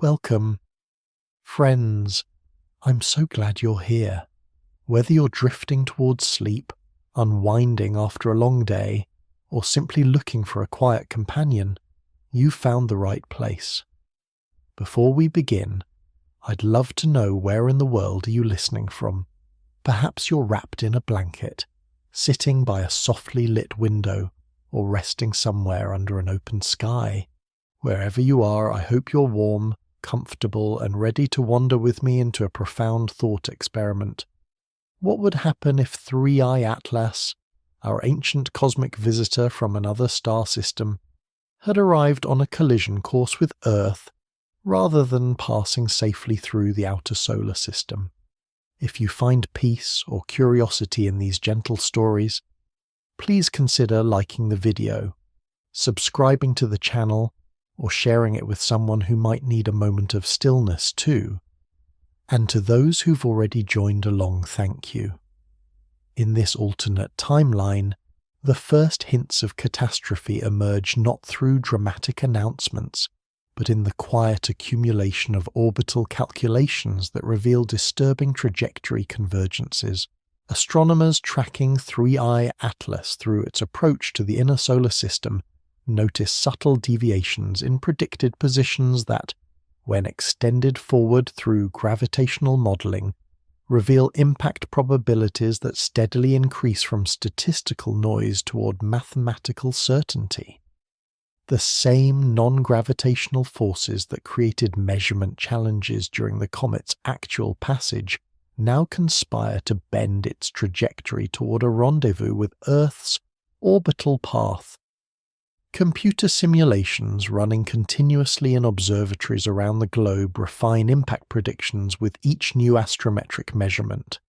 Welcome. Friends, I'm so glad you're here. Whether you're drifting towards sleep, unwinding after a long day, or simply looking for a quiet companion, you've found the right place. Before we begin, I'd love to know where in the world are you listening from. Perhaps you're wrapped in a blanket, sitting by a softly lit window, or resting somewhere under an open sky. Wherever you are, I hope you're warm, comfortable, and ready to wander with me into a profound thought experiment. What would happen if 3I Atlas, our ancient cosmic visitor from another star system, had arrived on a collision course with Earth rather than passing safely through the outer solar system? If you find peace or curiosity in these gentle stories, please consider liking the video, subscribing to the channel, or sharing it with someone who might need a moment of stillness too. And to those who've already joined along, thank you. In this alternate timeline, the first hints of catastrophe emerge not through dramatic announcements, but in the quiet accumulation of orbital calculations that reveal disturbing trajectory convergences. Astronomers tracking 3I Atlas through its approach to the inner solar system notice subtle deviations in predicted positions that, when extended forward through gravitational modeling, reveal impact probabilities that steadily increase from statistical noise toward mathematical certainty. The same non-gravitational forces that created measurement challenges during the comet's actual passage now conspire to bend its trajectory toward a rendezvous with Earth's orbital path. Computer simulations running continuously in observatories around the globe refine impact predictions with each new astrometric measurement,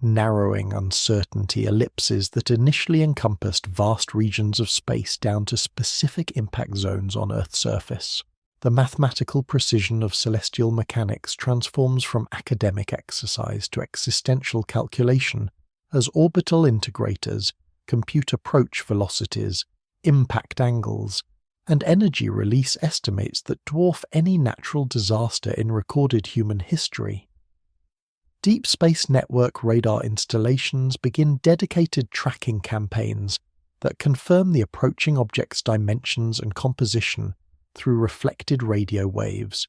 narrowing uncertainty ellipses that initially encompassed vast regions of space down to specific impact zones on Earth's surface. The mathematical precision of celestial mechanics transforms from academic exercise to existential calculation as orbital integrators compute approach velocities, impact angles, and energy release estimates that dwarf any natural disaster in recorded human history. Deep Space Network radar installations begin dedicated tracking campaigns that confirm the approaching object's dimensions and composition through reflected radio waves,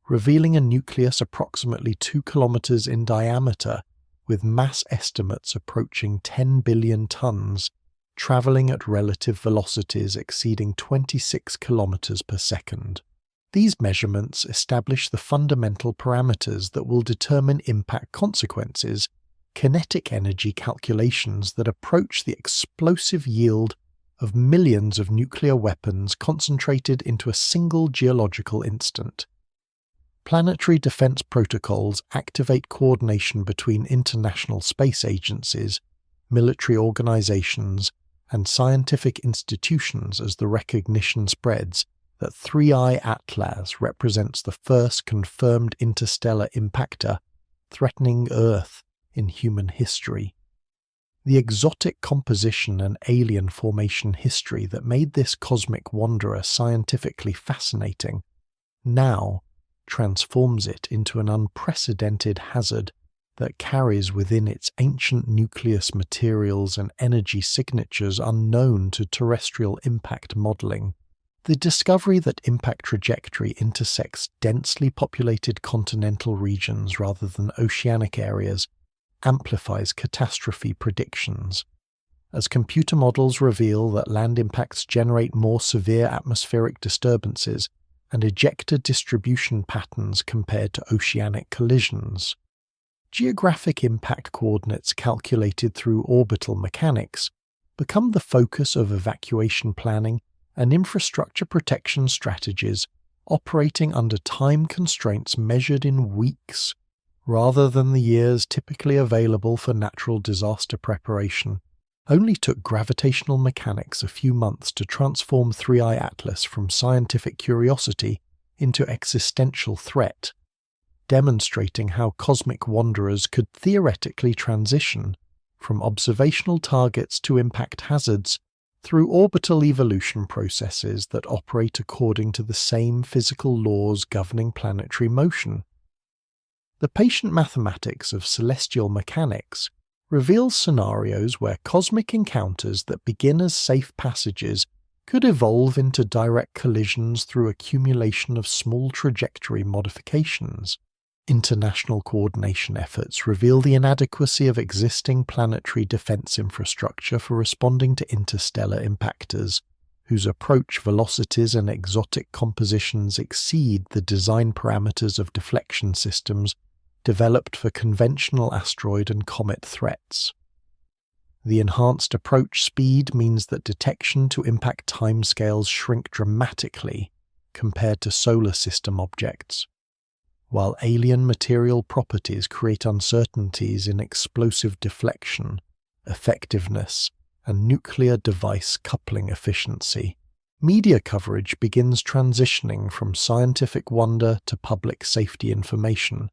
revealing a nucleus approximately 2 kilometers in diameter with mass estimates approaching 10 billion tons, traveling at relative velocities exceeding 26 kilometers per second. These measurements establish the fundamental parameters that will determine impact consequences, kinetic energy calculations that approach the explosive yield of millions of nuclear weapons concentrated into a single geological instant. Planetary defense protocols activate coordination between international space agencies, military organizations, and scientific institutions as the recognition spreads that 3I Atlas represents the first confirmed interstellar impactor threatening Earth in human history. The exotic composition and alien formation history that made this cosmic wanderer scientifically fascinating now transforms it into an unprecedented hazard that carries within its ancient nucleus materials and energy signatures unknown to terrestrial impact modeling. The discovery that impact trajectory intersects densely populated continental regions rather than oceanic areas amplifies catastrophe predictions. As computer models reveal that land impacts generate more severe atmospheric disturbances and ejector distribution patterns compared to oceanic collisions, geographic impact coordinates calculated through orbital mechanics become the focus of evacuation planning and infrastructure protection strategies operating under time constraints measured in weeks rather than the years typically available for natural disaster preparation. Only took gravitational mechanics a few months to transform 3I Atlas from scientific curiosity into existential threat, demonstrating how cosmic wanderers could theoretically transition from observational targets to impact hazards through orbital evolution processes that operate according to the same physical laws governing planetary motion. The patient mathematics of celestial mechanics reveals scenarios where cosmic encounters that begin as safe passages could evolve into direct collisions through accumulation of small trajectory modifications. International coordination efforts reveal the inadequacy of existing planetary defense infrastructure for responding to interstellar impactors, whose approach velocities and exotic compositions exceed the design parameters of deflection systems developed for conventional asteroid and comet threats. The enhanced approach speed means that detection to impact timescales shrink dramatically compared to solar system objects, while alien material properties create uncertainties in explosive deflection, effectiveness, and nuclear device coupling efficiency. Media coverage begins transitioning from scientific wonder to public safety information,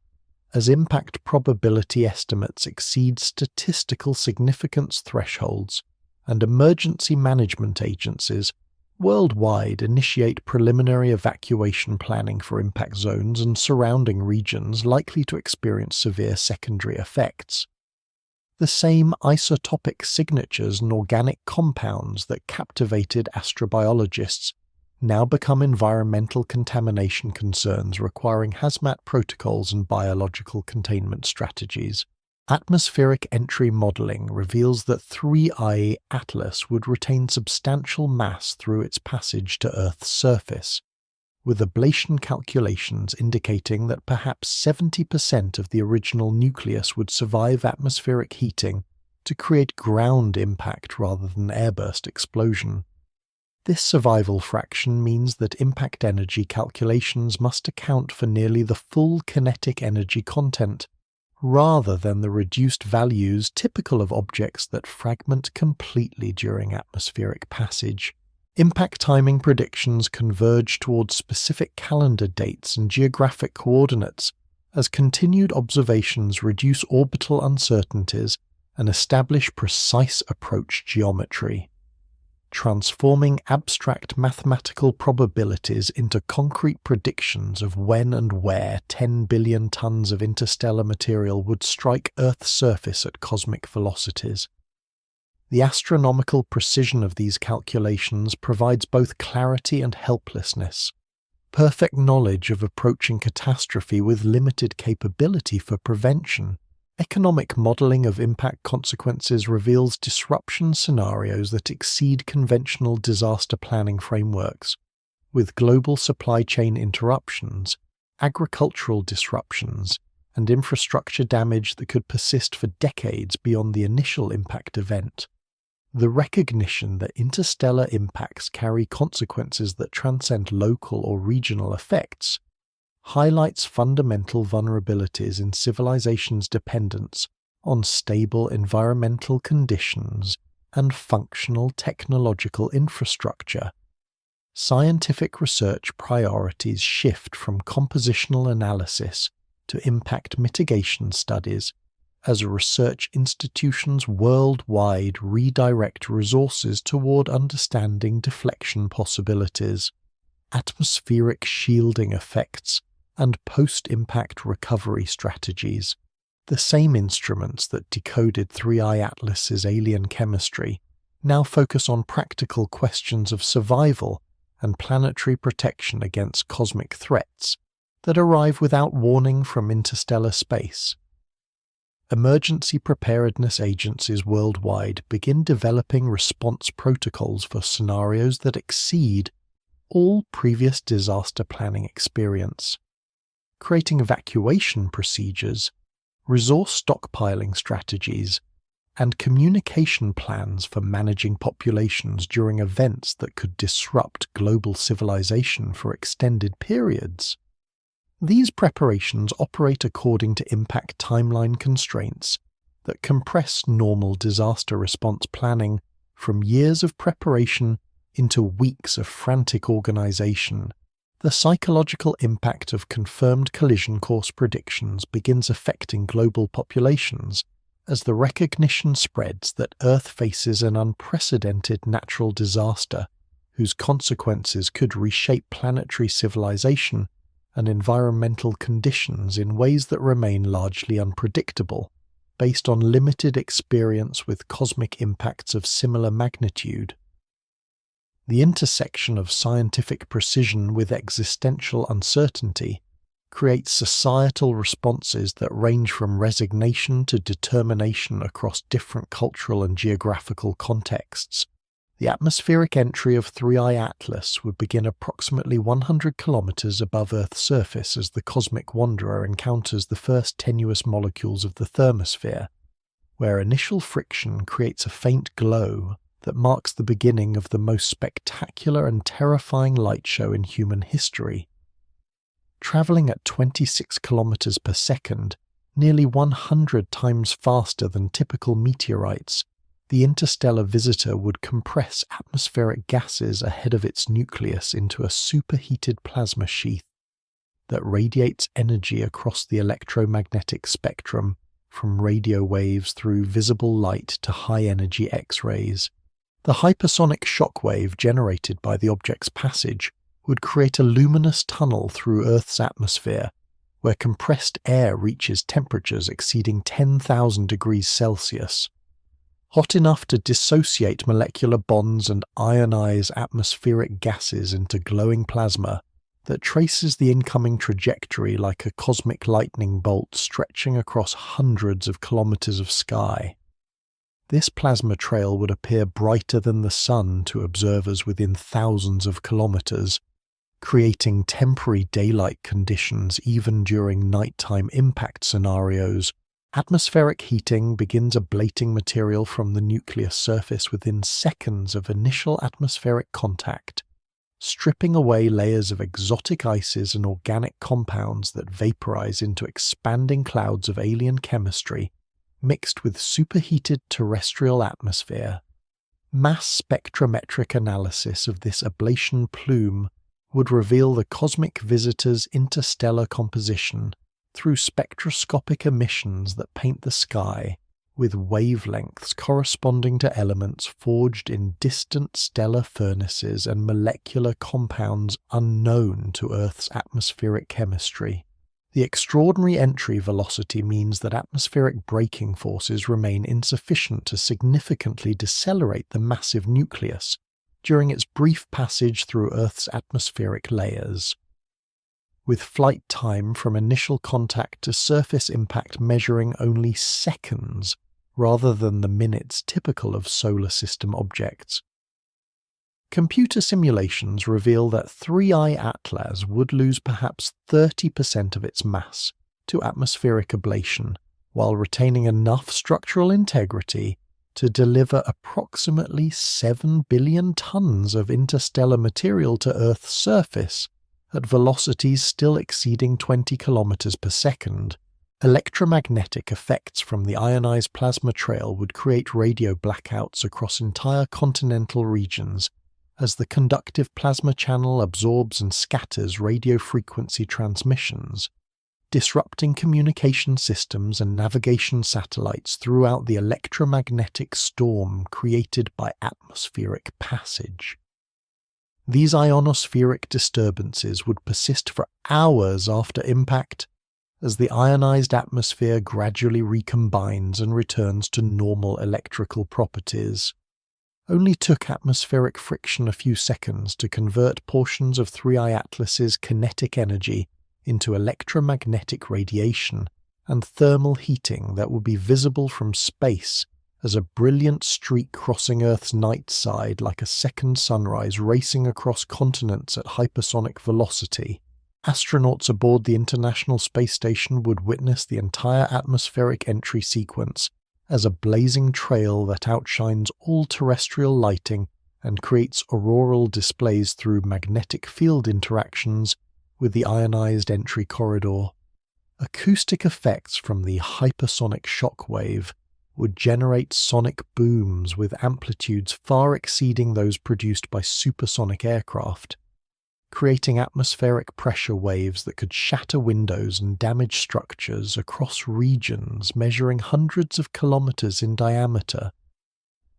as impact probability estimates exceed statistical significance thresholds, and emergency management agencies worldwide initiate preliminary evacuation planning for impact zones and surrounding regions likely to experience severe secondary effects. The same isotopic signatures and organic compounds that captivated astrobiologists now become environmental contamination concerns requiring hazmat protocols and biological containment strategies. Atmospheric entry modelling reveals that 3I Atlas would retain substantial mass through its passage to Earth's surface, with ablation calculations indicating that perhaps 70% of the original nucleus would survive atmospheric heating to create ground impact rather than airburst explosion. This survival fraction means that impact energy calculations must account for nearly the full kinetic energy content, rather than the reduced values typical of objects that fragment completely during atmospheric passage. Impact timing predictions converge towards specific calendar dates and geographic coordinates, as continued observations reduce orbital uncertainties and establish precise approach geometry, transforming abstract mathematical probabilities into concrete predictions of when and where 10 billion tons of interstellar material would strike Earth's surface at cosmic velocities. The astronomical precision of these calculations provides both clarity and helplessness, perfect knowledge of approaching catastrophe with limited capability for prevention. Economic modelling of impact consequences reveals disruption scenarios that exceed conventional disaster planning frameworks, with global supply chain interruptions, agricultural disruptions, and infrastructure damage that could persist for decades beyond the initial impact event. The recognition that interstellar impacts carry consequences that transcend local or regional effects highlights fundamental vulnerabilities in civilization's dependence on stable environmental conditions and functional technological infrastructure. Scientific research priorities shift from compositional analysis to impact mitigation studies as research institutions worldwide redirect resources toward understanding deflection possibilities, atmospheric shielding effects, and post-impact recovery strategies. The same instruments that decoded 3I Atlas's alien chemistry now focus on practical questions of survival and planetary protection against cosmic threats that arrive without warning from interstellar space. Emergency preparedness agencies worldwide begin developing response protocols for scenarios that exceed all previous disaster planning experience, creating evacuation procedures, resource stockpiling strategies, and communication plans for managing populations during events that could disrupt global civilization for extended periods. These preparations operate according to impact timeline constraints that compress normal disaster response planning from years of preparation into weeks of frantic organization. The psychological impact of confirmed collision course predictions begins affecting global populations As the recognition spreads that Earth faces an unprecedented natural disaster whose consequences could reshape planetary civilization and environmental conditions in ways that remain largely unpredictable, based on limited experience with cosmic impacts of similar magnitude. The intersection of scientific precision with existential uncertainty creates societal responses that range from resignation to determination across different cultural and geographical contexts. The atmospheric entry of 3I Atlas would begin approximately 100 kilometers above Earth's surface as the cosmic wanderer encounters the first tenuous molecules of the thermosphere, where initial friction creates a faint glow that marks the beginning of the most spectacular and terrifying light show in human history. Traveling at 26 kilometers per second, nearly 100 times faster than typical meteorites, the interstellar visitor would compress atmospheric gases ahead of its nucleus into a superheated plasma sheath that radiates energy across the electromagnetic spectrum, from radio waves through visible light to high-energy X-rays. The hypersonic shockwave generated by the object's passage would create a luminous tunnel through Earth's atmosphere, where compressed air reaches temperatures exceeding 10,000 degrees Celsius, hot enough to dissociate molecular bonds and ionize atmospheric gases into glowing plasma that traces the incoming trajectory like a cosmic lightning bolt stretching across hundreds of kilometers of sky. This plasma trail would appear brighter than the sun to observers within thousands of kilometers, creating temporary daylight conditions even during nighttime impact scenarios. Atmospheric heating begins ablating material from the nucleus surface within seconds of initial atmospheric contact, stripping away layers of exotic ices and organic compounds that vaporize into expanding clouds of alien chemistry mixed with superheated terrestrial atmosphere. Mass spectrometric analysis of this ablation plume would reveal the cosmic visitor's interstellar composition through spectroscopic emissions that paint the sky with wavelengths corresponding to elements forged in distant stellar furnaces and molecular compounds unknown to Earth's atmospheric chemistry. The extraordinary entry velocity means that atmospheric braking forces remain insufficient to significantly decelerate the massive nucleus during its brief passage through Earth's atmospheric layers, with flight time from initial contact to surface impact measuring only seconds rather than the minutes typical of solar system objects. Computer simulations reveal that 3I Atlas would lose perhaps 30% of its mass to atmospheric ablation, while retaining enough structural integrity to deliver approximately 7 billion tons of interstellar material to Earth's surface at velocities still exceeding 20 kilometers per second. Electromagnetic effects from the ionized plasma trail would create radio blackouts across entire continental regions as the conductive plasma channel absorbs and scatters radio frequency transmissions, disrupting communication systems and navigation satellites throughout the electromagnetic storm created by atmospheric passage. These ionospheric disturbances would persist for hours after impact, as the ionized atmosphere gradually recombines and returns to normal electrical properties. Only took atmospheric friction a few seconds to convert portions of 3I Atlas's kinetic energy into electromagnetic radiation and thermal heating that would be visible from space as a brilliant streak crossing Earth's night side like a second sunrise racing across continents at hypersonic velocity. Astronauts aboard the International Space Station would witness the entire atmospheric entry sequence as a blazing trail that outshines all terrestrial lighting and creates auroral displays through magnetic field interactions with the ionized entry corridor. Acoustic effects from the hypersonic shock wave would generate sonic booms with amplitudes far exceeding those produced by supersonic aircraft. creating atmospheric pressure waves that could shatter windows and damage structures across regions measuring hundreds of kilometers in diameter.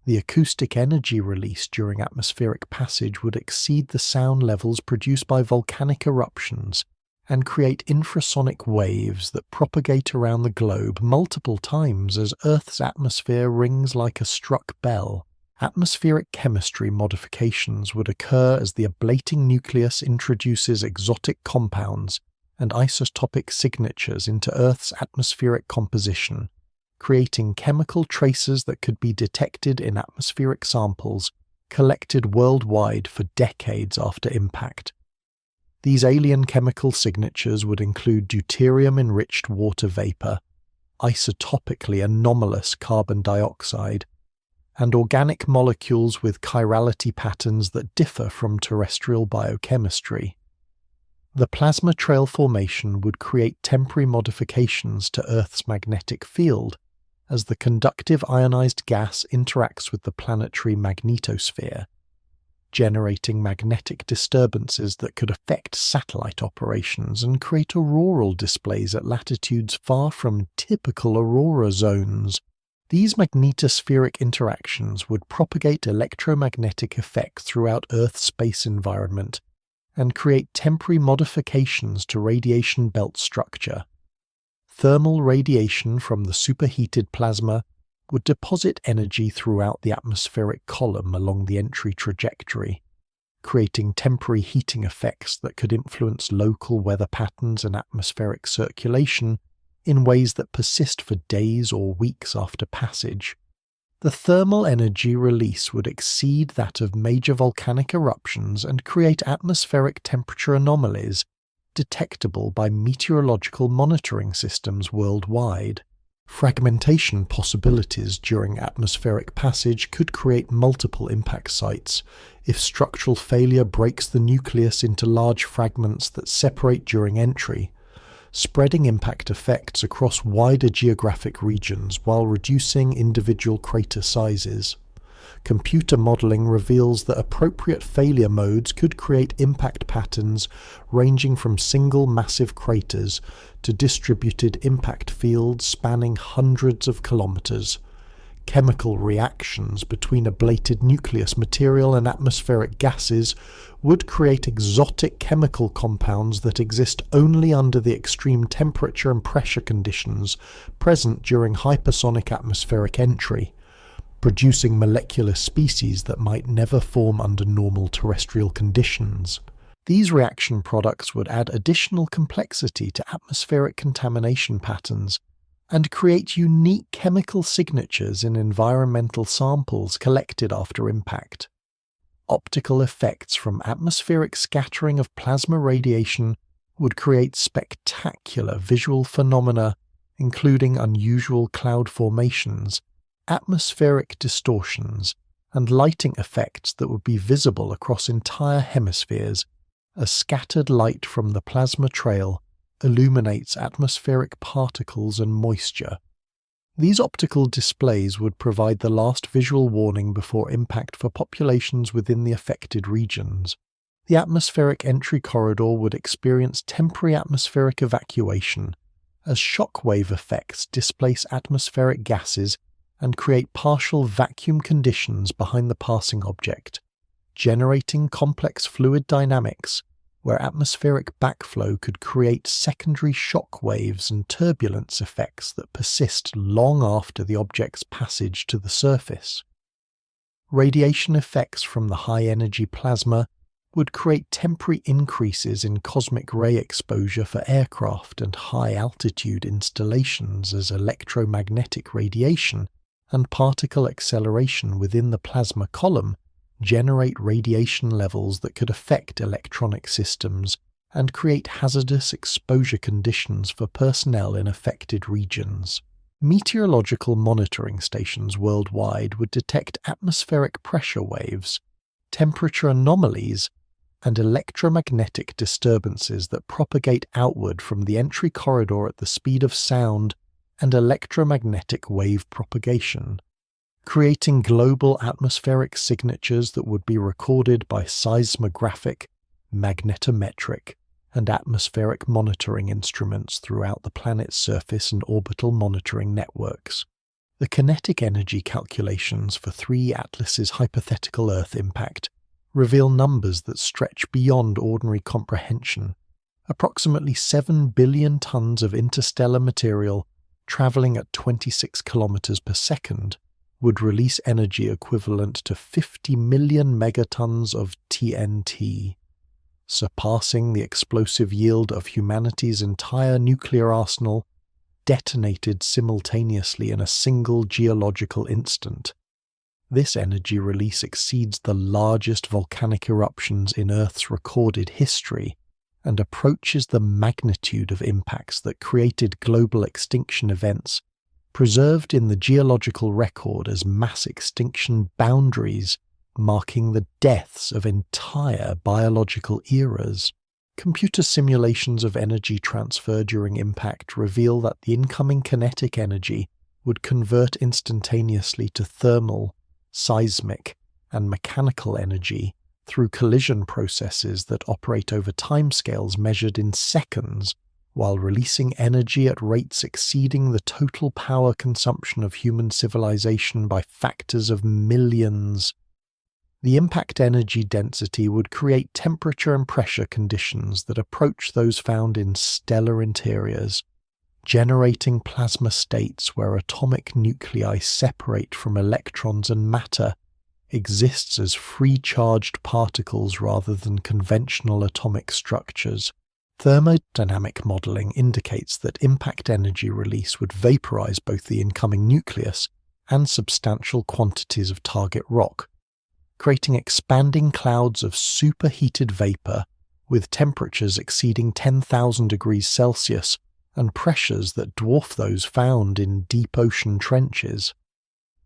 The acoustic energy released during atmospheric passage would exceed the sound levels produced by volcanic eruptions and create infrasonic waves that propagate around the globe multiple times as Earth's atmosphere rings like a struck bell. Atmospheric chemistry modifications would occur as the ablating nucleus introduces exotic compounds and isotopic signatures into Earth's atmospheric composition, creating chemical traces that could be detected in atmospheric samples collected worldwide for decades after impact. These alien chemical signatures would include deuterium-enriched water vapor, isotopically anomalous carbon dioxide, and organic molecules with chirality patterns that differ from terrestrial biochemistry. The plasma trail formation would create temporary modifications to Earth's magnetic field as the conductive ionized gas interacts with the planetary magnetosphere, generating magnetic disturbances that could affect satellite operations and create auroral displays at latitudes far from typical aurora zones. These magnetospheric interactions would propagate electromagnetic effects throughout Earth's space environment and create temporary modifications to radiation belt structure. Thermal radiation from the superheated plasma would deposit energy throughout the atmospheric column along the entry trajectory, creating temporary heating effects that could influence local weather patterns and atmospheric circulation in ways that persist for days or weeks after passage. The thermal energy release would exceed that of major volcanic eruptions and create atmospheric temperature anomalies detectable by meteorological monitoring systems worldwide. Fragmentation possibilities during atmospheric passage could create multiple impact sites if structural failure breaks the nucleus into large fragments that separate during entry, spreading impact effects across wider geographic regions while reducing individual crater sizes. Computer modeling reveals that appropriate failure modes could create impact patterns ranging from single massive craters to distributed impact fields spanning hundreds of kilometers. Chemical reactions between ablated nucleus material and atmospheric gases would create exotic chemical compounds that exist only under the extreme temperature and pressure conditions present during hypersonic atmospheric entry, producing molecular species that might never form under normal terrestrial conditions. These reaction products would add additional complexity to atmospheric contamination patterns and create unique chemical signatures in environmental samples collected after impact. Optical effects from atmospheric scattering of plasma radiation would create spectacular visual phenomena, including unusual cloud formations, atmospheric distortions, and lighting effects that would be visible across entire hemispheres as scattered light from the plasma trail illuminates atmospheric particles and moisture. These optical displays would provide the last visual warning before impact for populations within the affected regions. The atmospheric entry corridor would experience temporary atmospheric evacuation as shockwave effects displace atmospheric gases and create partial vacuum conditions behind the passing object, generating complex fluid dynamics where atmospheric backflow could create secondary shock waves and turbulence effects that persist long after the object's passage to the surface. Radiation effects from the high-energy plasma would create temporary increases in cosmic ray exposure for aircraft and high-altitude installations as electromagnetic radiation and particle acceleration within the plasma column generate radiation levels that could affect electronic systems and create hazardous exposure conditions for personnel in affected regions. Meteorological monitoring stations worldwide would detect atmospheric pressure waves, temperature anomalies, and electromagnetic disturbances that propagate outward from the entry corridor at the speed of sound and electromagnetic wave propagation, creating global atmospheric signatures that would be recorded by seismographic, magnetometric, and atmospheric monitoring instruments throughout the planet's surface and orbital monitoring networks. The kinetic energy calculations for 3 Atlas's hypothetical Earth impact reveal numbers that stretch beyond ordinary comprehension. Approximately 7 billion tons of interstellar material traveling at 26 kilometers per second would release energy equivalent to 50 million megatons of TNT, surpassing the explosive yield of humanity's entire nuclear arsenal, detonated simultaneously in a single geological instant. This energy release exceeds the largest volcanic eruptions in Earth's recorded history and approaches the magnitude of impacts that created global extinction events preserved in the geological record as mass extinction boundaries, marking the deaths of entire biological eras. Computer simulations of energy transfer during impact reveal that the incoming kinetic energy would convert instantaneously to thermal, seismic, and mechanical energy through collision processes that operate over timescales measured in seconds, while releasing energy at rates exceeding the total power consumption of human civilization by factors of millions. The impact energy density would create temperature and pressure conditions that approach those found in stellar interiors, generating plasma states where atomic nuclei separate from electrons and matter exists as free charged particles rather than conventional atomic structures. Thermodynamic modeling indicates that impact energy release would vaporize both the incoming nucleus and substantial quantities of target rock, creating expanding clouds of superheated vapor with temperatures exceeding 10,000 degrees Celsius and pressures that dwarf those found in deep ocean trenches.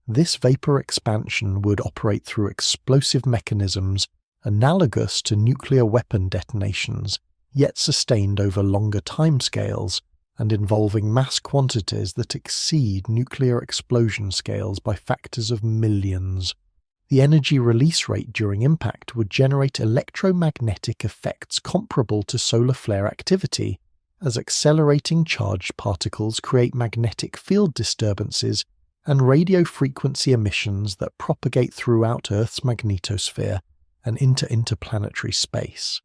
This vapor expansion would operate through explosive mechanisms analogous to nuclear weapon detonations, yet sustained over longer timescales and involving mass quantities that exceed nuclear explosion scales by factors of millions. The energy release rate during impact would generate electromagnetic effects comparable to solar flare activity, as accelerating charged particles create magnetic field disturbances and radio frequency emissions that propagate throughout Earth's magnetosphere and into interplanetary space.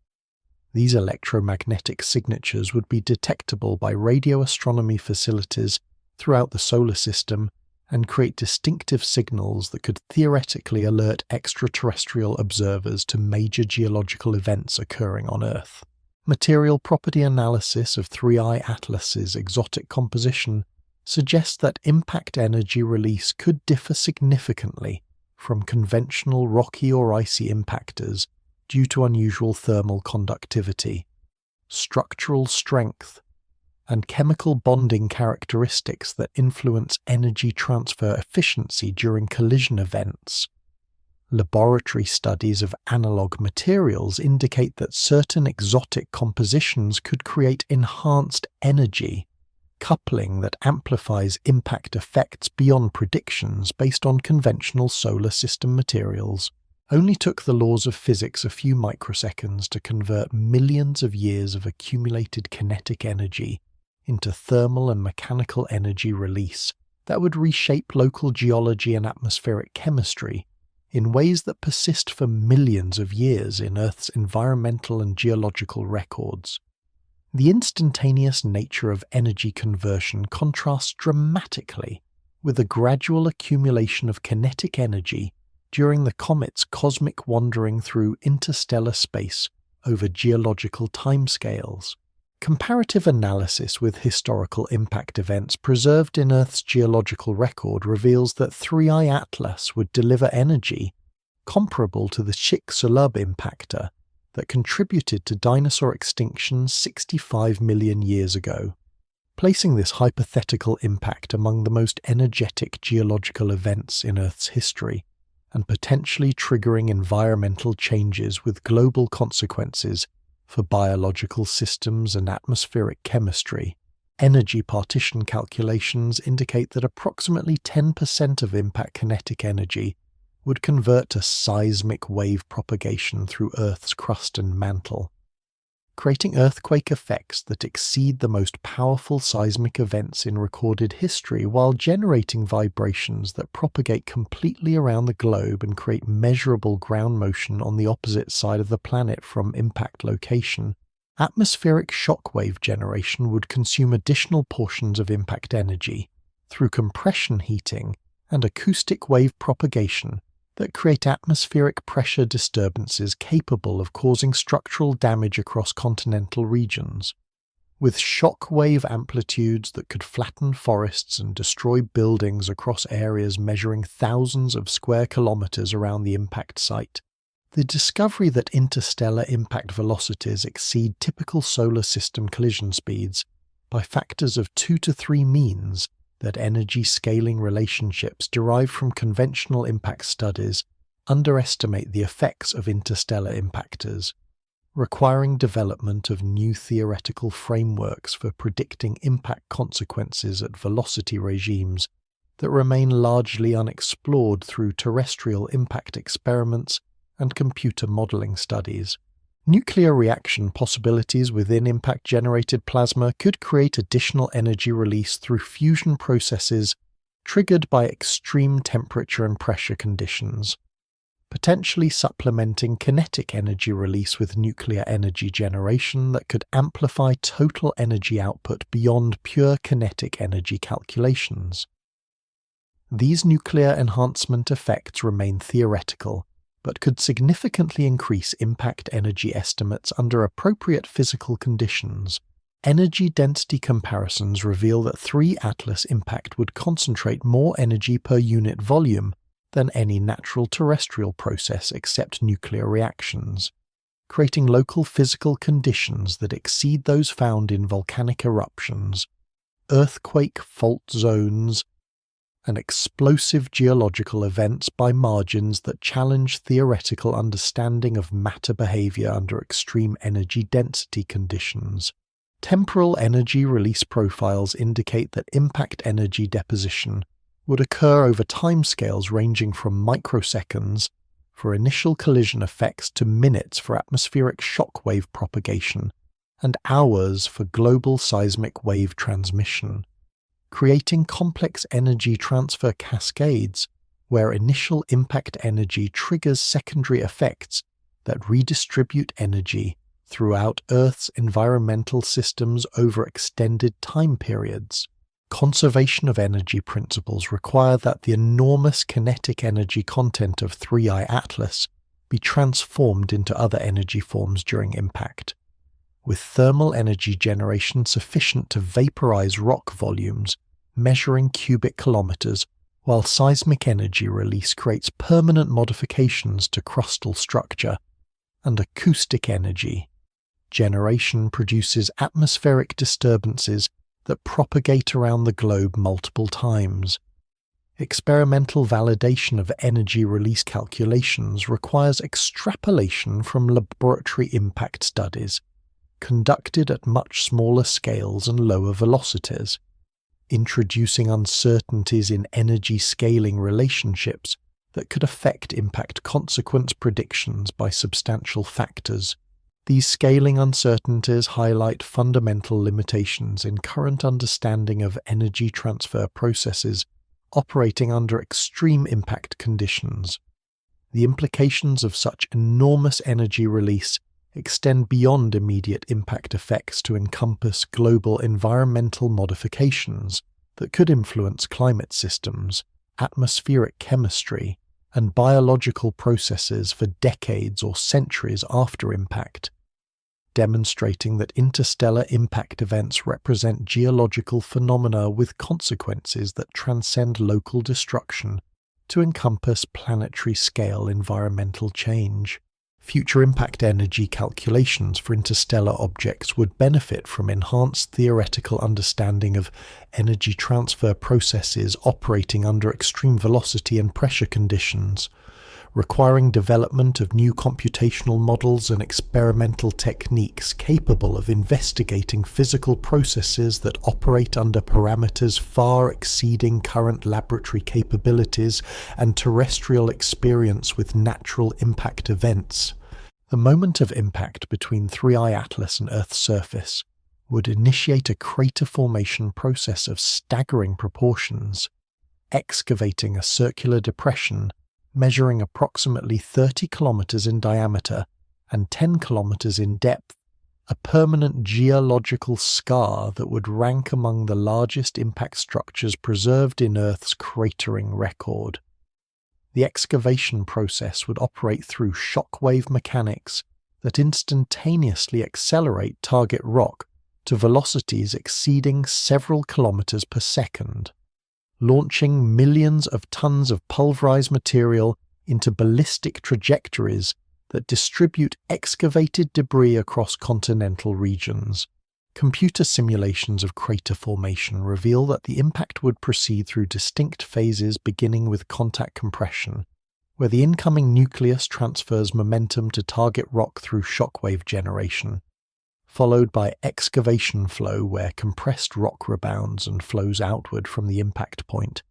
These electromagnetic signatures would be detectable by radio astronomy facilities throughout the solar system and create distinctive signals that could theoretically alert extraterrestrial observers to major geological events occurring on Earth. Material property analysis of 3I Atlas's exotic composition suggests that impact energy release could differ significantly from conventional rocky or icy impactors due to unusual thermal conductivity, structural strength, and chemical bonding characteristics that influence energy transfer efficiency during collision events. Laboratory studies of analog materials indicate that certain exotic compositions could create enhanced energy, coupling that amplifies impact effects beyond predictions based on conventional solar system materials. Only took the laws of physics a few microseconds to convert millions of years of accumulated kinetic energy into thermal and mechanical energy release that would reshape local geology and atmospheric chemistry in ways that persist for millions of years in Earth's environmental and geological records. The instantaneous nature of energy conversion contrasts dramatically with the gradual accumulation of kinetic energy during the comet's cosmic wandering through interstellar space over geological timescales. Comparative analysis with historical impact events preserved in Earth's geological record reveals that 3I Atlas would deliver energy comparable to the Chicxulub impactor that contributed to dinosaur extinction 65 million years ago, placing this hypothetical impact among the most energetic geological events in Earth's history, and potentially triggering environmental changes with global consequences for biological systems and atmospheric chemistry. Energy partition calculations indicate that approximately 10% of impact kinetic energy would convert to seismic wave propagation through Earth's crust and mantle, creating earthquake effects that exceed the most powerful seismic events in recorded history, while generating vibrations that propagate completely around the globe and create measurable ground motion on the opposite side of the planet from impact location. Atmospheric shockwave generation would consume additional portions of impact energy through compression heating and acoustic wave propagation that create atmospheric pressure disturbances capable of causing structural damage across continental regions. With shock wave amplitudes that could flatten forests and destroy buildings across areas measuring thousands of square kilometers around the impact site, the discovery that interstellar impact velocities exceed typical solar system collision speeds by factors of 2 to 3 means that energy scaling relationships derived from conventional impact studies underestimate the effects of interstellar impactors, requiring development of new theoretical frameworks for predicting impact consequences at velocity regimes that remain largely unexplored through terrestrial impact experiments and computer modeling studies. Nuclear reaction possibilities within impact-generated plasma could create additional energy release through fusion processes triggered by extreme temperature and pressure conditions, potentially supplementing kinetic energy release with nuclear energy generation that could amplify total energy output beyond pure kinetic energy calculations. These nuclear enhancement effects remain theoretical, but could significantly increase impact energy estimates under appropriate physical conditions. Energy density comparisons reveal that 3 Atlas impact would concentrate more energy per unit volume than any natural terrestrial process except nuclear reactions, creating local physical conditions that exceed those found in volcanic eruptions, earthquake fault zones, and explosive geological events by margins that challenge theoretical understanding of matter behavior under extreme energy density conditions. Temporal energy release profiles indicate that impact energy deposition would occur over timescales ranging from microseconds for initial collision effects to minutes for atmospheric shockwave propagation and hours for global seismic wave transmission, creating complex energy transfer cascades where initial impact energy triggers secondary effects that redistribute energy throughout Earth's environmental systems over extended time periods. Conservation of energy principles require that the enormous kinetic energy content of 3I Atlas be transformed into other energy forms during impact, with thermal energy generation sufficient to vaporize rock volumes, measuring cubic kilometers, while seismic energy release creates permanent modifications to crustal structure, and acoustic energy generation produces atmospheric disturbances that propagate around the globe multiple times. Experimental validation of energy release calculations requires extrapolation from laboratory impact studies, conducted at much smaller scales and lower velocities, introducing uncertainties in energy scaling relationships that could affect impact consequence predictions by substantial factors. These scaling uncertainties highlight fundamental limitations in current understanding of energy transfer processes operating under extreme impact conditions. The implications of such enormous energy release extend beyond immediate impact effects to encompass global environmental modifications that could influence climate systems, atmospheric chemistry, and biological processes for decades or centuries after impact, demonstrating that interstellar impact events represent geological phenomena with consequences that transcend local destruction to encompass planetary-scale environmental change. Future impact energy calculations for interstellar objects would benefit from enhanced theoretical understanding of energy transfer processes operating under extreme velocity and pressure conditions, requiring development of new computational models and experimental techniques capable of investigating physical processes that operate under parameters far exceeding current laboratory capabilities and terrestrial experience with natural impact events. The moment of impact between 3I Atlas and Earth's surface would initiate a crater formation process of staggering proportions, excavating a circular depression measuring approximately 30 kilometers in diameter and 10 kilometers in depth, a permanent geological scar that would rank among the largest impact structures preserved in Earth's cratering record. The excavation process would operate through shockwave mechanics that instantaneously accelerate target rock to velocities exceeding several kilometers per second, launching millions of tons of pulverized material into ballistic trajectories that distribute excavated debris across continental regions. Computer simulations of crater formation reveal that the impact would proceed through distinct phases beginning with contact compression, where the incoming nucleus transfers momentum to target rock through shockwave generation, followed by excavation flow where compressed rock rebounds and flows outward from the impact point,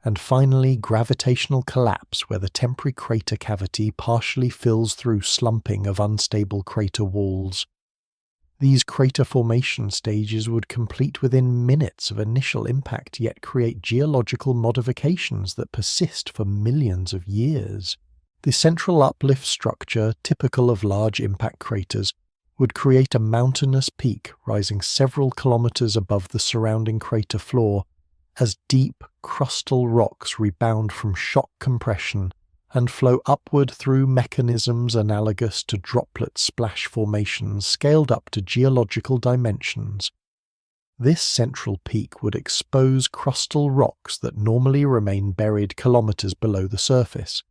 and finally gravitational collapse where the temporary crater cavity partially fills through slumping of unstable crater walls. These crater formation stages would complete within minutes of initial impact, yet create geological modifications that persist for millions of years. The central uplift structure, typical of large impact craters, would create a mountainous peak rising several kilometers above the surrounding crater floor as deep crustal rocks rebound from shock compression and flow upward through mechanisms analogous to droplet splash formations scaled up to geological dimensions. This central peak would expose crustal rocks that normally remain buried kilometers below the surface,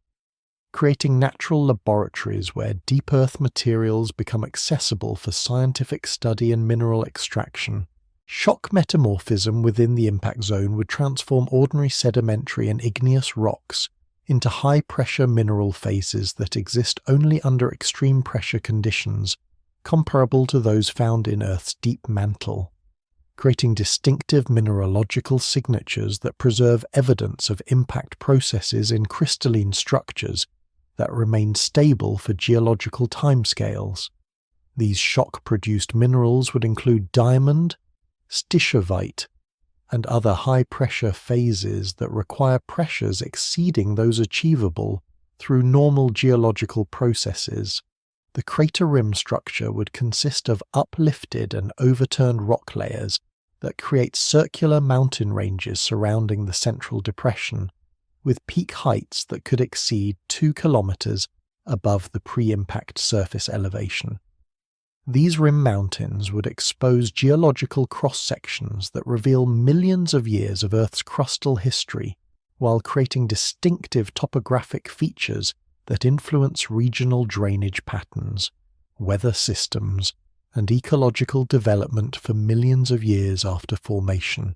creating natural laboratories where deep earth materials become accessible for scientific study and mineral extraction. Shock metamorphism within the impact zone would transform ordinary sedimentary and igneous rocks into high-pressure mineral phases that exist only under extreme pressure conditions, comparable to those found in Earth's deep mantle, creating distinctive mineralogical signatures that preserve evidence of impact processes in crystalline structures that remain stable for geological timescales. These shock-produced minerals would include diamond, stishovite, and other high-pressure phases that require pressures exceeding those achievable through normal geological processes. The crater rim structure would consist of uplifted and overturned rock layers that create circular mountain ranges surrounding the central depression, with peak heights that could exceed 2 kilometers above the pre-impact surface elevation. These rim mountains would expose geological cross-sections that reveal millions of years of Earth's crustal history, while creating distinctive topographic features that influence regional drainage patterns, weather systems, and ecological development for millions of years after formation.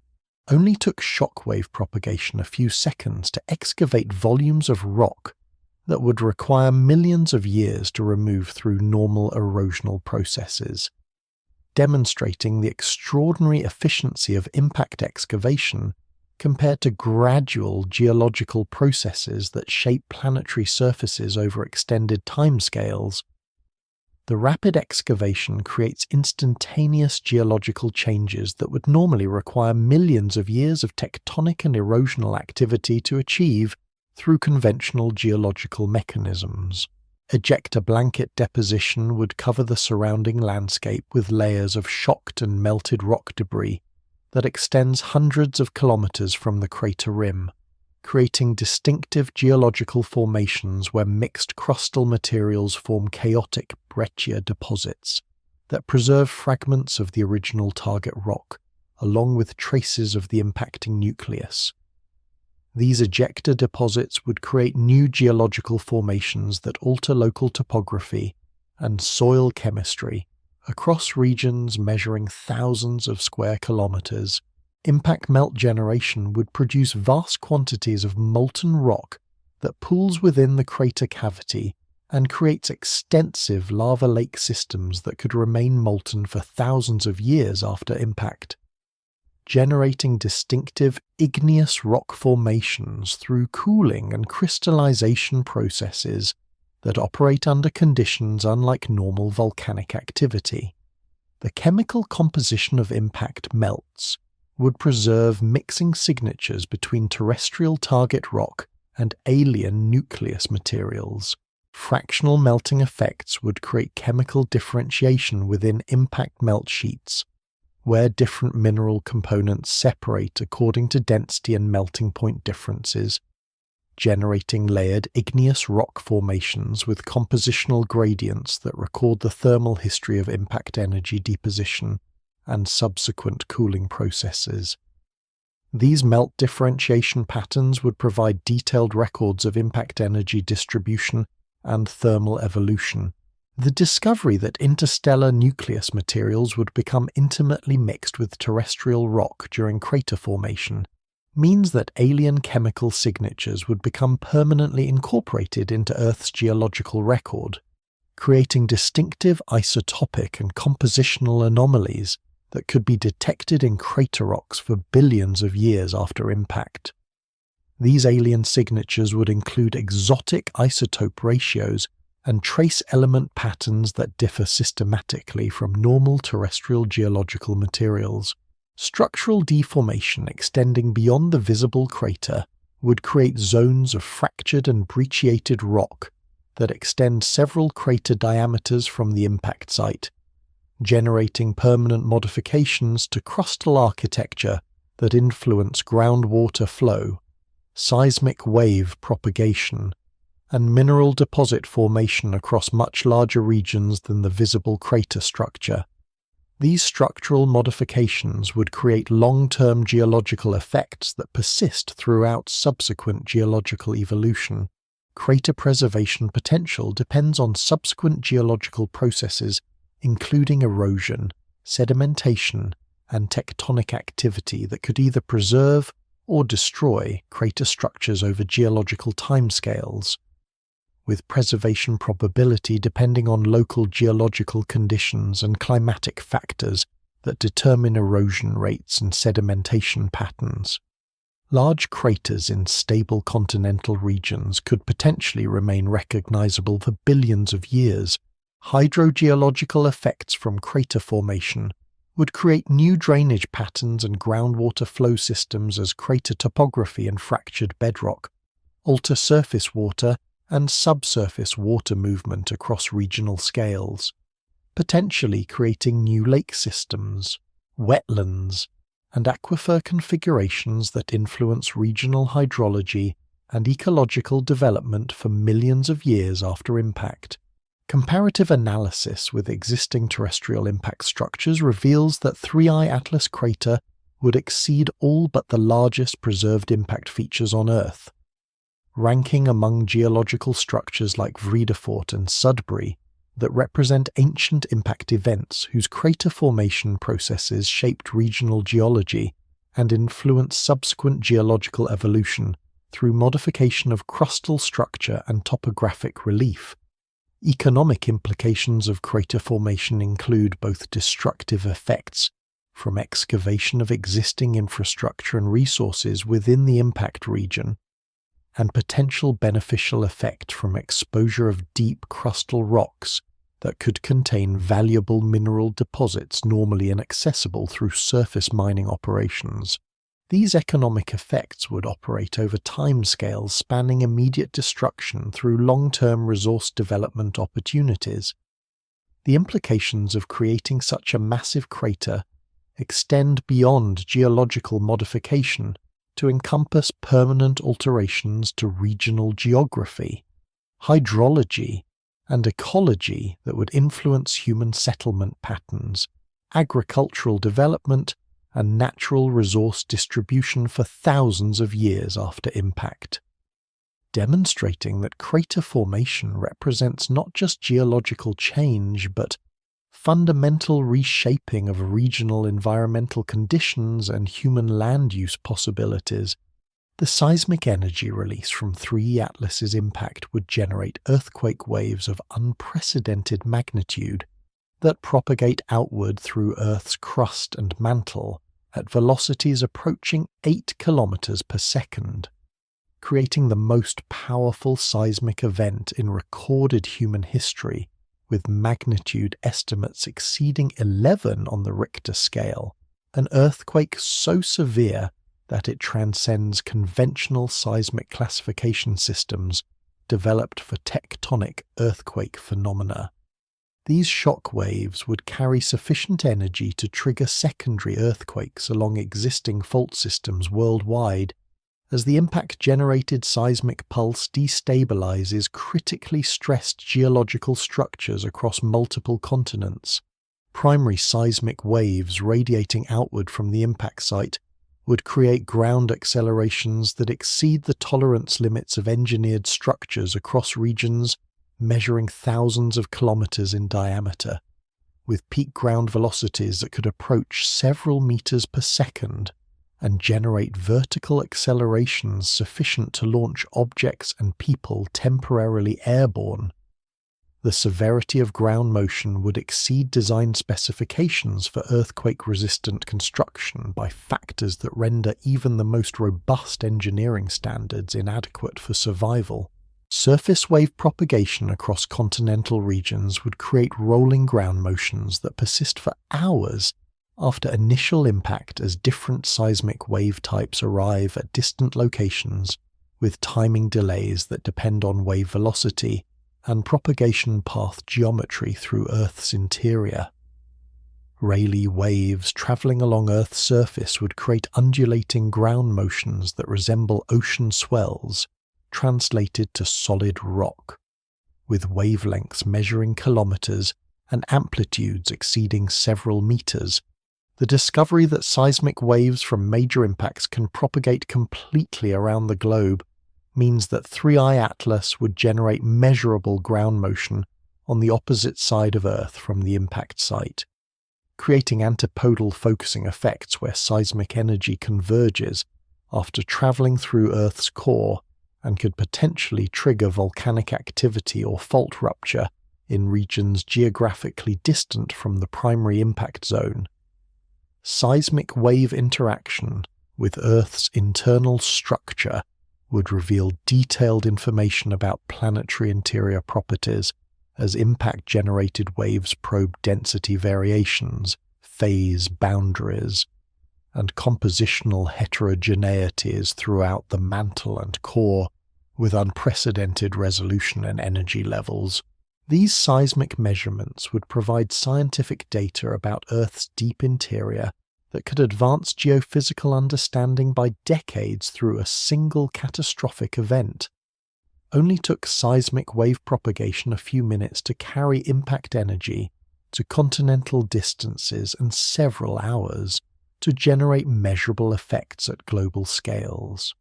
Only took shockwave propagation a few seconds to excavate volumes of rock that would require millions of years to remove through normal erosional processes, demonstrating the extraordinary efficiency of impact excavation compared to gradual geological processes that shape planetary surfaces over extended timescales. The rapid excavation creates instantaneous geological changes that would normally require millions of years of tectonic and erosional activity to achieve through conventional geological mechanisms. Ejecta blanket deposition would cover the surrounding landscape with layers of shocked and melted rock debris that extends hundreds of kilometers from the crater rim, creating distinctive geological formations where mixed crustal materials form chaotic breccia deposits that preserve fragments of the original target rock, along with traces of the impacting nucleus. These ejecta deposits would create new geological formations that alter local topography and soil chemistry across regions measuring thousands of square kilometers. Impact melt generation would produce vast quantities of molten rock that pools within the crater cavity and creates extensive lava lake systems that could remain molten for thousands of years after impact, generating distinctive igneous rock formations through cooling and crystallization processes that operate under conditions unlike normal volcanic activity. The chemical composition of impact melts would preserve mixing signatures between terrestrial target rock and alien nucleus materials. Fractional melting effects would create chemical differentiation within impact melt sheets, where different mineral components separate according to density and melting point differences, generating layered igneous rock formations with compositional gradients that record the thermal history of impact energy deposition and subsequent cooling processes. These melt differentiation patterns would provide detailed records of impact energy distribution and thermal evolution. The discovery that interstellar nucleus materials would become intimately mixed with terrestrial rock during crater formation means that alien chemical signatures would become permanently incorporated into Earth's geological record, creating distinctive isotopic and compositional anomalies that could be detected in crater rocks for billions of years after impact. These alien signatures would include exotic isotope ratios and trace element patterns that differ systematically from normal terrestrial geological materials. Structural deformation extending beyond the visible crater would create zones of fractured and brecciated rock that extend several crater diameters from the impact site, generating permanent modifications to crustal architecture that influence groundwater flow, seismic wave propagation, and mineral deposit formation across much larger regions than the visible crater structure. These structural modifications would create long-term geological effects that persist throughout subsequent geological evolution. Crater preservation potential depends on subsequent geological processes including erosion, sedimentation, and tectonic activity that could either preserve or destroy crater structures over geological timescales, with preservation probability depending on local geological conditions and climatic factors that determine erosion rates and sedimentation patterns. Large craters in stable continental regions could potentially remain recognizable for billions of years. Hydrogeological effects from crater formation would create new drainage patterns and groundwater flow systems as crater topography and fractured bedrock alter surface water and subsurface water movement across regional scales, potentially creating new lake systems, wetlands, and aquifer configurations that influence regional hydrology and ecological development for millions of years after impact. Comparative analysis with existing terrestrial impact structures reveals that 3I Atlas crater would exceed all but the largest preserved impact features on Earth, ranking among geological structures like Vredefort and Sudbury that represent ancient impact events whose crater formation processes shaped regional geology and influenced subsequent geological evolution through modification of crustal structure and topographic relief. Economic implications of crater formation include both destructive effects from excavation of existing infrastructure and resources within the impact region, and potential beneficial effect from exposure of deep crustal rocks that could contain valuable mineral deposits normally inaccessible through surface mining operations. These economic effects would operate over timescales spanning immediate destruction through long-term resource development opportunities. The implications of creating such a massive crater extend beyond geological modification to encompass permanent alterations to regional geography, hydrology, and ecology that would influence human settlement patterns, agricultural development, and natural resource distribution for thousands of years after impact, demonstrating that crater formation represents not just geological change but fundamental reshaping of regional environmental conditions and human land use possibilities. The seismic energy release from 3E Atlas's impact would generate earthquake waves of unprecedented magnitude that propagate outward through Earth's crust and mantle at velocities approaching 8 kilometers per second, creating the most powerful seismic event in recorded human history, with magnitude estimates exceeding 11 on the Richter scale, an earthquake so severe that it transcends conventional seismic classification systems developed for tectonic earthquake phenomena. These shock waves would carry sufficient energy to trigger secondary earthquakes along existing fault systems worldwide, as the impact-generated seismic pulse destabilizes critically stressed geological structures across multiple continents. Primary seismic waves radiating outward from the impact site would create ground accelerations that exceed the tolerance limits of engineered structures across regions measuring thousands of kilometers in diameter, with peak ground velocities that could approach several meters per second and generate vertical accelerations sufficient to launch objects and people temporarily airborne. The severity of ground motion would exceed design specifications for earthquake-resistant construction by factors that render even the most robust engineering standards inadequate for survival. Surface wave propagation across continental regions would create rolling ground motions that persist for hours after initial impact, as different seismic wave types arrive at distant locations, with timing delays that depend on wave velocity and propagation path geometry through Earth's interior. Rayleigh waves travelling along Earth's surface would create undulating ground motions that resemble ocean swells, translated to solid rock, with wavelengths measuring kilometers and amplitudes exceeding several meters. The discovery that seismic waves from major impacts can propagate completely around the globe means that 3I Atlas would generate measurable ground motion on the opposite side of Earth from the impact site, creating antipodal focusing effects where seismic energy converges after travelling through Earth's core, and could potentially trigger volcanic activity or fault rupture in regions geographically distant from the primary impact zone. Seismic wave interaction with Earth's internal structure would reveal detailed information about planetary interior properties as impact-generated waves probe density variations, phase boundaries, and compositional heterogeneities throughout the mantle and core, with unprecedented resolution and energy levels. These seismic measurements would provide scientific data about Earth's deep interior that could advance geophysical understanding by decades through a single catastrophic event. Only took seismic wave propagation a few minutes to carry impact energy to continental distances and several hours to generate measurable effects at global scales,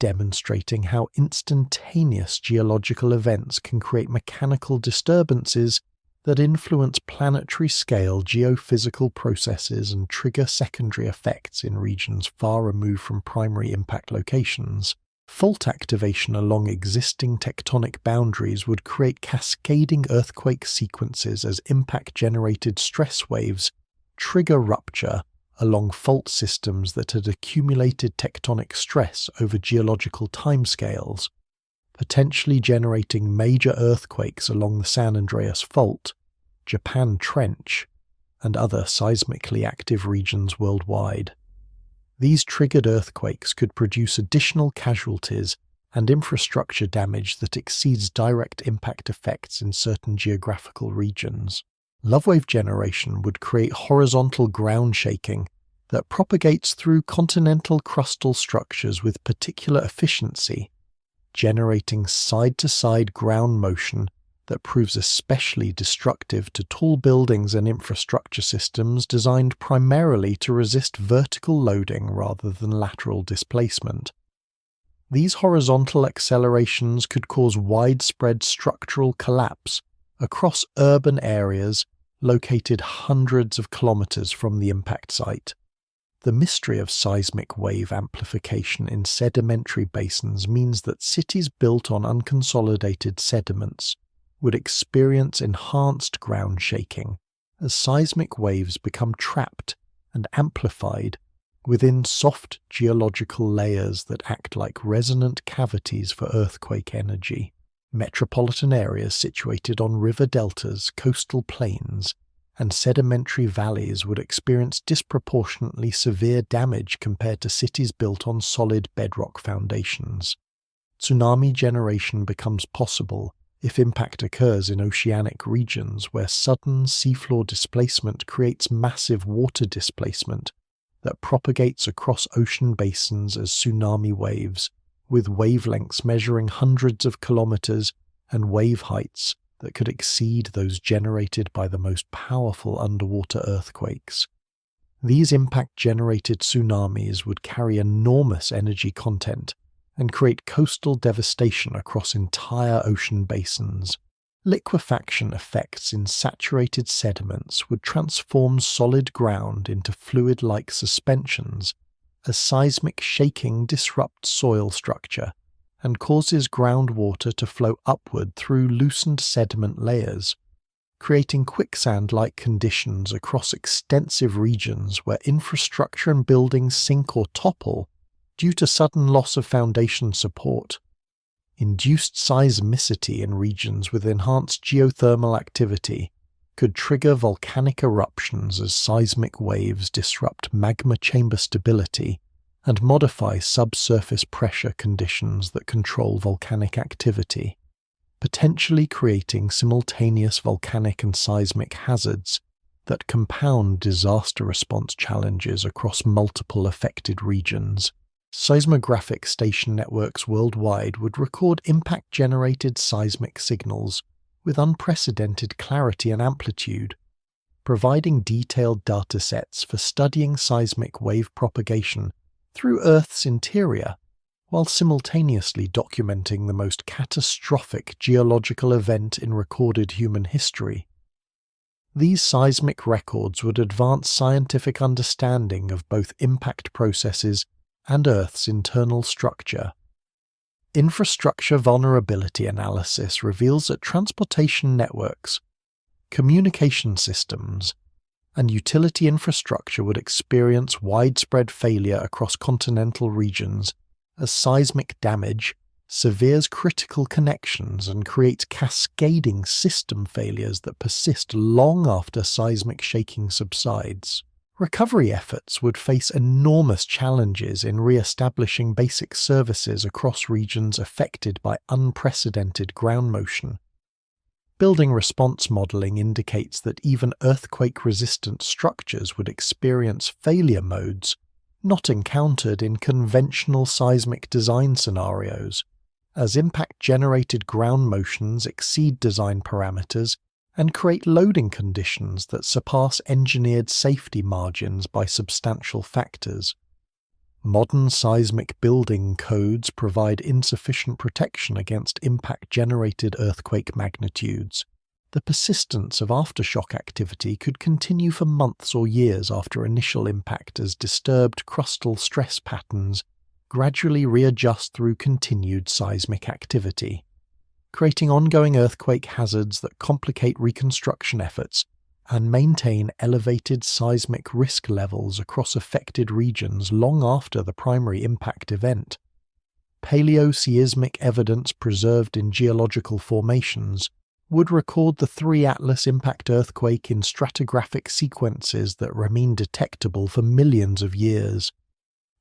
demonstrating how instantaneous geological events can create mechanical disturbances that influence planetary-scale geophysical processes and trigger secondary effects in regions far removed from primary impact locations. Fault activation along existing tectonic boundaries would create cascading earthquake sequences as impact-generated stress waves trigger rupture along fault systems that had accumulated tectonic stress over geological timescales, potentially generating major earthquakes along the San Andreas Fault, Japan Trench, and other seismically active regions worldwide. These triggered earthquakes could produce additional casualties and infrastructure damage that exceeds direct impact effects in certain geographical regions. Lovewave generation would create horizontal ground shaking that propagates through continental crustal structures with particular efficiency, generating side-to-side ground motion that proves especially destructive to tall buildings and infrastructure systems designed primarily to resist vertical loading rather than lateral displacement. These horizontal accelerations could cause widespread structural collapse across urban areas located hundreds of kilometers from the impact site, The mystery of seismic wave amplification in sedimentary basins means that cities built on unconsolidated sediments would experience enhanced ground shaking as seismic waves become trapped and amplified within soft geological layers that act like resonant cavities for earthquake energy. Metropolitan areas situated on river deltas, coastal plains, and sedimentary valleys would experience disproportionately severe damage compared to cities built on solid bedrock foundations. Tsunami generation becomes possible if impact occurs in oceanic regions where sudden seafloor displacement creates massive water displacement that propagates across ocean basins as tsunami waves, with wavelengths measuring hundreds of kilometers and wave heights that could exceed those generated by the most powerful underwater earthquakes. These impact-generated tsunamis would carry enormous energy content and create coastal devastation across entire ocean basins. Liquefaction effects in saturated sediments would transform solid ground into fluid-like suspensions as seismic shaking disrupts soil structure and causes groundwater to flow upward through loosened sediment layers, creating quicksand-like conditions across extensive regions where infrastructure and buildings sink or topple due to sudden loss of foundation support. Induced seismicity in regions with enhanced geothermal activity could trigger volcanic eruptions as seismic waves disrupt magma chamber stability and modify subsurface pressure conditions that control volcanic activity, potentially creating simultaneous volcanic and seismic hazards that compound disaster response challenges across multiple affected regions. Seismographic station networks worldwide would record impact-generated seismic signals with unprecedented clarity and amplitude, providing detailed datasets for studying seismic wave propagation through Earth's interior, while simultaneously documenting the most catastrophic geological event in recorded human history. These seismic records would advance scientific understanding of both impact processes and Earth's internal structure. Infrastructure vulnerability analysis reveals that transportation networks, communication systems, and utility infrastructure would experience widespread failure across continental regions as seismic damage severes critical connections and creates cascading system failures that persist long after seismic shaking subsides. Recovery efforts would face enormous challenges in re-establishing basic services across regions affected by unprecedented ground motion. Building response modeling indicates that even earthquake-resistant structures would experience failure modes not encountered in conventional seismic design scenarios, as impact-generated ground motions exceed design parameters and create loading conditions that surpass engineered safety margins by substantial factors. Modern seismic building codes provide insufficient protection against impact-generated earthquake magnitudes. The persistence of aftershock activity could continue for months or years after initial impact as disturbed crustal stress patterns gradually readjust through continued seismic activity, creating ongoing earthquake hazards that complicate reconstruction efforts and maintain elevated seismic risk levels across affected regions long after the primary impact event. Paleoseismic evidence preserved in geological formations would record the 3 Atlas impact earthquake in stratigraphic sequences that remain detectable for millions of years,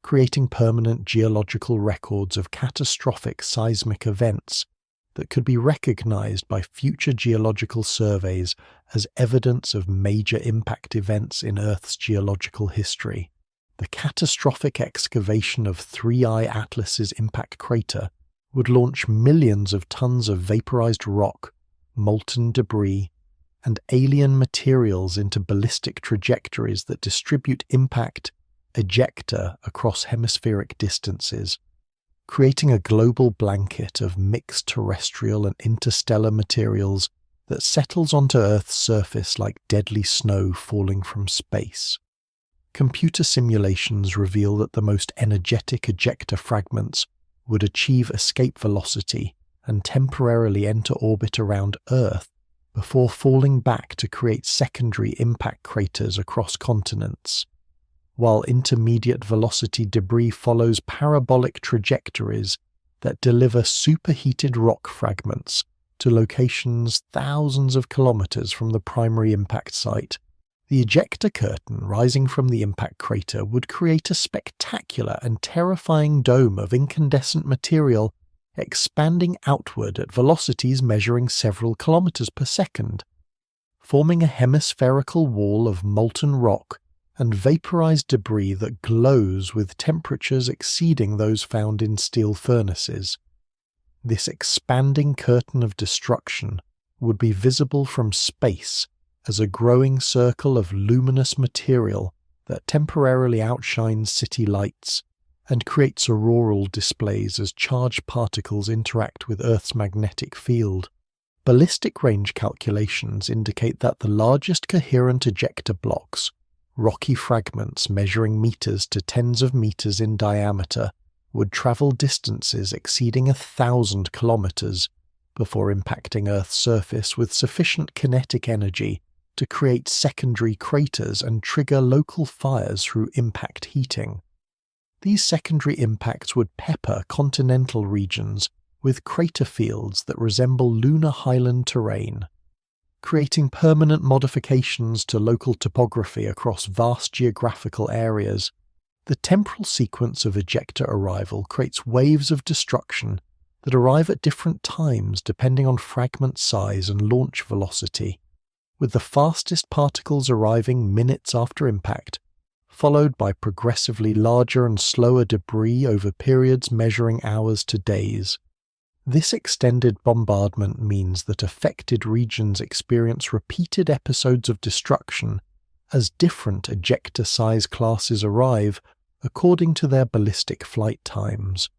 creating permanent geological records of catastrophic seismic events that could be recognized by future geological surveys as evidence of major impact events in Earth's geological history. The catastrophic excavation of 3I Atlas's impact crater would launch millions of tons of vaporized rock, molten debris, and alien materials into ballistic trajectories that distribute impact ejecta across hemispheric distances, creating a global blanket of mixed terrestrial and interstellar materials that settles onto Earth's surface like deadly snow falling from space. Computer simulations reveal that the most energetic ejecta fragments would achieve escape velocity and temporarily enter orbit around Earth before falling back to create secondary impact craters across continents, while intermediate velocity debris follows parabolic trajectories that deliver superheated rock fragments to locations thousands of kilometers from the primary impact site. The ejecta curtain rising from the impact crater would create a spectacular and terrifying dome of incandescent material expanding outward at velocities measuring several kilometers per second, forming a hemispherical wall of molten rock and vaporized debris that glows with temperatures exceeding those found in steel furnaces. This expanding curtain of destruction would be visible from space as a growing circle of luminous material that temporarily outshines city lights and creates auroral displays as charged particles interact with Earth's magnetic field. Ballistic range calculations indicate that the largest coherent ejecta blocks, rocky fragments measuring meters to tens of meters in diameter, would travel distances exceeding 1,000 kilometers before impacting Earth's surface with sufficient kinetic energy to create secondary craters and trigger local fires through impact heating. These secondary impacts would pepper continental regions with crater fields that resemble lunar highland terrain, creating permanent modifications to local topography across vast geographical areas. The temporal sequence of ejecta arrival creates waves of destruction that arrive at different times depending on fragment size and launch velocity, with the fastest particles arriving minutes after impact, followed by progressively larger and slower debris over periods measuring hours to days. This extended bombardment means that affected regions experience repeated episodes of destruction as different ejecta size classes arrive according to their ballistic flight times.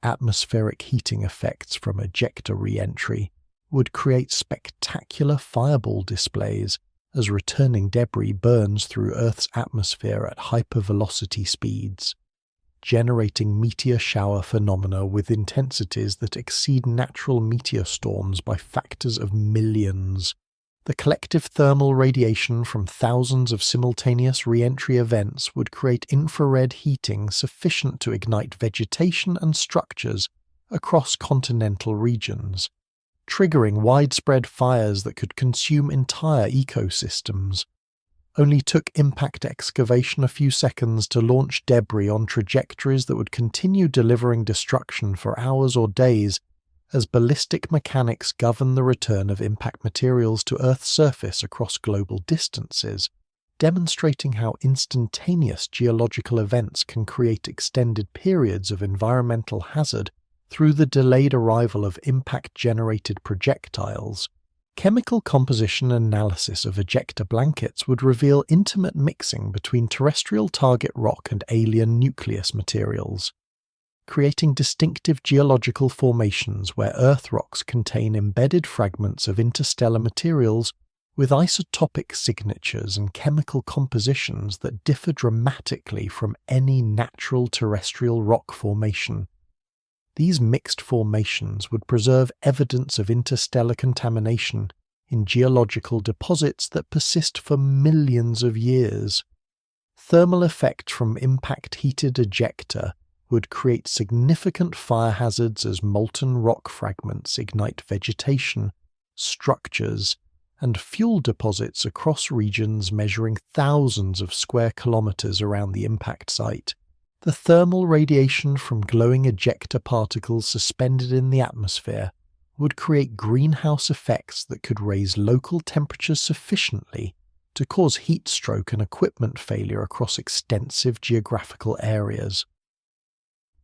Atmospheric heating effects from ejecta re-entry would create spectacular fireball displays as returning debris burns through Earth's atmosphere at hypervelocity speeds, generating meteor shower phenomena with intensities that exceed natural meteor storms by factors of millions. The collective thermal radiation from thousands of simultaneous re-entry events would create infrared heating sufficient to ignite vegetation and structures across continental regions, triggering widespread fires that could consume entire ecosystems. Only took impact excavation a few seconds to launch debris on trajectories that would continue delivering destruction for hours or days as ballistic mechanics govern the return of impact materials to Earth's surface across global distances, demonstrating how instantaneous geological events can create extended periods of environmental hazard through the delayed arrival of impact-generated projectiles. Chemical composition analysis of ejecta blankets would reveal intimate mixing between terrestrial target rock and alien nucleus materials, creating distinctive geological formations where Earth rocks contain embedded fragments of interstellar materials with isotopic signatures and chemical compositions that differ dramatically from any natural terrestrial rock formation. These mixed formations would preserve evidence of interstellar contamination in geological deposits that persist for millions of years. Thermal effects from impact-heated ejecta would create significant fire hazards as molten rock fragments ignite vegetation, structures, and fuel deposits across regions measuring thousands of square kilometers around the impact site. The thermal radiation from glowing ejecta particles suspended in the atmosphere would create greenhouse effects that could raise local temperatures sufficiently to cause heat stroke and equipment failure across extensive geographical areas.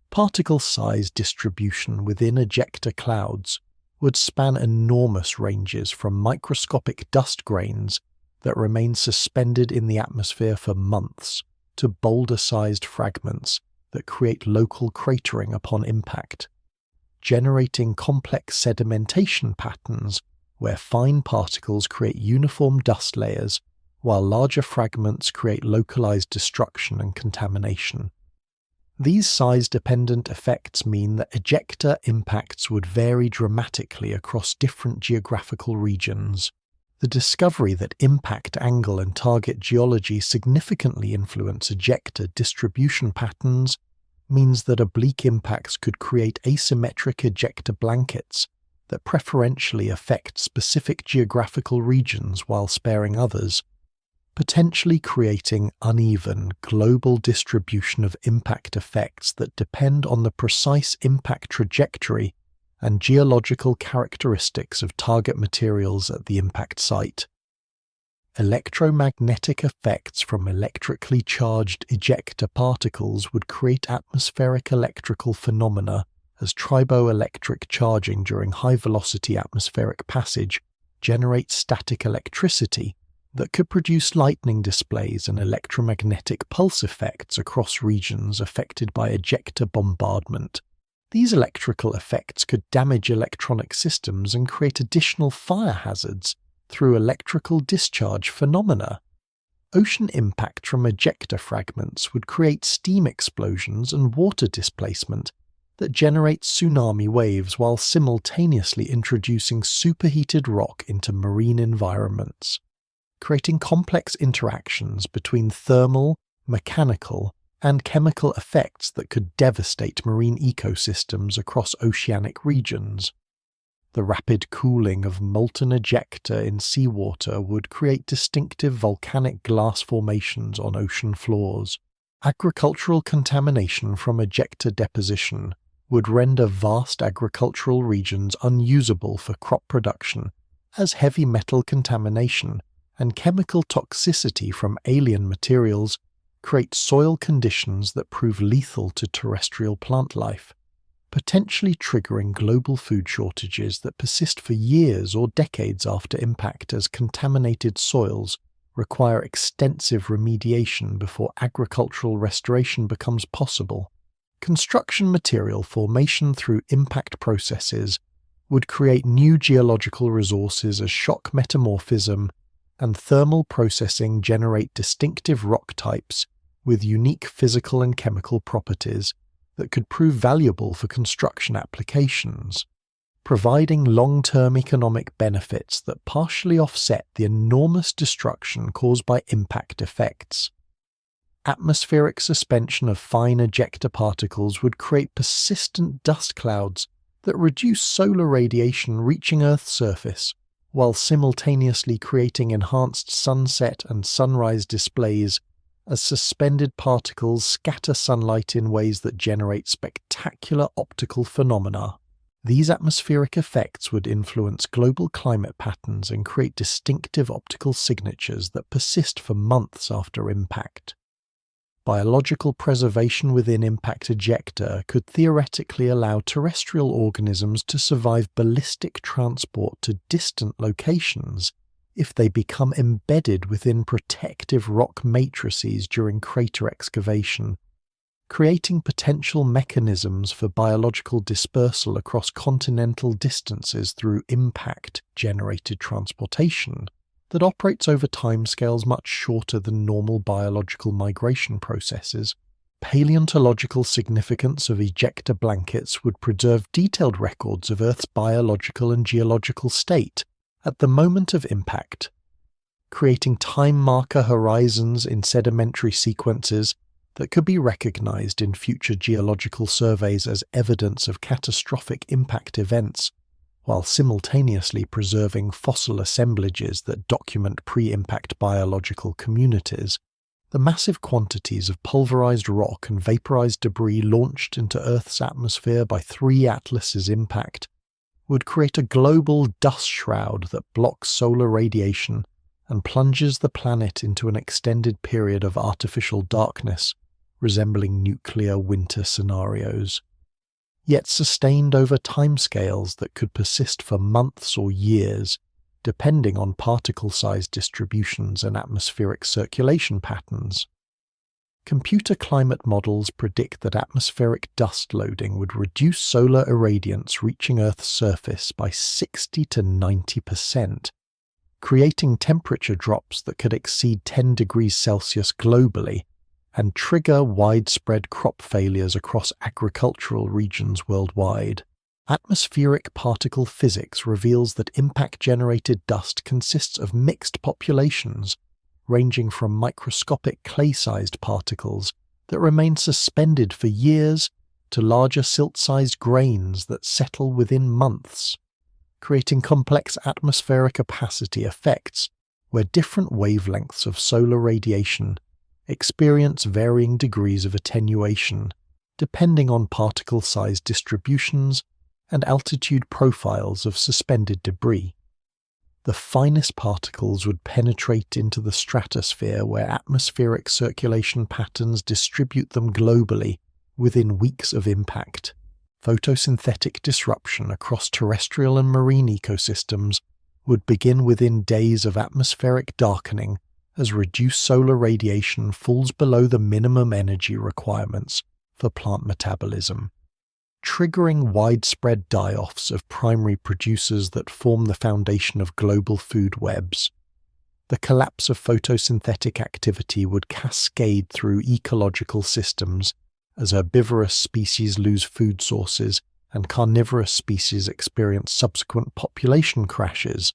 Particle size distribution within ejecta clouds would span enormous ranges from microscopic dust grains that remain suspended in the atmosphere for months to boulder-sized fragments that create local cratering upon impact, generating complex sedimentation patterns where fine particles create uniform dust layers while larger fragments create localized destruction and contamination. These size-dependent effects mean that ejecta impacts would vary dramatically across different geographical regions. The discovery that impact angle and target geology significantly influence ejecta distribution patterns means that oblique impacts could create asymmetric ejecta blankets that preferentially affect specific geographical regions while sparing others, potentially creating uneven global distribution of impact effects that depend on the precise impact trajectory and geological characteristics of target materials at the impact site. Electromagnetic effects from electrically charged ejecta particles would create atmospheric electrical phenomena as triboelectric charging during high-velocity atmospheric passage generates static electricity that could produce lightning displays and electromagnetic pulse effects across regions affected by ejecta bombardment. These electrical effects could damage electronic systems and create additional fire hazards through electrical discharge phenomena. Ocean impact from ejecta fragments would create steam explosions and water displacement that generate tsunami waves while simultaneously introducing superheated rock into marine environments, creating complex interactions between thermal, mechanical, and chemical effects that could devastate marine ecosystems across oceanic regions. The rapid cooling of molten ejecta in seawater would create distinctive volcanic glass formations on ocean floors. Agricultural contamination from ejecta deposition would render vast agricultural regions unusable for crop production, as heavy metal contamination and chemical toxicity from alien materials create soil conditions that prove lethal to terrestrial plant life, potentially triggering global food shortages that persist for years or decades after impact, as contaminated soils require extensive remediation before agricultural restoration becomes possible. Construction material formation through impact processes would create new geological resources as shock metamorphism and thermal processing generate distinctive rock types with unique physical and chemical properties that could prove valuable for construction applications, providing long-term economic benefits that partially offset the enormous destruction caused by impact effects. Atmospheric suspension of fine ejecta particles would create persistent dust clouds that reduce solar radiation reaching Earth's surface, while simultaneously creating enhanced sunset and sunrise displays as suspended particles scatter sunlight in ways that generate spectacular optical phenomena. These atmospheric effects would influence global climate patterns and create distinctive optical signatures that persist for months after impact. Biological preservation within impact ejecta could theoretically allow terrestrial organisms to survive ballistic transport to distant locations if they become embedded within protective rock matrices during crater excavation, creating potential mechanisms for biological dispersal across continental distances through impact-generated transportation that operates over timescales much shorter than normal biological migration processes. Paleontological significance of ejecta blankets would preserve detailed records of Earth's biological and geological state at the moment of impact, creating time marker horizons in sedimentary sequences that could be recognized in future geological surveys as evidence of catastrophic impact events, while simultaneously preserving fossil assemblages that document pre-impact biological communities. The massive quantities of pulverized rock and vaporized debris launched into Earth's atmosphere by 3 Atlas's impact would create a global dust shroud that blocks solar radiation and plunges the planet into an extended period of artificial darkness, resembling nuclear winter scenarios, yet sustained over timescales that could persist for months or years, depending on particle size distributions and atmospheric circulation patterns. Computer climate models predict that atmospheric dust loading would reduce solar irradiance reaching Earth's surface by 60 to 90%, creating temperature drops that could exceed 10 degrees Celsius globally and trigger widespread crop failures across agricultural regions worldwide. Atmospheric particle physics reveals that impact-generated dust consists of mixed populations, ranging from microscopic clay-sized particles that remain suspended for years to larger silt-sized grains that settle within months, creating complex atmospheric opacity effects where different wavelengths of solar radiation experience varying degrees of attenuation depending on particle size distributions and altitude profiles of suspended debris. The finest particles would penetrate into the stratosphere where atmospheric circulation patterns distribute them globally within weeks of impact. Photosynthetic disruption across terrestrial and marine ecosystems would begin within days of atmospheric darkening as reduced solar radiation falls below the minimum energy requirements for plant metabolism, triggering widespread die-offs of primary producers that form the foundation of global food webs. The collapse of photosynthetic activity would cascade through ecological systems as herbivorous species lose food sources and carnivorous species experience subsequent population crashes,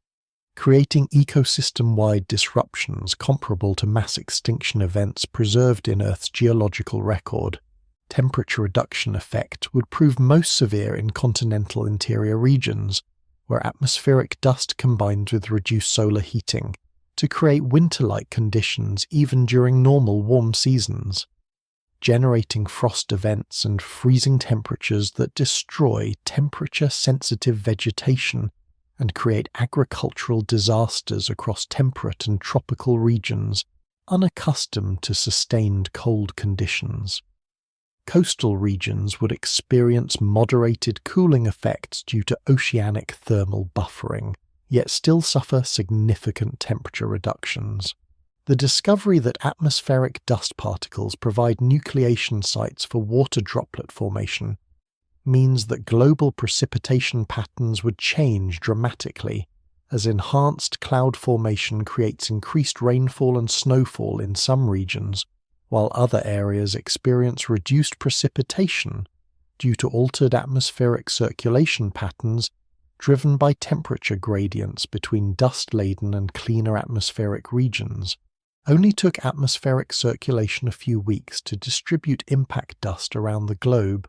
creating ecosystem-wide disruptions comparable to mass extinction events preserved in Earth's geological record. Temperature reduction effect would prove most severe in continental interior regions, where atmospheric dust combines with reduced solar heating to create winter-like conditions even during normal warm seasons, generating frost events and freezing temperatures that destroy temperature-sensitive vegetation and create agricultural disasters across temperate and tropical regions unaccustomed to sustained cold conditions. Coastal regions would experience moderated cooling effects due to oceanic thermal buffering, yet still suffer significant temperature reductions. The discovery that atmospheric dust particles provide nucleation sites for water droplet formation means that global precipitation patterns would change dramatically, as enhanced cloud formation creates increased rainfall and snowfall in some regions, while other areas experience reduced precipitation due to altered atmospheric circulation patterns driven by temperature gradients between dust-laden and cleaner atmospheric regions. Only took atmospheric circulation a few weeks to distribute impact dust around the globe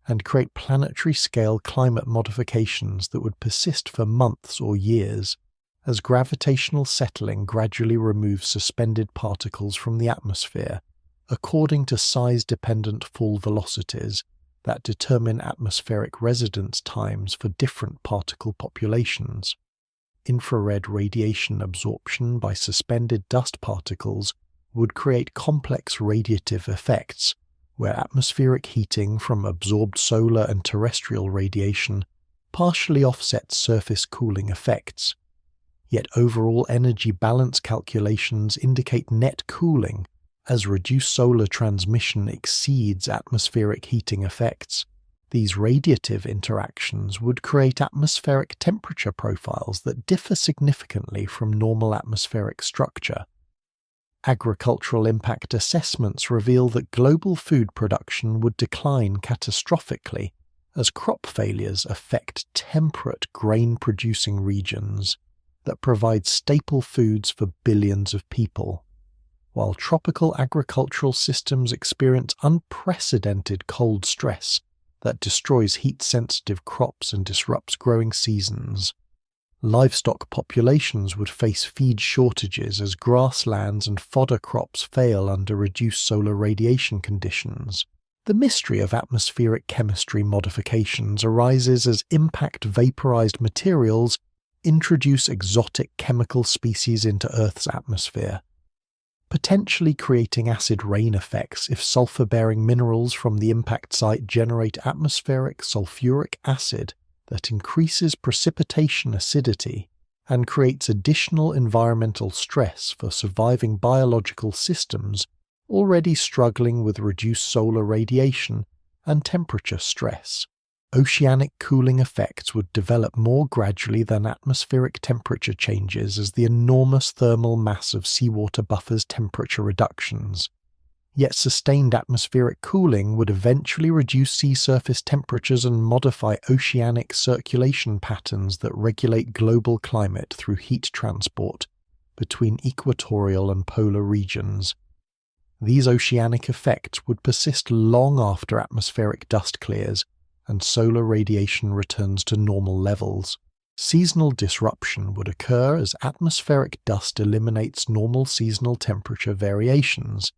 and create planetary-scale climate modifications that would persist for months or years, as gravitational settling gradually removes suspended particles from the atmosphere, according to size-dependent fall velocities that determine atmospheric residence times for different particle populations. Infrared radiation absorption by suspended dust particles would create complex radiative effects, where atmospheric heating from absorbed solar and terrestrial radiation partially offsets surface cooling effects. Yet overall energy balance calculations indicate net cooling, as reduced solar transmission exceeds atmospheric heating effects. These radiative interactions would create atmospheric temperature profiles that differ significantly from normal atmospheric structure. Agricultural impact assessments reveal that global food production would decline catastrophically as crop failures affect temperate grain-producing regions that provide staple foods for billions of people, while tropical agricultural systems experience unprecedented cold stress that destroys heat-sensitive crops and disrupts growing seasons. Livestock populations would face feed shortages as grasslands and fodder crops fail under reduced solar radiation conditions. The mystery of atmospheric chemistry modifications arises as impact vaporized materials introduce exotic chemical species into Earth's atmosphere, potentially creating acid rain effects if sulfur-bearing minerals from the impact site generate atmospheric sulfuric acid that increases precipitation acidity and creates additional environmental stress for surviving biological systems already struggling with reduced solar radiation and temperature stress. oceanic cooling effects would develop more gradually than atmospheric temperature changes as the enormous thermal mass of seawater buffers temperature reductions. Yet sustained atmospheric cooling would eventually reduce sea surface temperatures and modify oceanic circulation patterns that regulate global climate through heat transport between equatorial and polar regions. These oceanic effects would persist long after atmospheric dust clears and solar radiation returns to normal levels. Seasonal disruption would occur as atmospheric dust eliminates normal seasonal temperature variations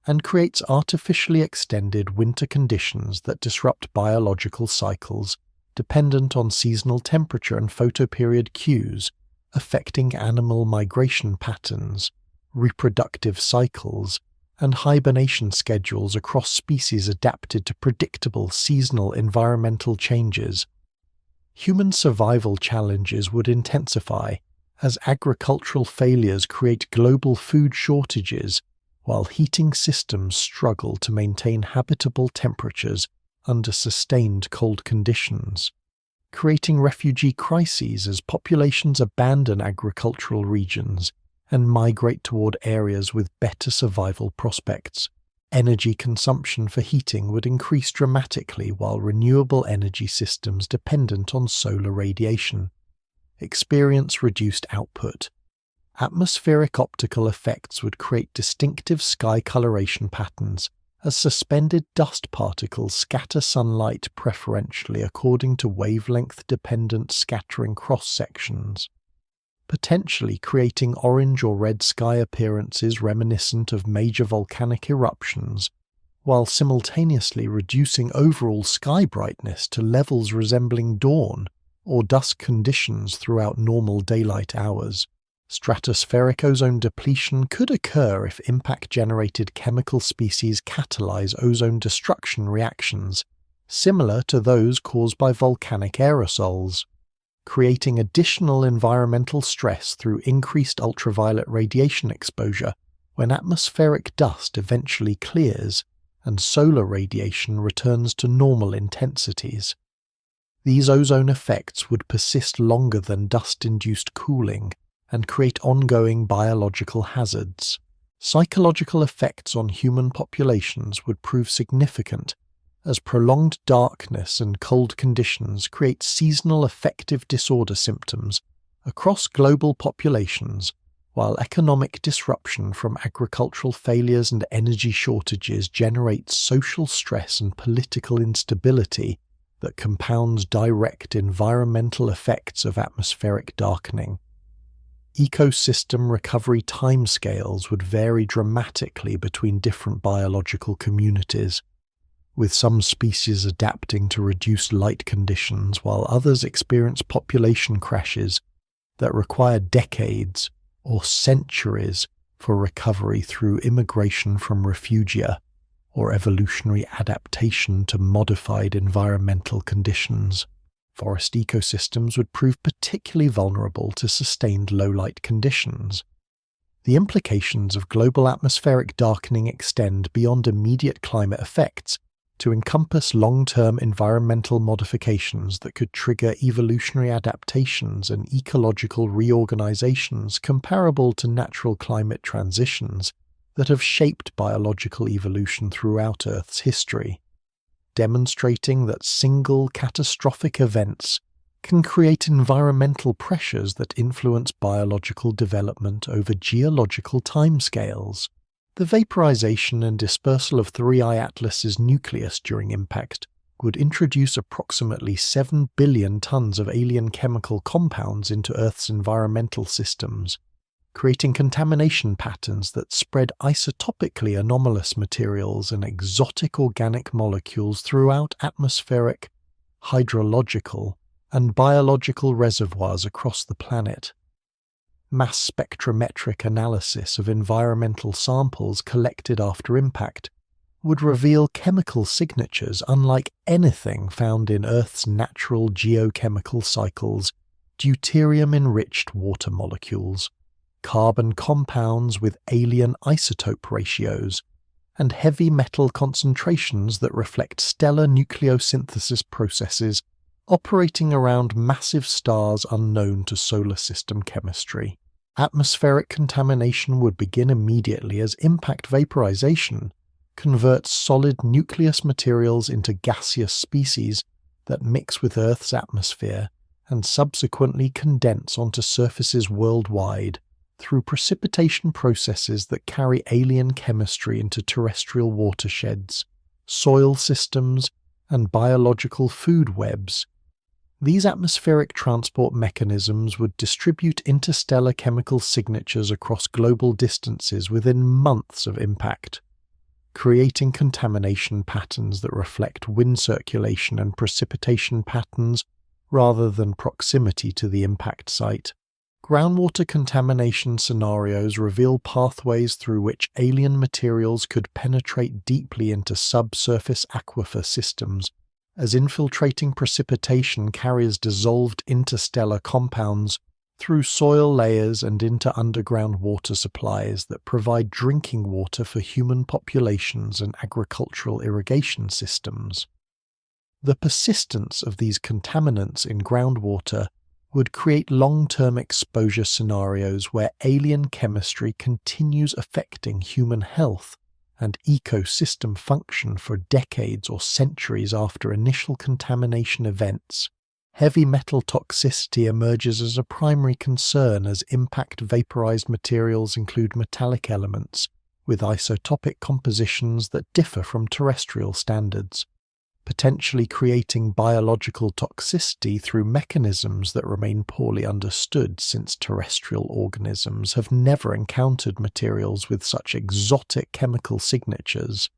and creates artificially extended winter conditions that disrupt biological cycles dependent on seasonal temperature and photoperiod cues, affecting animal migration patterns, reproductive cycles, and hibernation schedules across species adapted to predictable seasonal environmental changes. Human survival challenges would intensify as agricultural failures create global food shortages, while heating systems struggle to maintain habitable temperatures under sustained cold conditions, creating refugee crises as populations abandon agricultural regions and migrate toward areas with better survival prospects. Energy consumption for heating would increase dramatically while renewable energy systems dependent on solar radiation experience reduced output. Atmospheric optical effects would create distinctive sky coloration patterns as suspended dust particles scatter sunlight preferentially according to wavelength-dependent scattering cross-sections, potentially creating orange or red sky appearances reminiscent of major volcanic eruptions, while simultaneously reducing overall sky brightness to levels resembling dawn or dusk conditions throughout normal daylight hours. Stratospheric ozone depletion could occur if impact-generated chemical species catalyze ozone destruction reactions, similar to those caused by volcanic aerosols, creating additional environmental stress through increased ultraviolet radiation exposure when atmospheric dust eventually clears and solar radiation returns to normal intensities. These ozone effects would persist longer than dust-induced cooling and create ongoing biological hazards. Psychological effects on human populations would prove significant, as prolonged darkness and cold conditions create seasonal affective disorder symptoms across global populations, while economic disruption from agricultural failures and energy shortages generates social stress and political instability that compounds direct environmental effects of atmospheric darkening. Ecosystem recovery timescales would vary dramatically between different biological communities, with some species adapting to reduced light conditions while others experience population crashes that require decades or centuries for recovery through immigration from refugia or evolutionary adaptation to modified environmental conditions. Forest ecosystems would prove particularly vulnerable to sustained low-light conditions. The implications of global atmospheric darkening extend beyond immediate climate effects to encompass long-term environmental modifications that could trigger evolutionary adaptations and ecological reorganizations comparable to natural climate transitions that have shaped biological evolution throughout Earth's history, demonstrating that single catastrophic events can create environmental pressures that influence biological development over geological timescales. The vaporization and dispersal of 3I Atlas's nucleus during impact would introduce approximately 7 billion tons of alien chemical compounds into Earth's environmental systems, creating contamination patterns that spread isotopically anomalous materials and exotic organic molecules throughout atmospheric, hydrological, and biological reservoirs across the planet. Mass spectrometric analysis of environmental samples collected after impact would reveal chemical signatures unlike anything found in Earth's natural geochemical cycles: deuterium-enriched water molecules, carbon compounds with alien isotope ratios, and heavy metal concentrations that reflect stellar nucleosynthesis processes operating around massive stars unknown to solar system chemistry. Atmospheric contamination would begin immediately as impact vaporization converts solid nucleus materials into gaseous species that mix with Earth's atmosphere and subsequently condense onto surfaces worldwide through precipitation processes that carry alien chemistry into terrestrial watersheds, soil systems, and biological food webs. These atmospheric transport mechanisms would distribute interstellar chemical signatures across global distances within months of impact, creating contamination patterns that reflect wind circulation and precipitation patterns rather than proximity to the impact site. Groundwater contamination scenarios reveal pathways through which alien materials could penetrate deeply into subsurface aquifer systems, as infiltrating precipitation carries dissolved interstellar compounds through soil layers and into underground water supplies that provide drinking water for human populations and agricultural irrigation systems. The persistence of these contaminants in groundwater would create long-term exposure scenarios where alien chemistry continues affecting human health and ecosystem function for decades or centuries after initial contamination events. Heavy metal toxicity emerges as a primary concern as impact vaporized materials include metallic elements with isotopic compositions that differ from terrestrial standards, potentially creating biological toxicity through mechanisms that remain poorly understood since terrestrial organisms have never encountered materials with such exotic chemical signatures.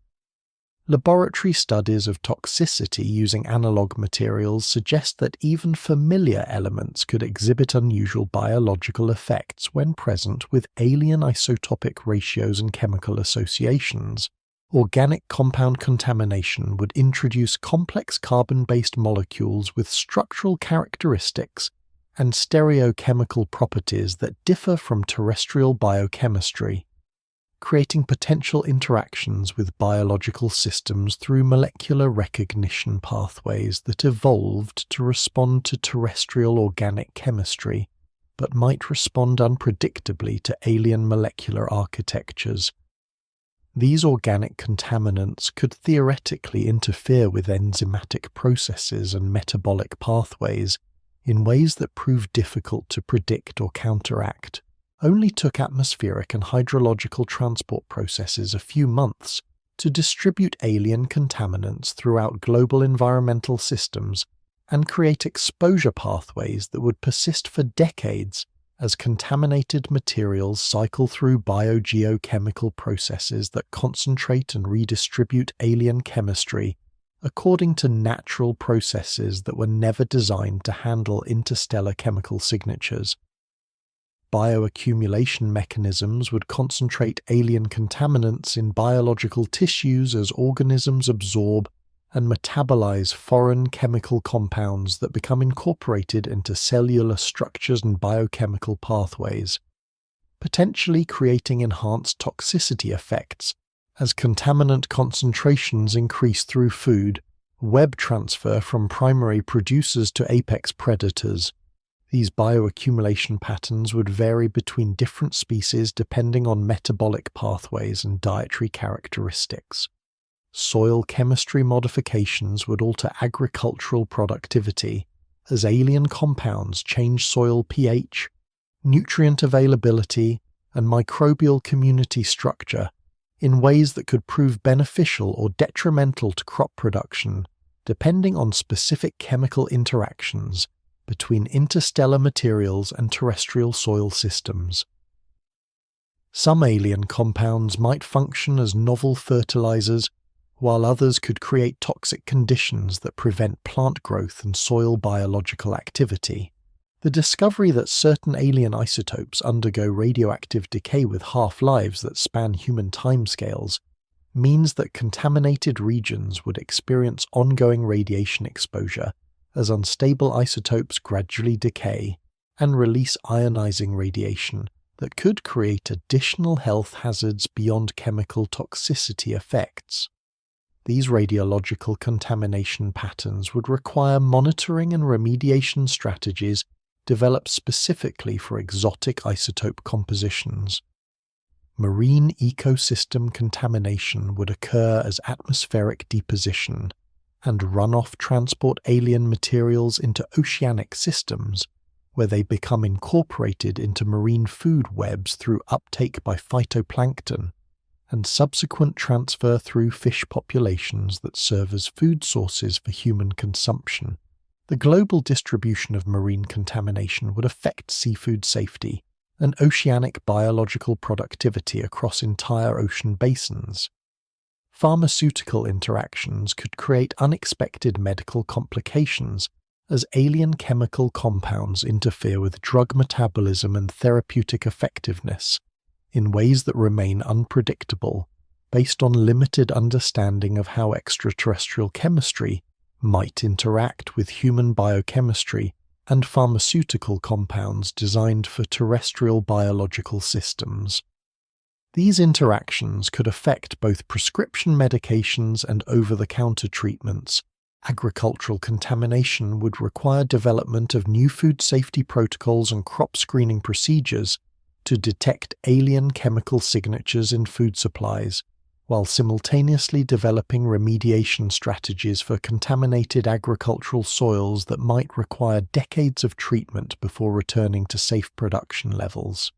Laboratory studies of toxicity using analog materials suggest that even familiar elements could exhibit unusual biological effects when present with alien isotopic ratios and chemical associations. Organic compound contamination would introduce complex carbon-based molecules with structural characteristics and stereochemical properties that differ from terrestrial biochemistry, creating potential interactions with biological systems through molecular recognition pathways that evolved to respond to terrestrial organic chemistry, but might respond unpredictably to alien molecular architectures. These organic contaminants could theoretically interfere with enzymatic processes and metabolic pathways in ways that prove difficult to predict or counteract. Only took atmospheric and hydrological transport processes a few months to distribute alien contaminants throughout global environmental systems and create exposure pathways that would persist for decades as contaminated materials cycle through biogeochemical processes that concentrate and redistribute alien chemistry according to natural processes that were never designed to handle interstellar chemical signatures. Bioaccumulation mechanisms would concentrate alien contaminants in biological tissues as organisms absorb and metabolize foreign chemical compounds that become incorporated into cellular structures and biochemical pathways, potentially creating enhanced toxicity effects as contaminant concentrations increase through food, web transfer from primary producers to apex predators. These bioaccumulation patterns would vary between different species depending on metabolic pathways and dietary characteristics. Soil chemistry modifications would alter agricultural productivity as alien compounds change soil pH, nutrient availability, and microbial community structure in ways that could prove beneficial or detrimental to crop production, depending on specific chemical interactions between interstellar materials and terrestrial soil systems. Some alien compounds might function as novel fertilizers, while others could create toxic conditions that prevent plant growth and soil biological activity. The discovery that certain alien isotopes undergo radioactive decay with half-lives that span human timescales means that contaminated regions would experience ongoing radiation exposure as unstable isotopes gradually decay and release ionizing radiation that could create additional health hazards beyond chemical toxicity effects. These radiological contamination patterns would require monitoring and remediation strategies developed specifically for exotic isotope compositions. Marine ecosystem contamination would occur as atmospheric deposition and runoff transport alien materials into oceanic systems, where they become incorporated into marine food webs through uptake by phytoplankton and subsequent transfer through fish populations that serve as food sources for human consumption. The global distribution of marine contamination would affect seafood safety and oceanic biological productivity across entire ocean basins. Pharmaceutical interactions could create unexpected medical complications as alien chemical compounds interfere with drug metabolism and therapeutic effectiveness in ways that remain unpredictable based on limited understanding of how extraterrestrial chemistry might interact with human biochemistry and pharmaceutical compounds designed for terrestrial biological systems. These interactions could affect both prescription medications and over-the-counter treatments. Agricultural contamination would require development of new food safety protocols and crop screening procedures to detect alien chemical signatures in food supplies, while simultaneously developing remediation strategies for contaminated agricultural soils that might require decades of treatment before returning to safe production levels.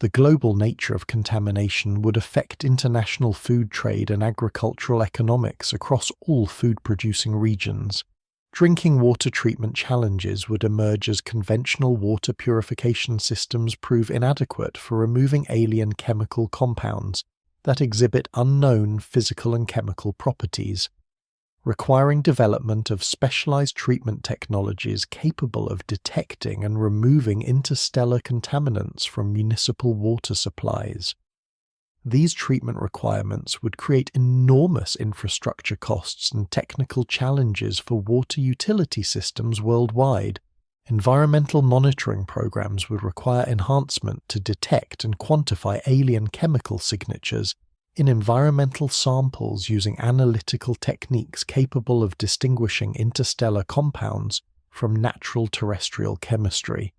The global nature of contamination would affect international food trade and agricultural economics across all food-producing regions. Drinking water treatment challenges would emerge as conventional water purification systems prove inadequate for removing alien chemical compounds that exhibit unknown physical and chemical properties, requiring development of specialized treatment technologies capable of detecting and removing interstellar contaminants from municipal water supplies. These treatment requirements would create enormous infrastructure costs and technical challenges for water utility systems worldwide. Environmental monitoring programs would require enhancement to detect and quantify alien chemical signatures in environmental samples using analytical techniques capable of distinguishing interstellar compounds from natural terrestrial chemistry,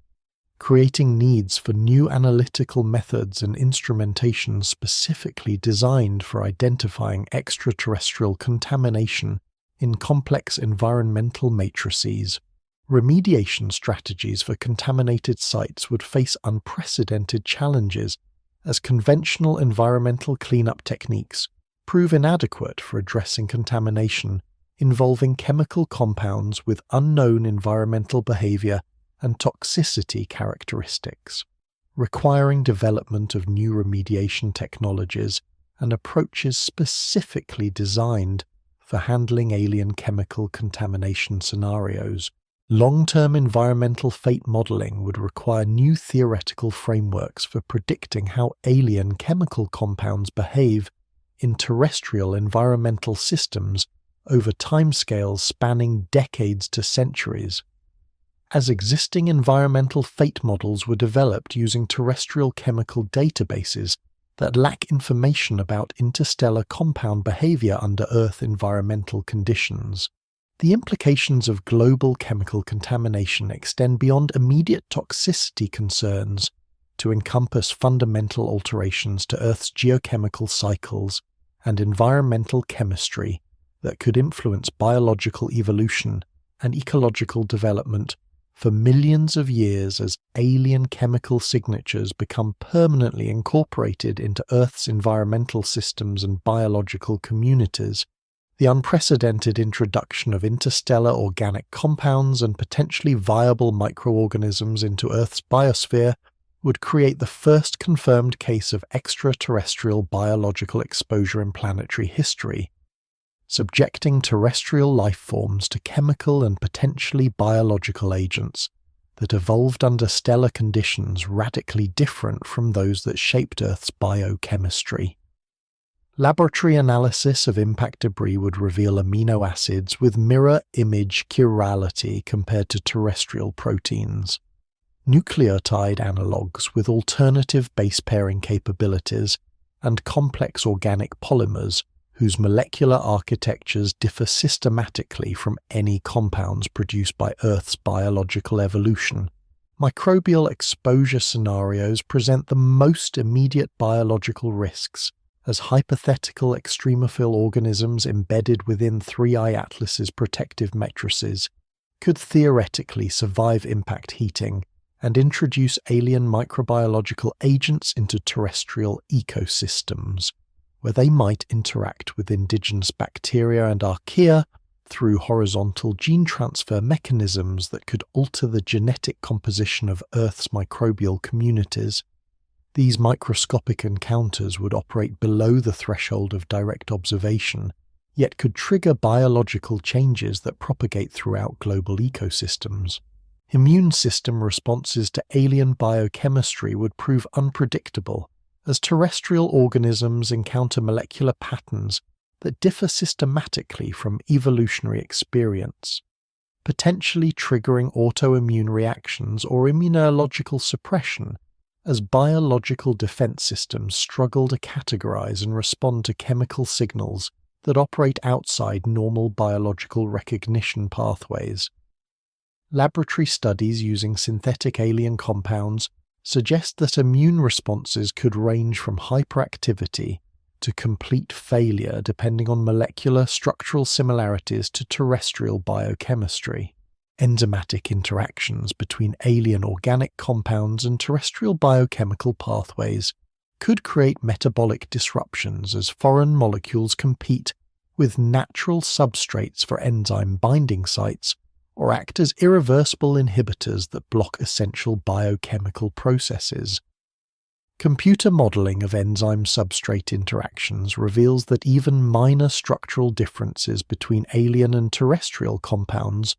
creating needs for new analytical methods and instrumentation specifically designed for identifying extraterrestrial contamination in complex environmental matrices. Remediation strategies for contaminated sites would face unprecedented challenges as conventional environmental cleanup techniques prove inadequate for addressing contamination involving chemical compounds with unknown environmental behavior and toxicity characteristics, requiring development of new remediation technologies and approaches specifically designed for handling alien chemical contamination scenarios. Long-term environmental fate modeling would require new theoretical frameworks for predicting how alien chemical compounds behave in terrestrial environmental systems over timescales spanning decades to centuries. As existing environmental fate models were developed using terrestrial chemical databases that lack information about interstellar compound behavior under Earth environmental conditions, the implications of global chemical contamination extend beyond immediate toxicity concerns to encompass fundamental alterations to Earth's geochemical cycles and environmental chemistry that could influence biological evolution and ecological development for millions of years as alien chemical signatures become permanently incorporated into Earth's environmental systems and biological communities. The unprecedented introduction of interstellar organic compounds and potentially viable microorganisms into Earth's biosphere would create the first confirmed case of extraterrestrial biological exposure in planetary history, subjecting terrestrial life forms to chemical and potentially biological agents that evolved under stellar conditions radically different from those that shaped Earth's biochemistry. Laboratory analysis of impact debris would reveal amino acids with mirror image chirality compared to terrestrial proteins. nucleotide analogues with alternative base pairing capabilities, and complex organic polymers whose molecular architectures differ systematically from any compounds produced by Earth's biological evolution. Microbial exposure scenarios present the most immediate biological risks, as hypothetical extremophile organisms embedded within 3I Atlas's protective matrices could theoretically survive impact heating and introduce alien microbiological agents into terrestrial ecosystems, where they might interact with indigenous bacteria and archaea through horizontal gene transfer mechanisms that could alter the genetic composition of Earth's microbial communities. These microscopic encounters would operate below the threshold of direct observation, yet could trigger biological changes that propagate throughout global ecosystems. Immune system responses to alien biochemistry would prove unpredictable, as terrestrial organisms encounter molecular patterns that differ systematically from evolutionary experience, potentially triggering autoimmune reactions or immunological suppression, as biological defense systems struggle to categorize and respond to chemical signals that operate outside normal biological recognition pathways. Laboratory studies using synthetic alien compounds suggest that immune responses could range from hyperactivity to complete failure depending on molecular structural similarities to terrestrial biochemistry. Enzymatic interactions between alien organic compounds and terrestrial biochemical pathways could create metabolic disruptions as foreign molecules compete with natural substrates for enzyme binding sites or act as irreversible inhibitors that block essential biochemical processes. Computer modeling of enzyme-substrate interactions reveals that even minor structural differences between alien and terrestrial compounds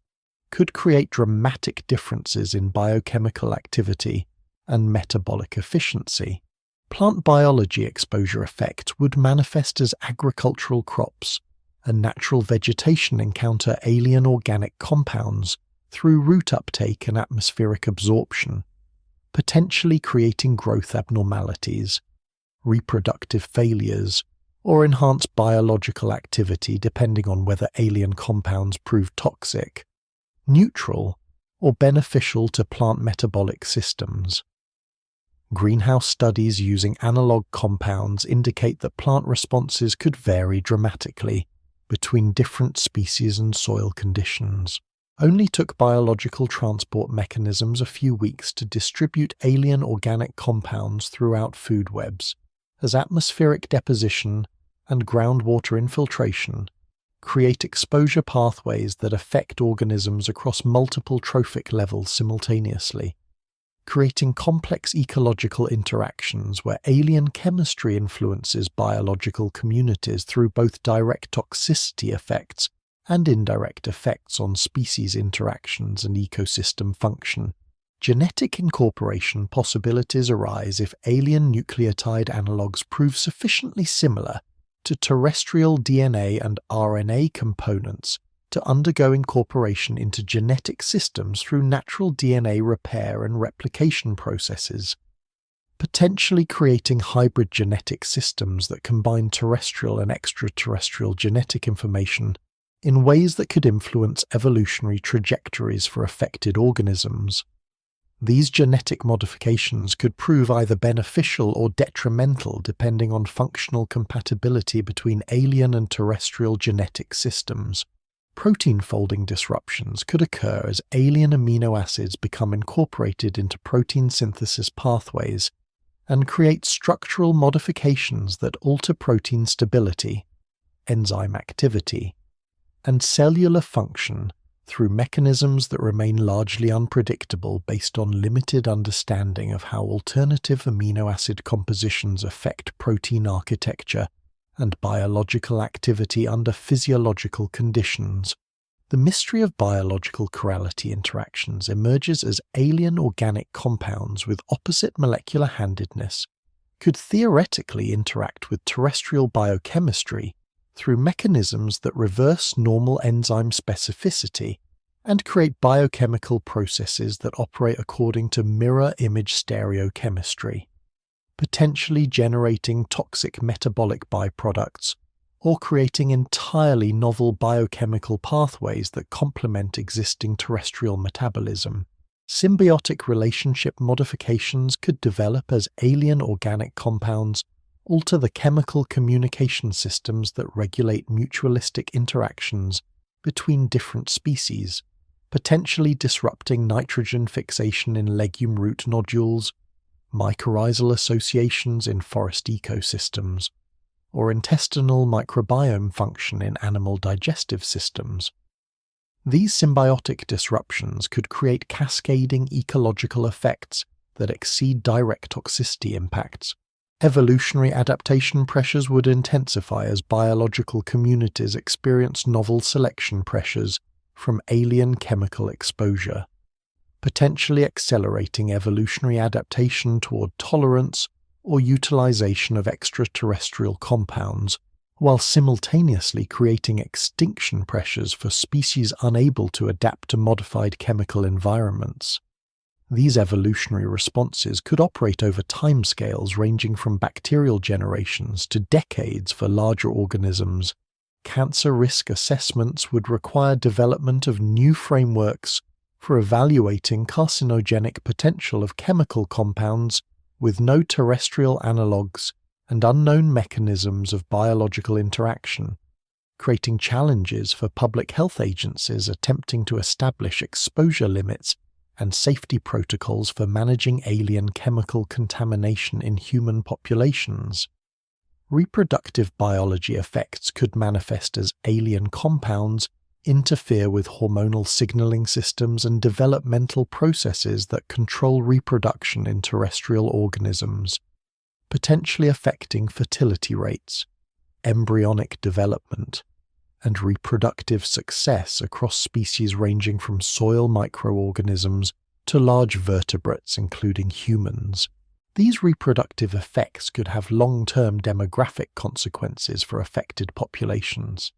could create dramatic differences in biochemical activity and metabolic efficiency. Plant biology exposure effect would manifest as agricultural crops and natural vegetation encounter alien organic compounds through root uptake and atmospheric absorption, potentially creating growth abnormalities, reproductive failures, or enhanced biological activity depending on whether alien compounds prove toxic, neutral, or beneficial to plant metabolic systems. Greenhouse studies using analog compounds indicate that plant responses could vary dramatically between different species and soil conditions. Only took biological transport mechanisms a few weeks to distribute alien organic compounds throughout food webs, as atmospheric deposition and groundwater infiltration create exposure pathways that affect organisms across multiple trophic levels simultaneously, creating complex ecological interactions where alien chemistry influences biological communities through both direct toxicity effects and indirect effects on species interactions and ecosystem function. Genetic incorporation possibilities arise if alien nucleotide analogues prove sufficiently similar to terrestrial DNA and RNA components to undergo incorporation into genetic systems through natural DNA repair and replication processes, potentially creating hybrid genetic systems that combine terrestrial and extraterrestrial genetic information in ways that could influence evolutionary trajectories for affected organisms. These genetic modifications could prove either beneficial or detrimental depending on functional compatibility between alien and terrestrial genetic systems. Protein folding disruptions could occur as alien amino acids become incorporated into protein synthesis pathways and create structural modifications that alter protein stability, enzyme activity, and cellular function through mechanisms that remain largely unpredictable based on limited understanding of how alternative amino acid compositions affect protein architecture and biological activity under physiological conditions. The mystery of biological chirality interactions emerges as alien organic compounds with opposite molecular handedness could theoretically interact with terrestrial biochemistry through mechanisms that reverse normal enzyme specificity and create biochemical processes that operate according to mirror image stereochemistry, potentially generating toxic metabolic byproducts or creating entirely novel biochemical pathways that complement existing terrestrial metabolism. Symbiotic relationship modifications could develop as alien organic compounds alter the chemical communication systems that regulate mutualistic interactions between different species, potentially disrupting nitrogen fixation in legume root nodules, mycorrhizal associations in forest ecosystems, or intestinal microbiome function in animal digestive systems. These symbiotic disruptions could create cascading ecological effects that exceed direct toxicity impacts. Evolutionary adaptation pressures would intensify as biological communities experience novel selection pressures from alien chemical exposure, potentially accelerating evolutionary adaptation toward tolerance or utilization of extraterrestrial compounds, while simultaneously creating extinction pressures for species unable to adapt to modified chemical environments. These evolutionary responses could operate over timescales ranging from bacterial generations to decades for larger organisms. Cancer risk assessments would require development of new frameworks for evaluating carcinogenic potential of chemical compounds with no terrestrial analogues and unknown mechanisms of biological interaction, creating challenges for public health agencies attempting to establish exposure limits and safety protocols for managing alien chemical contamination in human populations. Reproductive biology effects could manifest as alien compounds interfere with hormonal signaling systems and developmental processes that control reproduction in terrestrial organisms, potentially affecting fertility rates, embryonic development, and reproductive success across species ranging from soil microorganisms to large vertebrates including humans. These reproductive effects could have long-term demographic consequences for affected populations.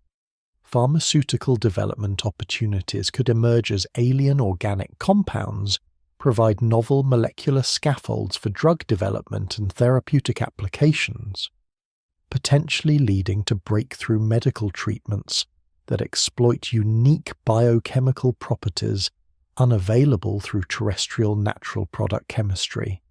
Pharmaceutical development opportunities could emerge as alien organic compounds provide novel molecular scaffolds for drug development and therapeutic applications, potentially leading to breakthrough medical treatments that exploit unique biochemical properties unavailable through terrestrial natural product chemistry.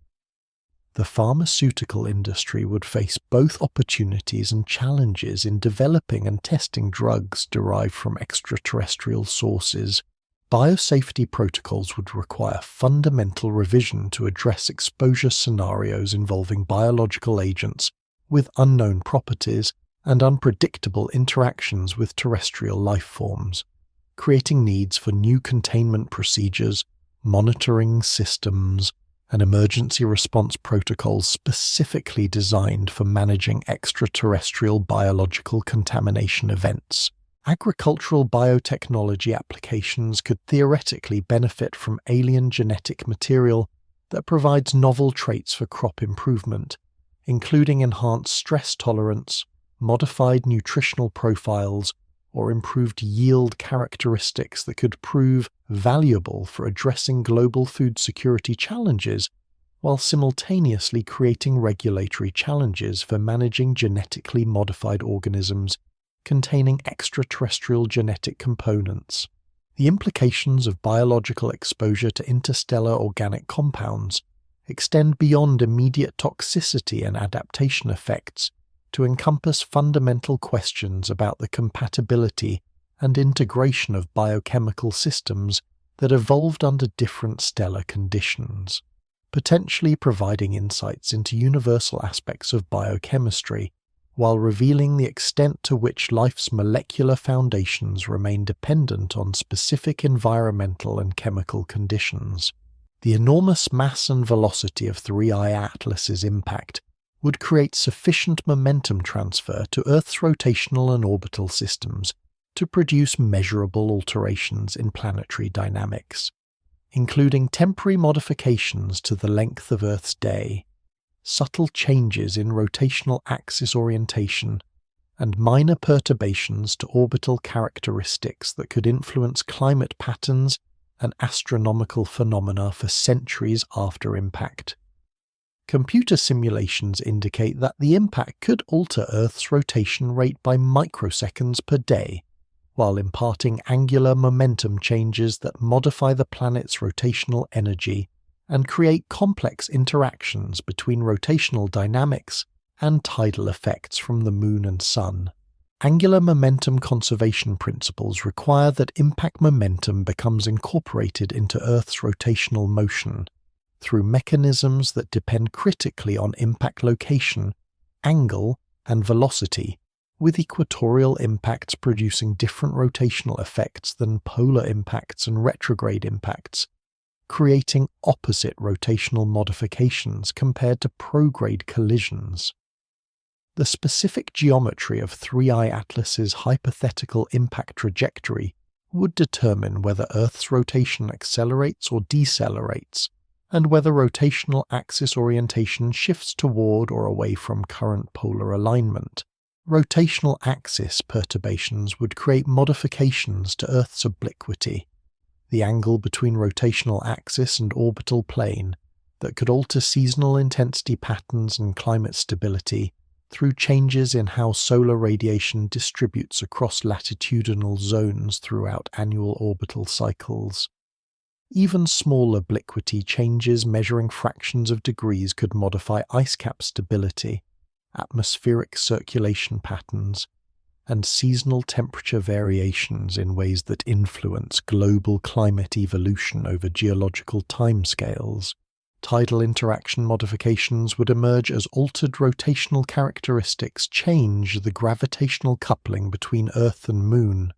The pharmaceutical industry would face both opportunities and challenges in developing and testing drugs derived from extraterrestrial sources. Biosafety protocols would require fundamental revision to address exposure scenarios involving biological agents with unknown properties and unpredictable interactions with terrestrial life forms, creating needs for new containment procedures, monitoring systems, and emergency response protocols specifically designed for managing extraterrestrial biological contamination events. Agricultural biotechnology applications could theoretically benefit from alien genetic material that provides novel traits for crop improvement, including enhanced stress tolerance, modified nutritional profiles, or improved yield characteristics that could prove valuable for addressing global food security challenges, while simultaneously creating regulatory challenges for managing genetically modified organisms containing extraterrestrial genetic components. The implications of biological exposure to interstellar organic compounds extend beyond immediate toxicity and adaptation effects to encompass fundamental questions about the compatibility and integration of biochemical systems that evolved under different stellar conditions, potentially providing insights into universal aspects of biochemistry, while revealing the extent to which life's molecular foundations remain dependent on specific environmental and chemical conditions. The enormous mass and velocity of 3I Atlas's impact would create sufficient momentum transfer to Earth's rotational and orbital systems to produce measurable alterations in planetary dynamics, including temporary modifications to the length of Earth's day, subtle changes in rotational axis orientation, and minor perturbations to orbital characteristics that could influence climate patterns and astronomical phenomena for centuries after impact. Computer simulations indicate that the impact could alter Earth's rotation rate by microseconds per day, while imparting angular momentum changes that modify the planet's rotational energy and create complex interactions between rotational dynamics and tidal effects from the Moon and Sun. Angular momentum conservation principles require that impact momentum becomes incorporated into Earth's rotational motion through mechanisms that depend critically on impact location, angle, and velocity, with equatorial impacts producing different rotational effects than polar impacts and retrograde impacts, creating opposite rotational modifications compared to prograde collisions. The specific geometry of 3I Atlas's hypothetical impact trajectory would determine whether Earth's rotation accelerates or decelerates, and whether rotational axis orientation shifts toward or away from current polar alignment. Rotational axis perturbations would create modifications to Earth's obliquity, the angle between rotational axis and orbital plane, that could alter seasonal intensity patterns and climate stability through changes in how solar radiation distributes across latitudinal zones throughout annual orbital cycles. Even small obliquity changes measuring fractions of degrees could modify ice cap stability, atmospheric circulation patterns, and seasonal temperature variations in ways that influence global climate evolution over geological timescales. Tidal interaction modifications would emerge as altered rotational characteristics change the gravitational coupling between Earth and Moon,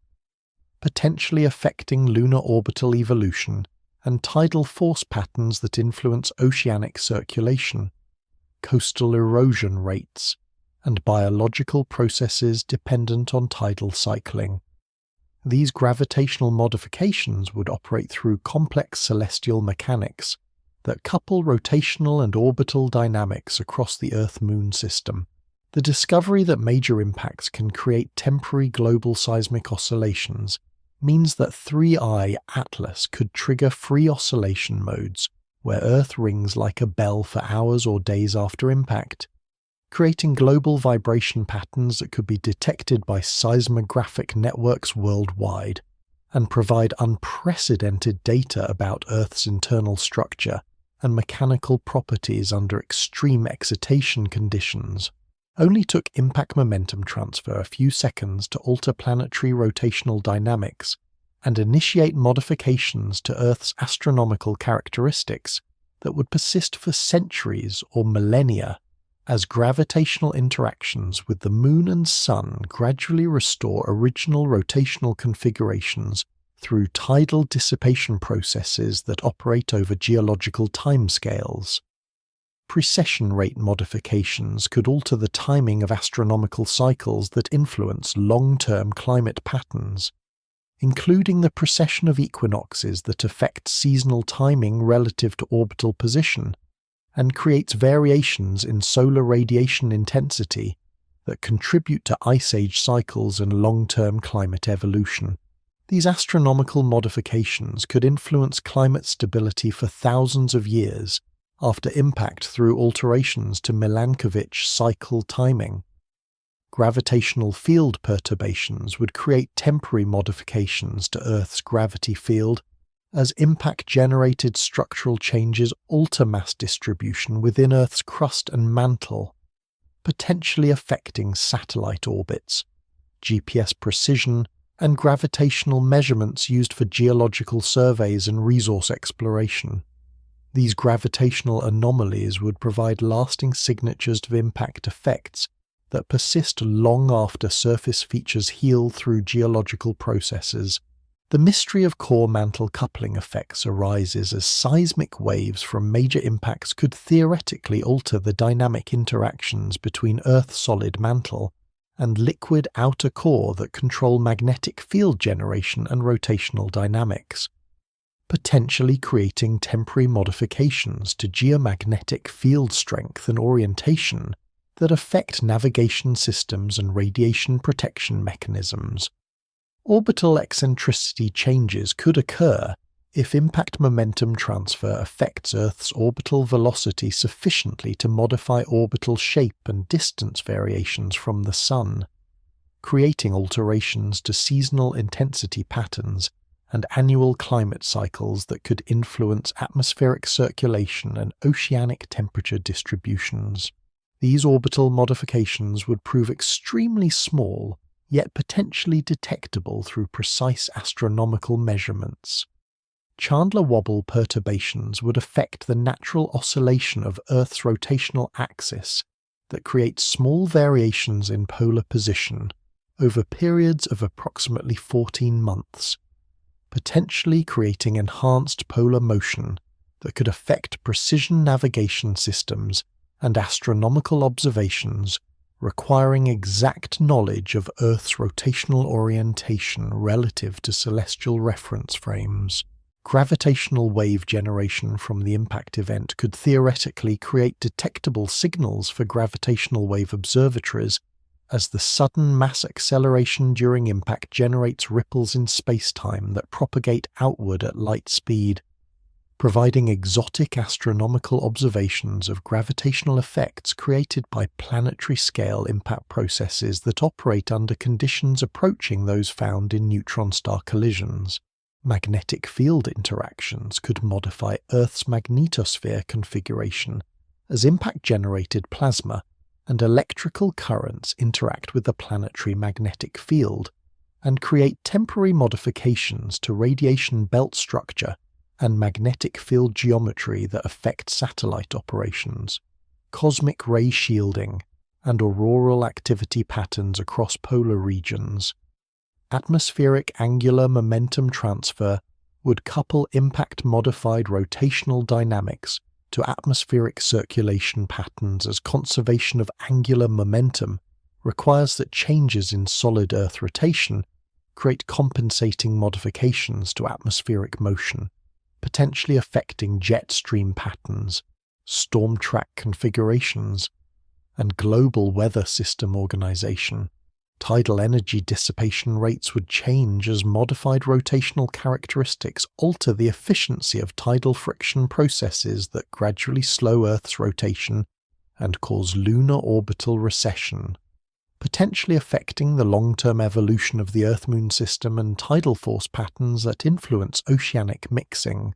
potentially affecting lunar orbital evolution and tidal force patterns that influence oceanic circulation, coastal erosion rates, and biological processes dependent on tidal cycling. These gravitational modifications would operate through complex celestial mechanics that couple rotational and orbital dynamics across the Earth-Moon system. The discovery that major impacts can create temporary global seismic oscillations means that 3I Atlas could trigger free oscillation modes where Earth rings like a bell for hours or days after impact, creating global vibration patterns that could be detected by seismographic networks worldwide and provide unprecedented data about Earth's internal structure and mechanical properties under extreme excitation conditions. Only took impact momentum transfer a few seconds to alter planetary rotational dynamics and initiate modifications to Earth's astronomical characteristics that would persist for centuries or millennia as gravitational interactions with the Moon and Sun gradually restore original rotational configurations through tidal dissipation processes that operate over geological timescales. Precession rate modifications could alter the timing of astronomical cycles that influence long-term climate patterns, including the precession of equinoxes that affect seasonal timing relative to orbital position, and creates variations in solar radiation intensity that contribute to ice age cycles and long-term climate evolution. These astronomical modifications could influence climate stability for thousands of years after impact through alterations to Milankovitch cycle timing. Gravitational field perturbations would create temporary modifications to Earth's gravity field as impact-generated structural changes alter mass distribution within Earth's crust and mantle, potentially affecting satellite orbits, GPS precision, and gravitational measurements used for geological surveys and resource exploration. These gravitational anomalies would provide lasting signatures of impact effects that persist long after surface features heal through geological processes. The mystery of core-mantle coupling effects arises as seismic waves from major impacts could theoretically alter the dynamic interactions between Earth's solid mantle and liquid outer core that control magnetic field generation and rotational dynamics, potentially creating temporary modifications to geomagnetic field strength and orientation that affect navigation systems and radiation protection mechanisms. Orbital eccentricity changes could occur if impact momentum transfer affects Earth's orbital velocity sufficiently to modify orbital shape and distance variations from the Sun, creating alterations to seasonal intensity patterns and annual climate cycles that could influence atmospheric circulation and oceanic temperature distributions. These orbital modifications would prove extremely small, yet potentially detectable through precise astronomical measurements. Chandler wobble perturbations would affect the natural oscillation of Earth's rotational axis that creates small variations in polar position over periods of approximately 14 months, potentially creating enhanced polar motion that could affect precision navigation systems and astronomical observations requiring exact knowledge of Earth's rotational orientation relative to celestial reference frames. Gravitational wave generation from the impact event could theoretically create detectable signals for gravitational wave observatories, as the sudden mass acceleration during impact generates ripples in spacetime that propagate outward at light speed, providing exotic astronomical observations of gravitational effects created by planetary-scale impact processes that operate under conditions approaching those found in neutron star collisions. Magnetic field interactions could modify Earth's magnetosphere configuration as impact-generated plasma and electrical currents interact with the planetary magnetic field and create temporary modifications to radiation belt structure and magnetic field geometry that affect satellite operations. Cosmic ray shielding and auroral activity patterns across polar regions. Atmospheric angular momentum transfer would couple impact-modified rotational dynamics to atmospheric circulation patterns, as conservation of angular momentum requires that changes in solid Earth rotation create compensating modifications to atmospheric motion, potentially affecting jet stream patterns, storm track configurations, and global weather system organization. Tidal energy dissipation rates would change as modified rotational characteristics alter the efficiency of tidal friction processes that gradually slow Earth's rotation and cause lunar orbital recession, potentially affecting the long-term evolution of the Earth-Moon system and tidal force patterns that influence oceanic mixing,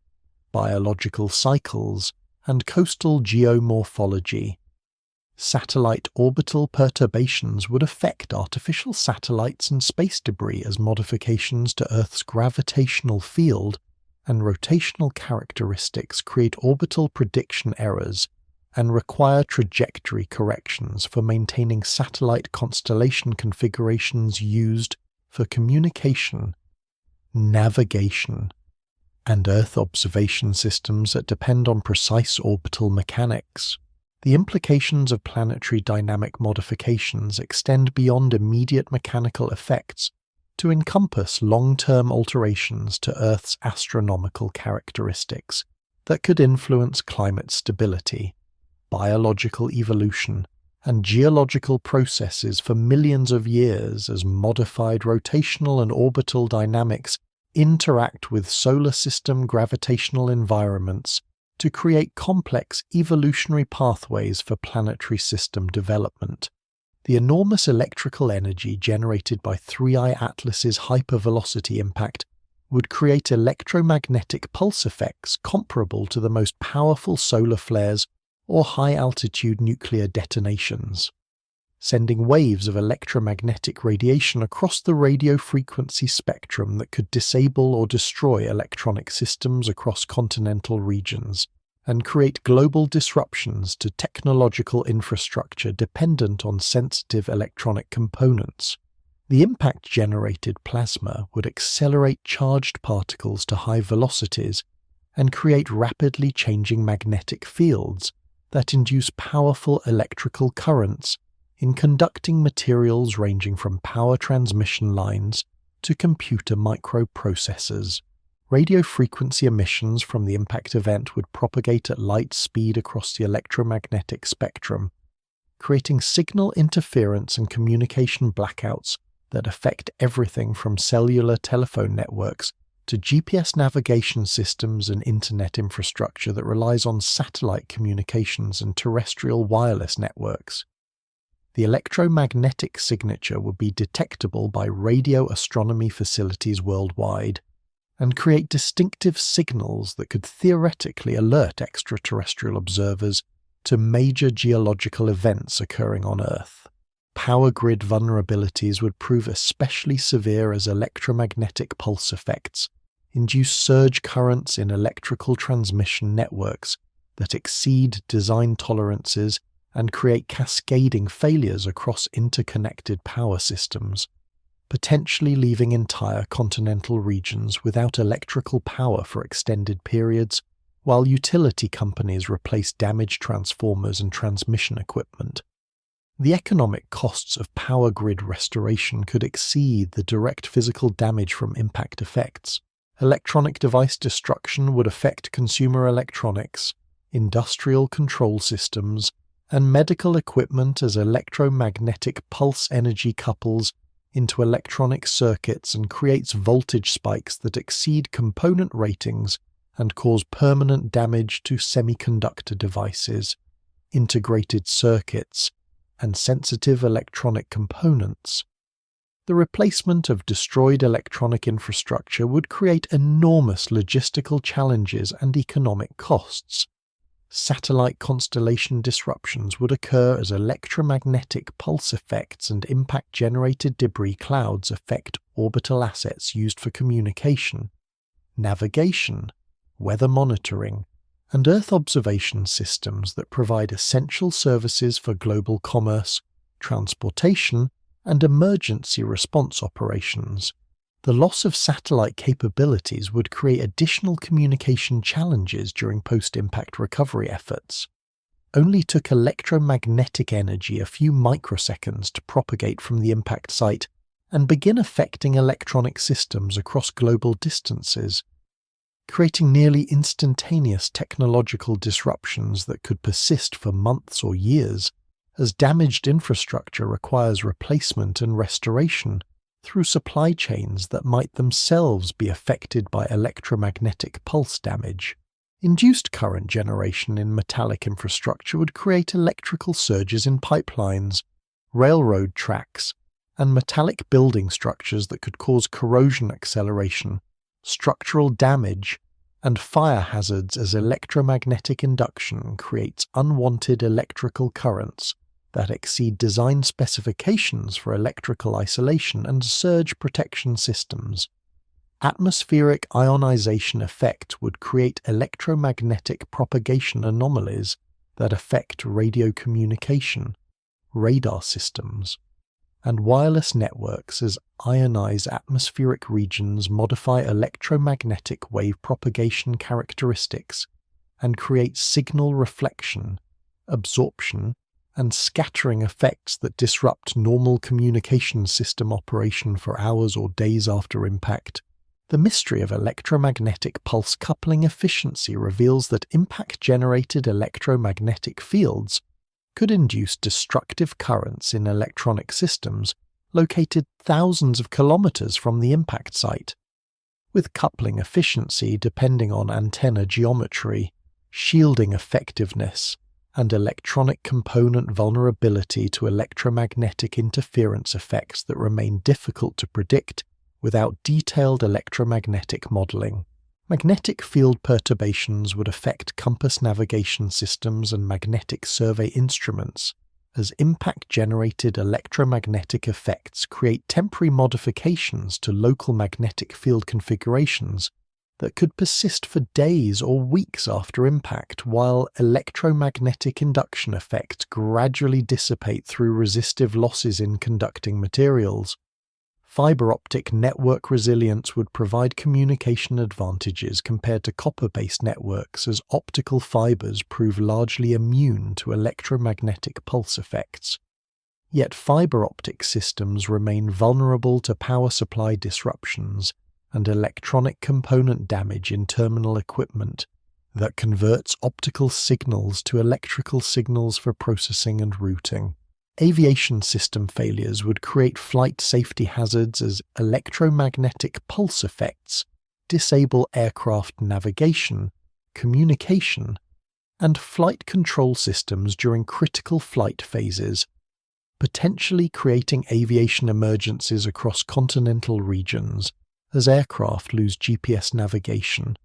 biological cycles, and coastal geomorphology. Satellite orbital perturbations would affect artificial satellites and space debris as modifications to Earth's gravitational field and rotational characteristics create orbital prediction errors and require trajectory corrections for maintaining satellite constellation configurations used for communication, navigation, and Earth observation systems that depend on precise orbital mechanics. The implications of planetary dynamic modifications extend beyond immediate mechanical effects to encompass long-term alterations to Earth's astronomical characteristics that could influence climate stability, biological evolution, and geological processes for millions of years as modified rotational and orbital dynamics interact with solar system gravitational environments to create complex evolutionary pathways for planetary system development. The enormous electrical energy generated by 3I Atlas's hypervelocity impact would create electromagnetic pulse effects comparable to the most powerful solar flares or high-altitude nuclear detonations, sending waves of electromagnetic radiation across the radio frequency spectrum that could disable or destroy electronic systems across continental regions and create global disruptions to technological infrastructure dependent on sensitive electronic components. The impact-generated plasma would accelerate charged particles to high velocities and create rapidly changing magnetic fields that induce powerful electrical currents in conducting materials ranging from power transmission lines to computer microprocessors. Radio frequency emissions from the impact event would propagate at light speed across the electromagnetic spectrum, creating signal interference and communication blackouts that affect everything from cellular telephone networks to GPS navigation systems and internet infrastructure that relies on satellite communications and terrestrial wireless networks. The electromagnetic signature would be detectable by radio astronomy facilities worldwide and create distinctive signals that could theoretically alert extraterrestrial observers to major geological events occurring on Earth. Power grid vulnerabilities would prove especially severe as electromagnetic pulse effects induce surge currents in electrical transmission networks that exceed design tolerances and create cascading failures across interconnected power systems, potentially leaving entire continental regions without electrical power for extended periods, while utility companies replace damaged transformers and transmission equipment. The economic costs of power grid restoration could exceed the direct physical damage from impact effects. Electronic device destruction would affect consumer electronics, industrial control systems, and medical equipment as electromagnetic pulse energy couples into electronic circuits and creates voltage spikes that exceed component ratings and cause permanent damage to semiconductor devices, integrated circuits, and sensitive electronic components. The replacement of destroyed electronic infrastructure would create enormous logistical challenges and economic costs. Satellite constellation disruptions would occur as electromagnetic pulse effects and impact-generated debris clouds affect orbital assets used for communication, navigation, weather monitoring, and Earth observation systems that provide essential services for global commerce, transportation, and emergency response operations. The loss of satellite capabilities would create additional communication challenges during post-impact recovery efforts. Only took electromagnetic energy a few microseconds to propagate from the impact site and begin affecting electronic systems across global distances, creating nearly instantaneous technological disruptions that could persist for months or years, as damaged infrastructure requires replacement and restoration through supply chains that might themselves be affected by electromagnetic pulse damage. Induced current generation in metallic infrastructure would create electrical surges in pipelines, railroad tracks, and metallic building structures that could cause corrosion acceleration, structural damage, and fire hazards as electromagnetic induction creates unwanted electrical currents that exceed design specifications for electrical isolation and surge protection systems. Atmospheric ionization effect would create electromagnetic propagation anomalies that affect radio communication, radar systems, and wireless networks as ionized atmospheric regions modify electromagnetic wave propagation characteristics and create signal reflection, absorption, and scattering effects that disrupt normal communication system operation for hours or days after impact. The mystery of electromagnetic pulse coupling efficiency reveals that impact-generated electromagnetic fields could induce destructive currents in electronic systems located thousands of kilometers from the impact site, with coupling efficiency depending on antenna geometry, shielding effectiveness, and electronic component vulnerability to electromagnetic interference effects that remain difficult to predict without detailed electromagnetic modeling. Magnetic field perturbations would affect compass navigation systems and magnetic survey instruments, as impact-generated electromagnetic effects create temporary modifications to local magnetic field configurations that could persist for days or weeks after impact, while electromagnetic induction effects gradually dissipate through resistive losses in conducting materials. Fiber optic network resilience would provide communication advantages compared to copper-based networks, as optical fibers prove largely immune to electromagnetic pulse effects. Yet fiber optic systems remain vulnerable to power supply disruptions and electronic component damage in terminal equipment, that converts optical signals to electrical signals for processing and routing. Aviation system failures would create flight safety hazards as electromagnetic pulse effects disable aircraft navigation, communication, and flight control systems during critical flight phases, potentially creating aviation emergencies across continental regions as aircraft lose GPS navigation,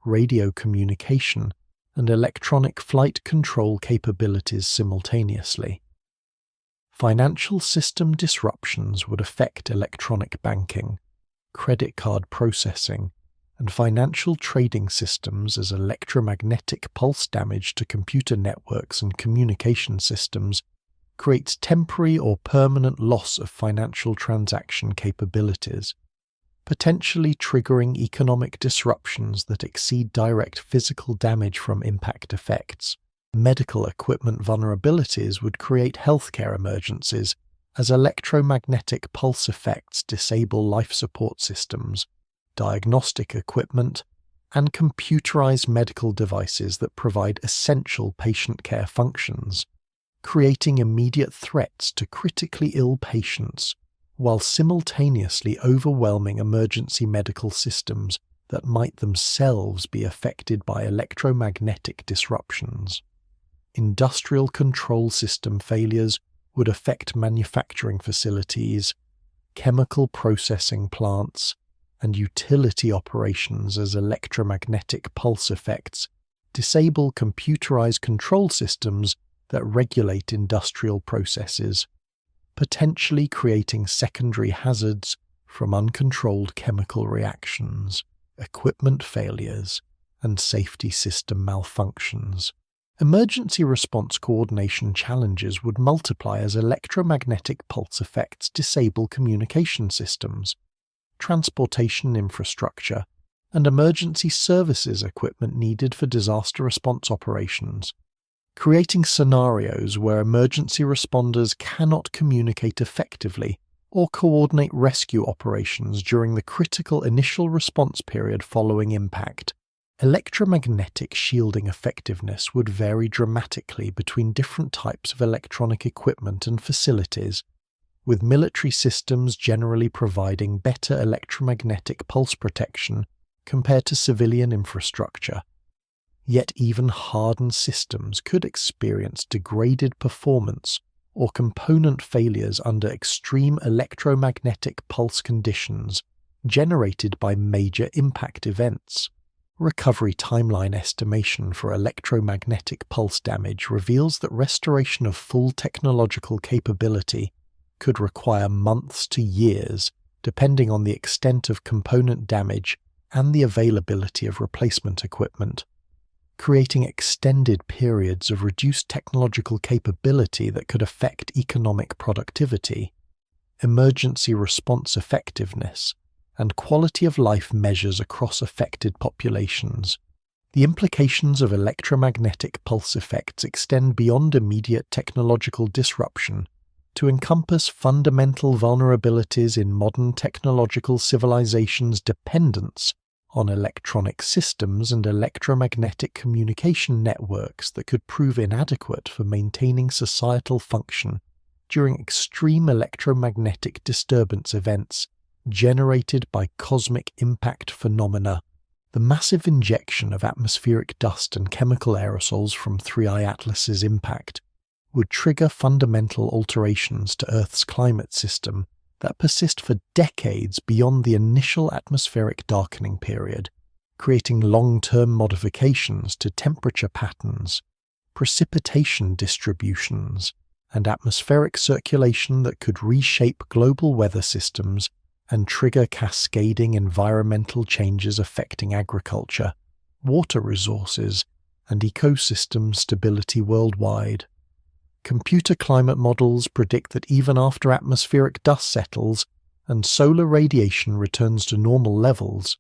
radio communication, and electronic flight control capabilities simultaneously. Financial system disruptions would affect electronic banking, credit card processing, and financial trading systems as electromagnetic pulse damage to computer networks and communication systems creates temporary or permanent loss of financial transaction capabilities, potentially triggering economic disruptions that exceed direct physical damage from impact effects. Medical equipment vulnerabilities would create healthcare emergencies as electromagnetic pulse effects disable life support systems, diagnostic equipment, and computerized medical devices that provide essential patient care functions, creating immediate threats to critically ill patients while simultaneously overwhelming emergency medical systems that might themselves be affected by electromagnetic disruptions. Industrial control system failures would affect manufacturing facilities, chemical processing plants, and utility operations as electromagnetic pulse effects disable computerized control systems that regulate industrial processes, potentially creating secondary hazards from uncontrolled chemical reactions, equipment failures, and safety system malfunctions. Emergency response coordination challenges would multiply as electromagnetic pulse effects disable communication systems, transportation infrastructure, and emergency services equipment needed for disaster response operations, creating scenarios where emergency responders cannot communicate effectively or coordinate rescue operations during the critical initial response period following impact. Electromagnetic shielding effectiveness would vary dramatically between different types of electronic equipment and facilities, with military systems generally providing better electromagnetic pulse protection compared to civilian infrastructure. Yet even hardened systems could experience degraded performance or component failures under extreme electromagnetic pulse conditions generated by major impact events. Recovery timeline estimation for electromagnetic pulse damage reveals that restoration of full technological capability could require months to years, depending on the extent of component damage and the availability of replacement equipment, creating extended periods of reduced technological capability that could affect economic productivity, emergency response effectiveness, and quality of life measures across affected populations. The implications of electromagnetic pulse effects extend beyond immediate technological disruption to encompass fundamental vulnerabilities in modern technological civilizations' dependence on electronic systems and electromagnetic communication networks that could prove inadequate for maintaining societal function during extreme electromagnetic disturbance events generated by cosmic impact phenomena. The massive injection of atmospheric dust and chemical aerosols from 3I Atlas's impact would trigger fundamental alterations to Earth's climate system that persist for decades beyond the initial atmospheric darkening period, creating long-term modifications to temperature patterns, precipitation distributions, and atmospheric circulation that could reshape global weather systems and trigger cascading environmental changes affecting agriculture, water resources, and ecosystem stability worldwide. Computer climate models predict that even after atmospheric dust settles and solar radiation returns to normal levels,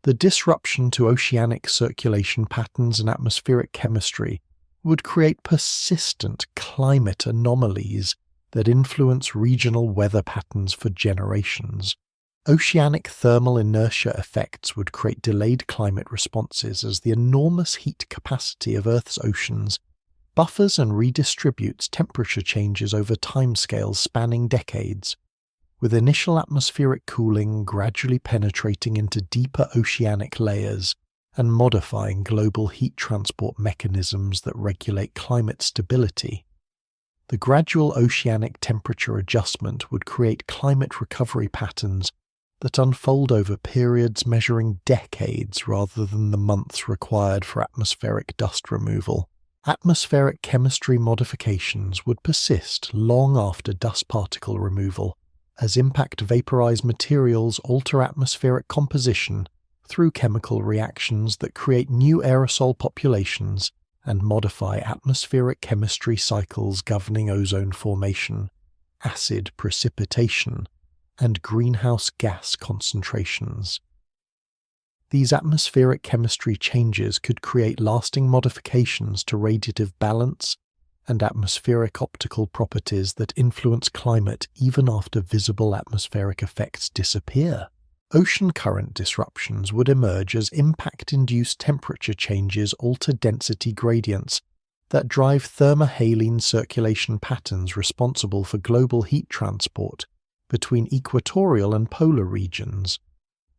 the disruption to oceanic circulation patterns and atmospheric chemistry would create persistent climate anomalies that influence regional weather patterns for generations. Oceanic thermal inertia effects would create delayed climate responses as the enormous heat capacity of Earth's oceans buffers and redistributes temperature changes over timescales spanning decades, with initial atmospheric cooling gradually penetrating into deeper oceanic layers and modifying global heat transport mechanisms that regulate climate stability. The gradual oceanic temperature adjustment would create climate recovery patterns that unfold over periods measuring decades rather than the months required for atmospheric dust removal. Atmospheric chemistry modifications would persist long after dust particle removal, as impact vaporized materials alter atmospheric composition through chemical reactions that create new aerosol populations and modify atmospheric chemistry cycles governing ozone formation, acid precipitation, and greenhouse gas concentrations. These atmospheric chemistry changes could create lasting modifications to radiative balance and atmospheric optical properties that influence climate even after visible atmospheric effects disappear. Ocean current disruptions would emerge as impact-induced temperature changes alter density gradients that drive thermohaline circulation patterns responsible for global heat transport between equatorial and polar regions,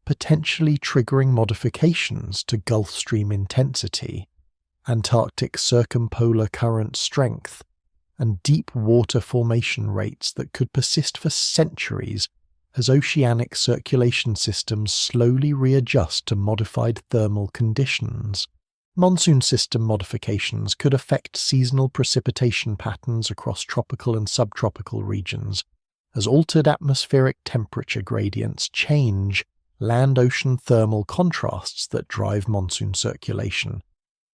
potentially triggering modifications to Gulf Stream intensity, Antarctic circumpolar current strength, and deep water formation rates that could persist for centuries as oceanic circulation systems slowly readjust to modified thermal conditions. Monsoon system modifications could affect seasonal precipitation patterns across tropical and subtropical regions, as altered atmospheric temperature gradients change land-ocean thermal contrasts that drive monsoon circulation,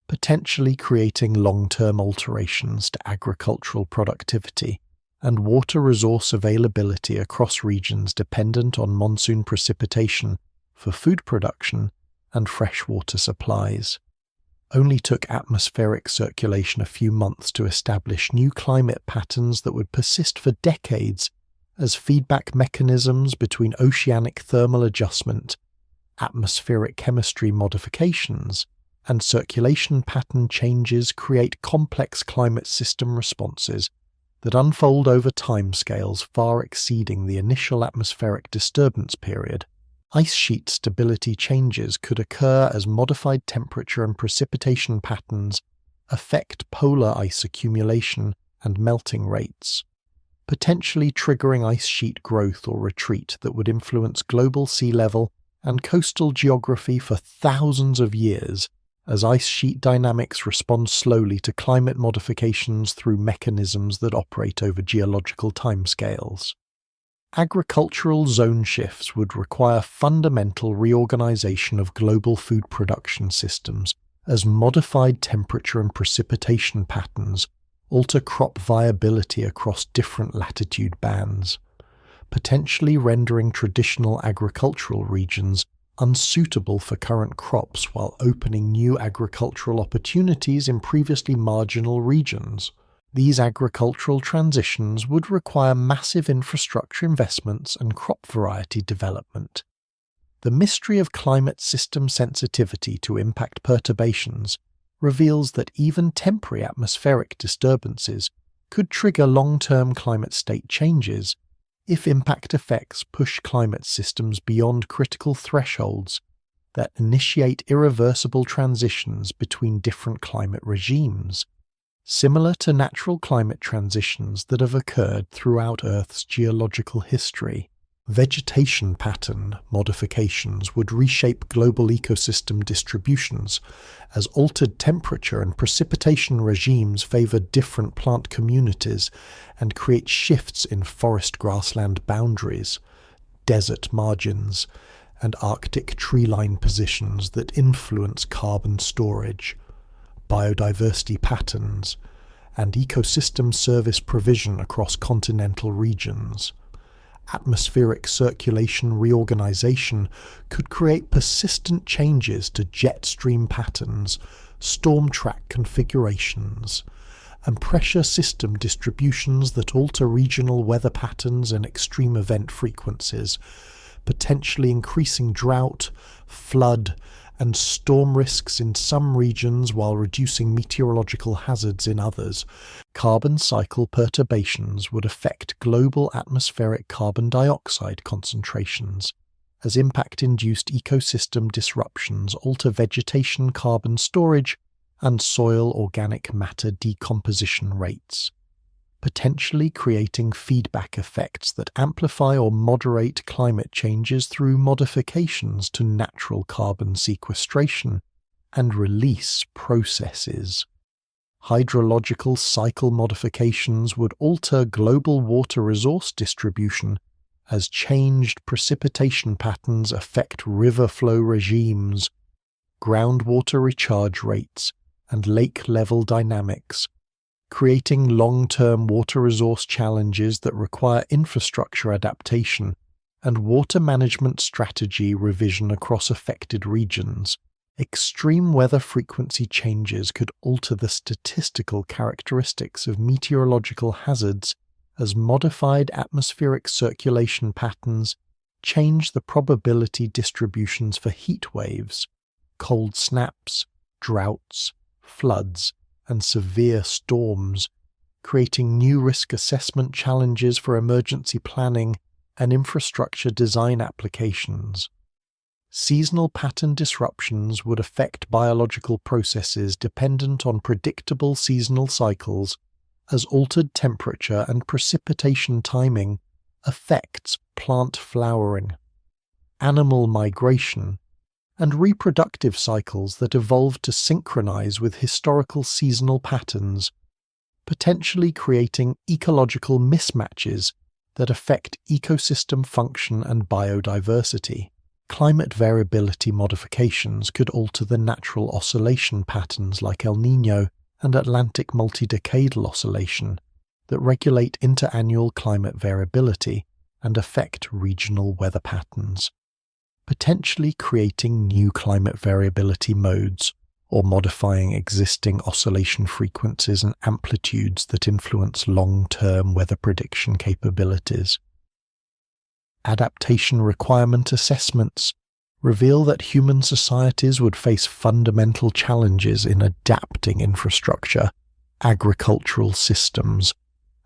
potentially creating long-term alterations to agricultural productivity and water resource availability across regions dependent on monsoon precipitation for food production and freshwater supplies. Only took atmospheric circulation a few months to establish new climate patterns that would persist for decades as feedback mechanisms between oceanic thermal adjustment, atmospheric chemistry modifications, and circulation pattern changes create complex climate system responses that unfold over timescales far exceeding the initial atmospheric disturbance period. Ice sheet stability changes could occur as modified temperature and precipitation patterns affect polar ice accumulation and melting rates, potentially triggering ice sheet growth or retreat that would influence global sea level and coastal geography for thousands of years, as ice sheet dynamics respond slowly to climate modifications through mechanisms that operate over geological timescales. Agricultural zone shifts would require fundamental reorganization of global food production systems as modified temperature and precipitation patterns alter crop viability across different latitude bands, potentially rendering traditional agricultural regions unsuitable for current crops while opening new agricultural opportunities in previously marginal regions. These agricultural transitions would require massive infrastructure investments and crop variety development. The mystery of climate system sensitivity to impact perturbations reveals that even temporary atmospheric disturbances could trigger long-term climate state changes if impact effects push climate systems beyond critical thresholds that initiate irreversible transitions between different climate regimes, similar to natural climate transitions that have occurred throughout Earth's geological history. Vegetation pattern modifications would reshape global ecosystem distributions as altered temperature and precipitation regimes favor different plant communities and create shifts in forest grassland boundaries, desert margins, and Arctic treeline positions that influence carbon storage, biodiversity patterns, and ecosystem service provision across continental regions. Atmospheric circulation reorganization could create persistent changes to jet stream patterns, storm track configurations, and pressure system distributions that alter regional weather patterns and extreme event frequencies, potentially increasing drought, flood, and storm risks in some regions while reducing meteorological hazards in others. Carbon cycle perturbations would affect global atmospheric carbon dioxide concentrations, as impact-induced ecosystem disruptions alter vegetation carbon storage and soil organic matter decomposition rates, potentially creating feedback effects that amplify or moderate climate changes through modifications to natural carbon sequestration and release processes. Hydrological cycle modifications would alter global water resource distribution as changed precipitation patterns affect river flow regimes, groundwater recharge rates, and lake level dynamics, creating long-term water resource challenges that require infrastructure adaptation and water management strategy revision across affected regions. Extreme weather frequency changes could alter the statistical characteristics of meteorological hazards as modified atmospheric circulation patterns change the probability distributions for heat waves, cold snaps, droughts, floods, and severe storms, creating new risk assessment challenges for emergency planning and infrastructure design applications. Seasonal pattern disruptions would affect biological processes dependent on predictable seasonal cycles, as altered temperature and precipitation timing affects plant flowering, animal migration, and reproductive cycles that evolve to synchronize with historical seasonal patterns, potentially creating ecological mismatches that affect ecosystem function and biodiversity. Climate variability modifications could alter the natural oscillation patterns like El Niño and Atlantic multi-decadal oscillation that regulate interannual climate variability and affect regional weather patterns, potentially creating new climate variability modes or modifying existing oscillation frequencies and amplitudes that influence long-term weather prediction capabilities. Adaptation requirement assessments reveal that human societies would face fundamental challenges in adapting infrastructure, agricultural systems,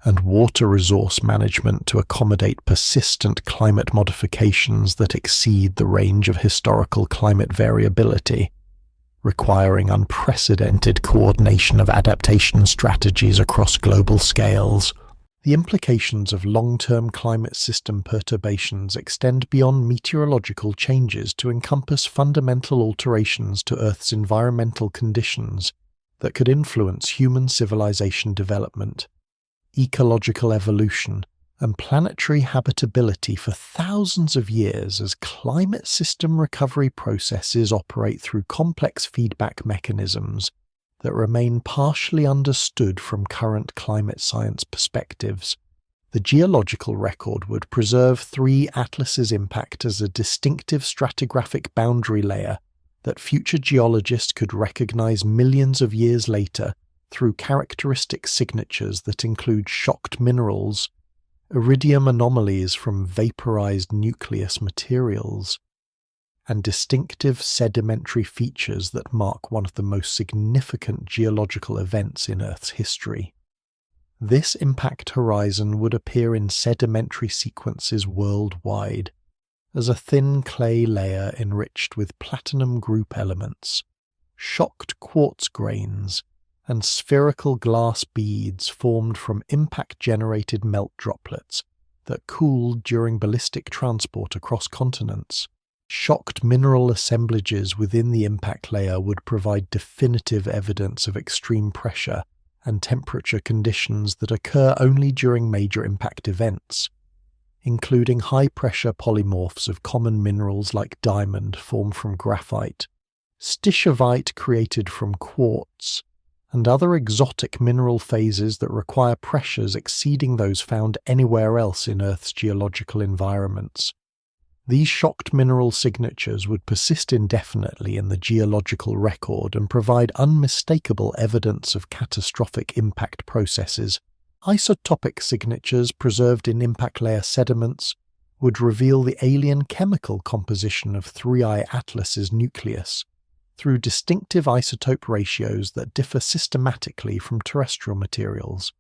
and water resource management to accommodate persistent climate modifications that exceed the range of historical climate variability, requiring unprecedented coordination of adaptation strategies across global scales. The implications of long-term climate system perturbations extend beyond meteorological changes to encompass fundamental alterations to Earth's environmental conditions that could influence human civilization development, ecological evolution, and planetary habitability for thousands of years as climate system recovery processes operate through complex feedback mechanisms that remain partially understood from current climate science perspectives. The geological record would preserve 3 Atlas's impact as a distinctive stratigraphic boundary layer that future geologists could recognize millions of years later through characteristic signatures that include shocked minerals, iridium anomalies from vaporized nucleus materials, and distinctive sedimentary features that mark one of the most significant geological events in Earth's history. This impact horizon would appear in sedimentary sequences worldwide as a thin clay layer enriched with platinum group elements, shocked quartz grains, and spherical glass beads formed from impact-generated melt droplets that cooled during ballistic transport across continents. Shocked mineral assemblages within the impact layer would provide definitive evidence of extreme pressure and temperature conditions that occur only during major impact events, including high-pressure polymorphs of common minerals like diamond formed from graphite, stishovite created from quartz, and other exotic mineral phases that require pressures exceeding those found anywhere else in Earth's geological environments. These shocked mineral signatures would persist indefinitely in the geological record and provide unmistakable evidence of catastrophic impact processes. Isotopic signatures preserved in impact layer sediments would reveal the alien chemical composition of 3I Atlas's nucleus through distinctive isotope ratios that differ systematically from terrestrial materials,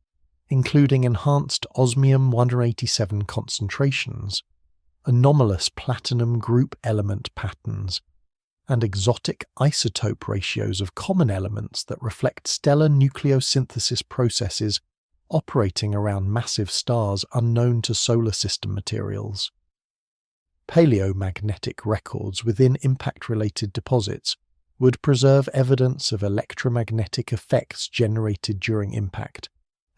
including enhanced osmium-187 concentrations, anomalous platinum group element patterns, and exotic isotope ratios of common elements that reflect stellar nucleosynthesis processes operating around massive stars unknown to solar system materials. Paleomagnetic records within impact-related deposits would preserve evidence of electromagnetic effects generated during impact,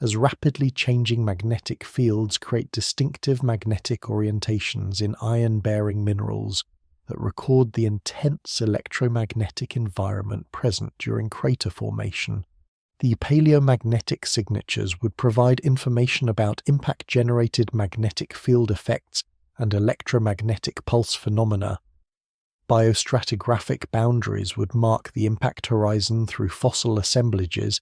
as rapidly changing magnetic fields create distinctive magnetic orientations in iron-bearing minerals that record the intense electromagnetic environment present during crater formation. The paleomagnetic signatures would provide information about impact-generated magnetic field effects and electromagnetic pulse phenomena. Biostratigraphic boundaries would mark the impact horizon through fossil assemblages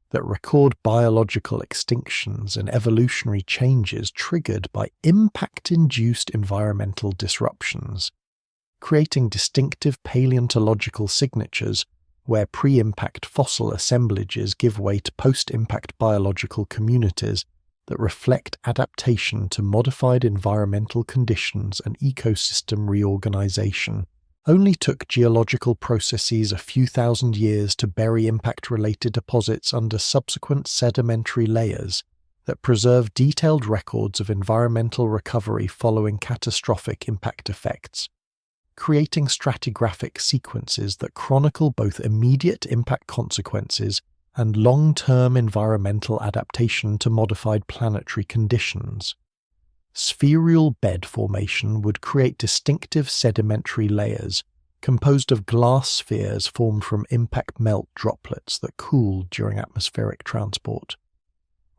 that record biological extinctions and evolutionary changes triggered by impact-induced environmental disruptions, creating distinctive paleontological signatures where pre-impact fossil assemblages give way to post-impact biological communities that reflect adaptation to modified environmental conditions and ecosystem reorganization. Only took geological processes a few thousand years to bury impact-related deposits under subsequent sedimentary layers that preserve detailed records of environmental recovery following catastrophic impact effects, creating stratigraphic sequences that chronicle both immediate impact consequences and long-term environmental adaptation to modified planetary conditions. Spheral bed formation would create distinctive sedimentary layers composed of glass spheres formed from impact melt droplets that cooled during atmospheric transport,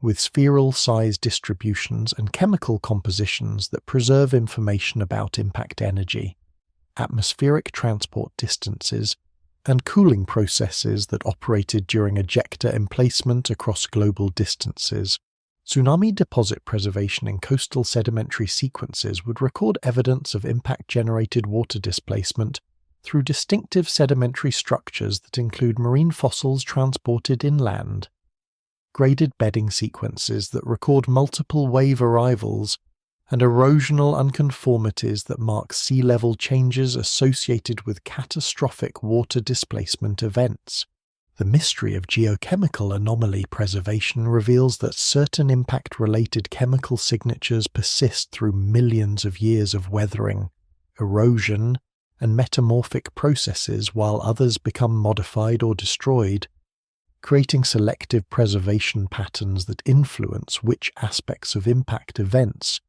with spheral size distributions and chemical compositions that preserve information about impact energy, atmospheric transport distances, and cooling processes that operated during ejector emplacement across global distances. Tsunami deposit preservation in coastal sedimentary sequences would record evidence of impact-generated water displacement through distinctive sedimentary structures that include marine fossils transported inland, graded bedding sequences that record multiple wave arrivals, and erosional unconformities that mark sea level changes associated with catastrophic water displacement events. The mystery of geochemical anomaly preservation reveals that certain impact-related chemical signatures persist through millions of years of weathering, erosion, and metamorphic processes while others become modified or destroyed, creating selective preservation patterns that influence which aspects of impact events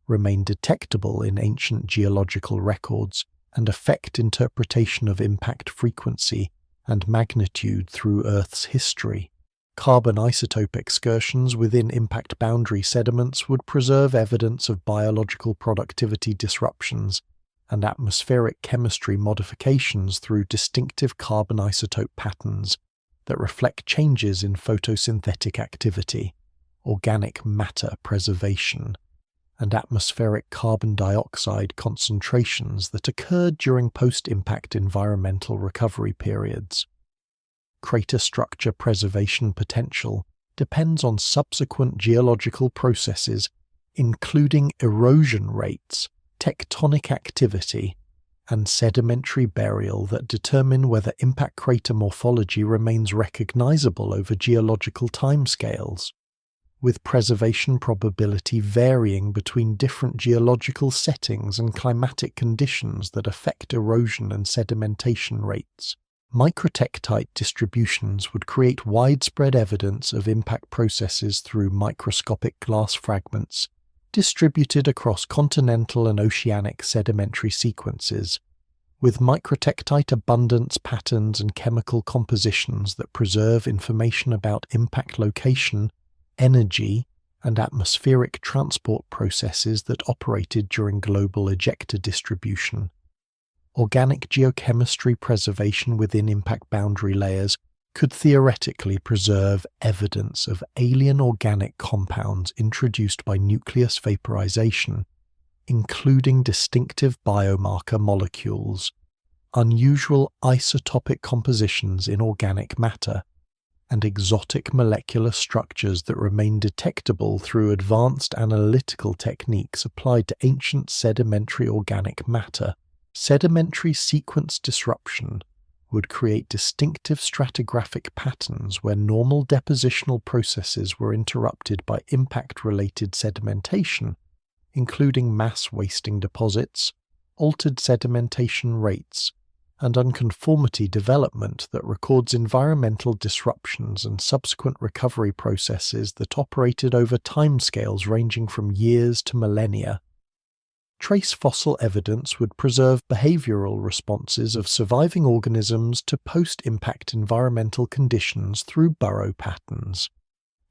remain detectable in ancient geological records and affect interpretation of impact frequency and magnitude through Earth's history. Carbon isotope excursions within impact boundary sediments would preserve evidence of biological productivity disruptions and atmospheric chemistry modifications through distinctive carbon isotope patterns that reflect changes in photosynthetic activity, organic matter preservation, and atmospheric carbon dioxide concentrations that occurred during post-impact environmental recovery periods. Crater structure preservation potential depends on subsequent geological processes, including erosion rates, tectonic activity, and sedimentary burial that determine whether impact crater morphology remains recognizable over geological timescales, with preservation probability varying between different geological settings and climatic conditions that affect erosion and sedimentation rates. Microtectite distributions would create widespread evidence of impact processes through microscopic glass fragments distributed across continental and oceanic sedimentary sequences, with microtectite abundance patterns and chemical compositions that preserve information about impact location, energy, and atmospheric transport processes that operated during global ejector distribution. Organic geochemistry preservation within impact boundary layers could theoretically preserve evidence of alien organic compounds introduced by nucleus vaporization, including distinctive biomarker molecules, unusual isotopic compositions in organic matter, and exotic molecular structures that remain detectable through advanced analytical techniques applied to ancient sedimentary organic matter. Sedimentary sequence disruption would create distinctive stratigraphic patterns where normal depositional processes were interrupted by impact-related sedimentation, including mass-wasting deposits, altered sedimentation rates, and unconformity development that records environmental disruptions and subsequent recovery processes that operated over timescales ranging from years to millennia. Trace fossil evidence would preserve behavioral responses of surviving organisms to post-impact environmental conditions through burrow patterns,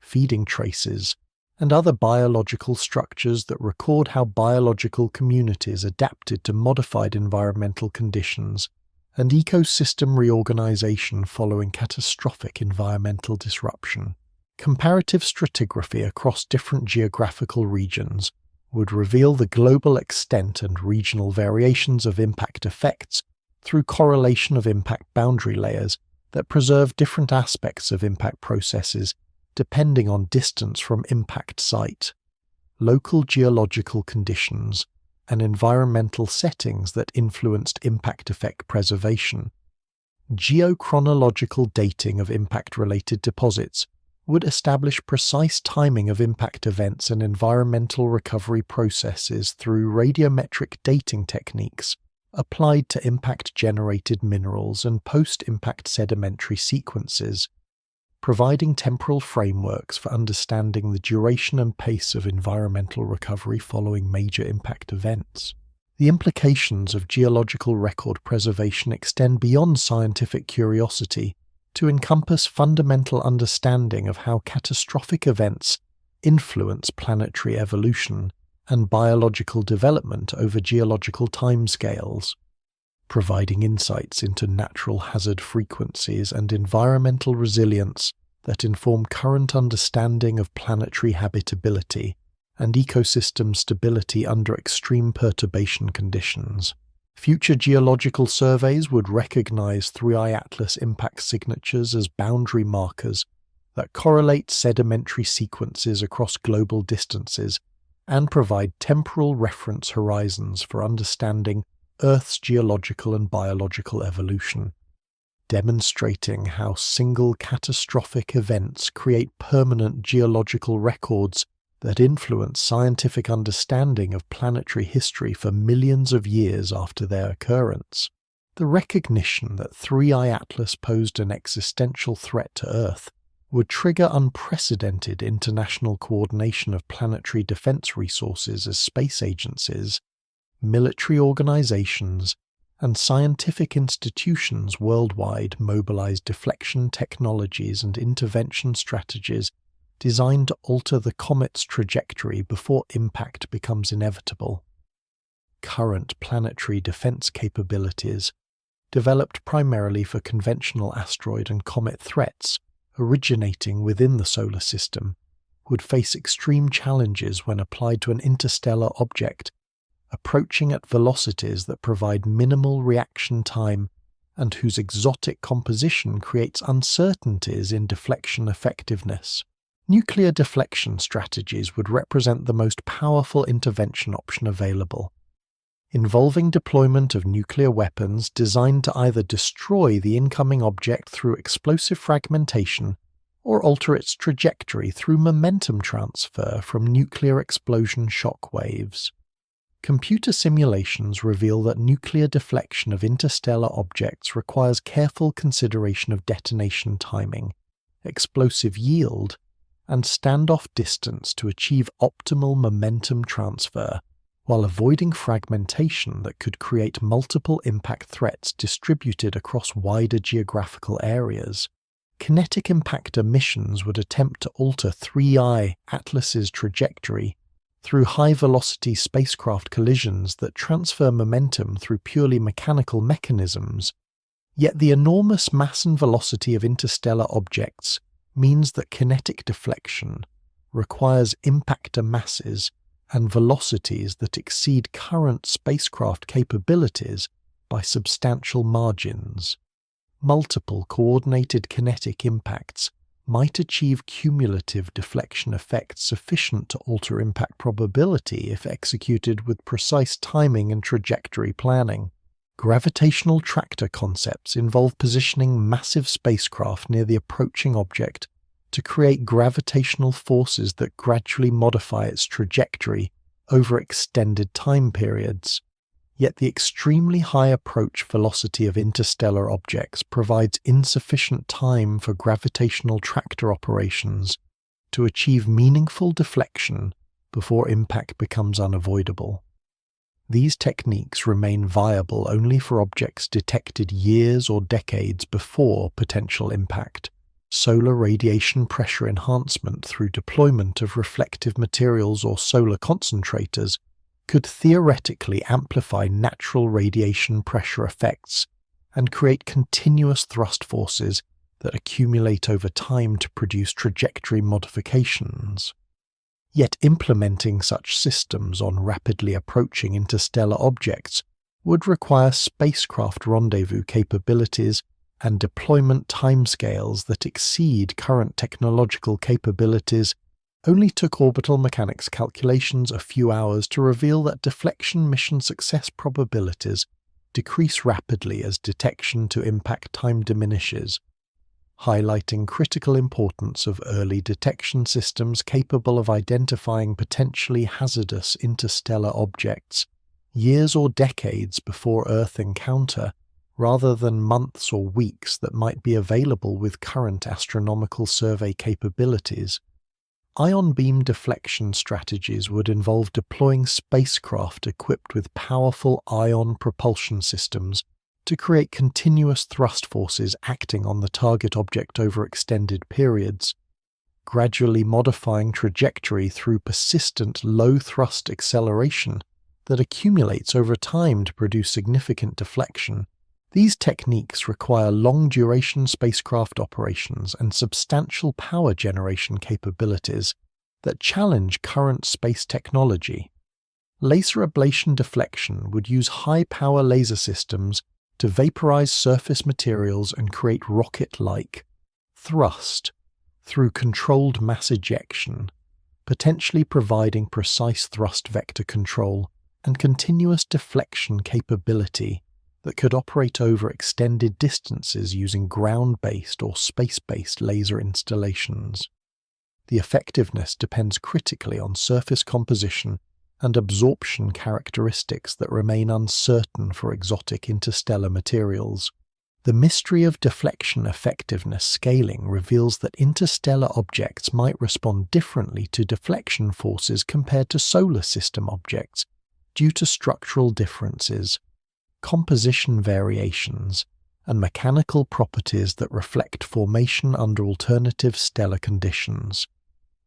feeding traces, and other biological structures that record how biological communities adapted to modified environmental conditions and ecosystem reorganization following catastrophic environmental disruption. Comparative stratigraphy across different geographical regions would reveal the global extent and regional variations of impact effects through correlation of impact boundary layers that preserve different aspects of impact processes depending on distance from impact site, local geological conditions, and environmental settings that influenced impact effect preservation. Geochronological dating of impact-related deposits would establish precise timing of impact events and environmental recovery processes through radiometric dating techniques applied to impact-generated minerals and post-impact sedimentary sequences, providing temporal frameworks for understanding the duration and pace of environmental recovery following major impact events. The implications of geological record preservation extend beyond scientific curiosity to encompass fundamental understanding of how catastrophic events influence planetary evolution and biological development over geological timescales, providing insights into natural hazard frequencies and environmental resilience that inform current understanding of planetary habitability and ecosystem stability under extreme perturbation conditions. Future geological surveys would recognize 3I Atlas impact signatures as boundary markers that correlate sedimentary sequences across global distances and provide temporal reference horizons for understanding Earth's geological and biological evolution, demonstrating how single catastrophic events create permanent geological records that influence scientific understanding of planetary history for millions of years after their occurrence. The recognition that 3I Atlas posed an existential threat to Earth would trigger unprecedented international coordination of planetary defense resources as space agencies, military organizations, and scientific institutions worldwide mobilize deflection technologies and intervention strategies designed to alter the comet's trajectory before impact becomes inevitable. Current planetary defense capabilities, developed primarily for conventional asteroid and comet threats originating within the solar system, would face extreme challenges when applied to an interstellar object approaching at velocities that provide minimal reaction time and whose exotic composition creates uncertainties in deflection effectiveness. Nuclear deflection strategies would represent the most powerful intervention option available, involving deployment of nuclear weapons designed to either destroy the incoming object through explosive fragmentation or alter its trajectory through momentum transfer from nuclear explosion shock waves. Computer simulations reveal that nuclear deflection of interstellar objects requires careful consideration of detonation timing, explosive yield, and standoff distance to achieve optimal momentum transfer, while avoiding fragmentation that could create multiple impact threats distributed across wider geographical areas. Kinetic impactor missions would attempt to alter 3I Atlas's trajectory through high-velocity spacecraft collisions that transfer momentum through purely mechanical mechanisms, yet the enormous mass and velocity of interstellar objects means that kinetic deflection requires impactor masses and velocities that exceed current spacecraft capabilities by substantial margins. Multiple coordinated kinetic impacts might achieve cumulative deflection effects sufficient to alter impact probability if executed with precise timing and trajectory planning. Gravitational tractor concepts involve positioning massive spacecraft near the approaching object to create gravitational forces that gradually modify its trajectory over extended time periods. Yet the extremely high approach velocity of interstellar objects provides insufficient time for gravitational tractor operations to achieve meaningful deflection before impact becomes unavoidable. These techniques remain viable only for objects detected years or decades before potential impact. Solar radiation pressure enhancement through deployment of reflective materials or solar concentrators could theoretically amplify natural radiation pressure effects and create continuous thrust forces that accumulate over time to produce trajectory modifications. Yet implementing such systems on rapidly approaching interstellar objects would require spacecraft rendezvous capabilities and deployment timescales that exceed current technological capabilities. Only took orbital mechanics calculations a few hours to reveal that deflection mission success probabilities decrease rapidly as detection to impact time diminishes, highlighting critical importance of early detection systems capable of identifying potentially hazardous interstellar objects years or decades before Earth encounter, rather than months or weeks that might be available with current astronomical survey capabilities. Ion beam deflection strategies would involve deploying spacecraft equipped with powerful ion propulsion systems to create continuous thrust forces acting on the target object over extended periods, gradually modifying trajectory through persistent low-thrust acceleration that accumulates over time to produce significant deflection. These techniques require long-duration spacecraft operations and substantial power generation capabilities that challenge current space technology. Laser ablation deflection would use high-power laser systems to vaporize surface materials and create rocket-like thrust through controlled mass ejection, potentially providing precise thrust vector control and continuous deflection capability that could operate over extended distances using ground-based or space-based laser installations. The effectiveness depends critically on surface composition and absorption characteristics that remain uncertain for exotic interstellar materials. The mystery of deflection effectiveness scaling reveals that interstellar objects might respond differently to deflection forces compared to solar system objects due to structural differences, composition variations, and mechanical properties that reflect formation under alternative stellar conditions,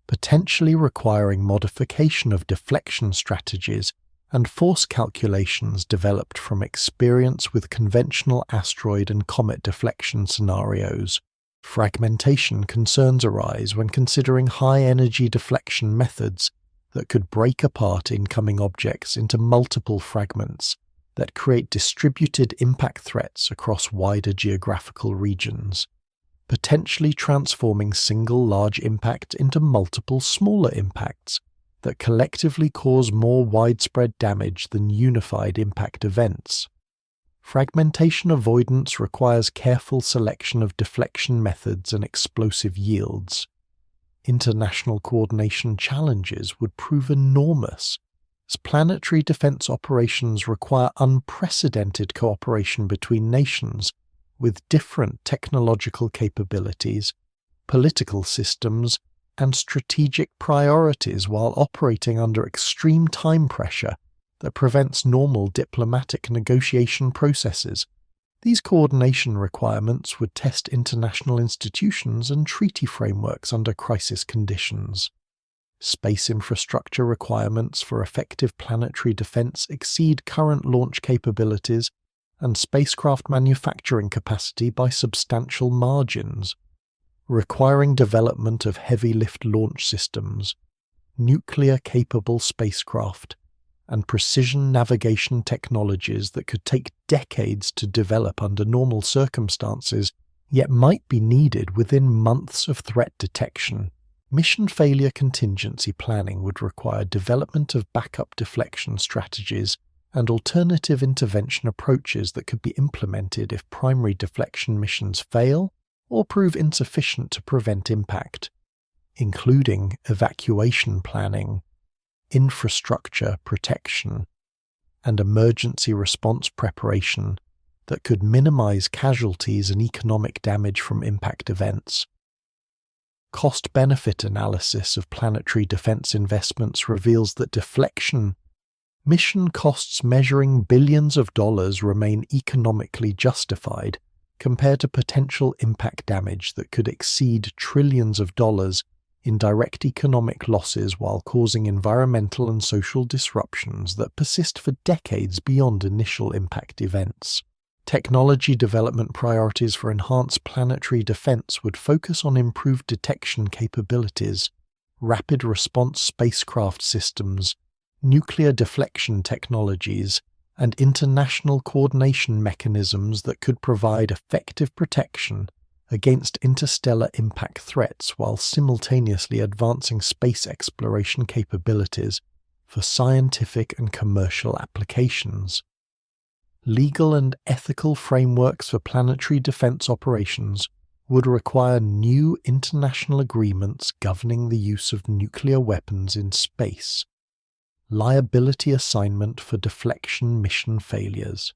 potentially requiring modification of deflection strategies and force calculations developed from experience with conventional asteroid and comet deflection scenarios. Fragmentation concerns arise when considering high-energy deflection methods that could break apart incoming objects into multiple fragments that create distributed impact threats across wider geographical regions, potentially transforming single large impact into multiple smaller impacts that collectively cause more widespread damage than unified impact events. Fragmentation avoidance requires careful selection of deflection methods and explosive yields. International coordination challenges would prove enormous, as planetary defense operations require unprecedented cooperation between nations with different technological capabilities, political systems, and strategic priorities while operating under extreme time pressure that prevents normal diplomatic negotiation processes. These coordination requirements would test international institutions and treaty frameworks under crisis conditions. Space infrastructure requirements for effective planetary defense exceed current launch capabilities and spacecraft manufacturing capacity by substantial margins, requiring development of heavy-lift launch systems, nuclear-capable spacecraft, and precision navigation technologies that could take decades to develop under normal circumstances, yet might be needed within months of threat detection. Mission failure contingency planning would require development of backup deflection strategies and alternative intervention approaches that could be implemented if primary deflection missions fail or prove insufficient to prevent impact, including evacuation planning, infrastructure protection, and emergency response preparation that could minimize casualties and economic damage from impact events. Cost-benefit analysis of planetary defense investments reveals that deflection mission costs measuring billions of dollars remain economically justified compared to potential impact damage that could exceed trillions of dollars in direct economic losses while causing environmental and social disruptions that persist for decades beyond initial impact events. Technology development priorities for enhanced planetary defense would focus on improved detection capabilities, rapid response spacecraft systems, nuclear deflection technologies, and international coordination mechanisms that could provide effective protection against interstellar impact threats while simultaneously advancing space exploration capabilities for scientific and commercial applications. Legal and ethical frameworks for planetary defense operations would require new international agreements governing the use of nuclear weapons in space, liability assignment for deflection mission failures,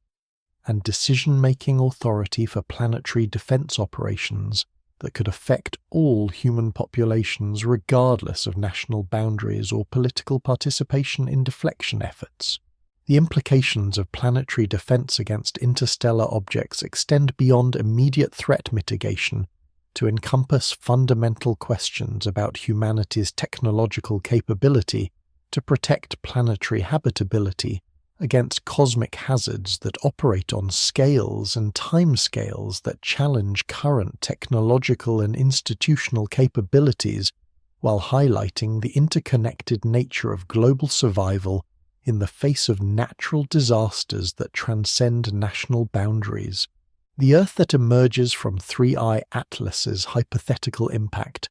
and decision-making authority for planetary defense operations that could affect all human populations regardless of national boundaries or political participation in deflection efforts. The implications of planetary defense against interstellar objects extend beyond immediate threat mitigation to encompass fundamental questions about humanity's technological capability to protect planetary habitability against cosmic hazards that operate on scales and timescales that challenge current technological and institutional capabilities while highlighting the interconnected nature of global survival in the face of natural disasters that transcend national boundaries. The Earth that emerges from 3I Atlas's hypothetical impact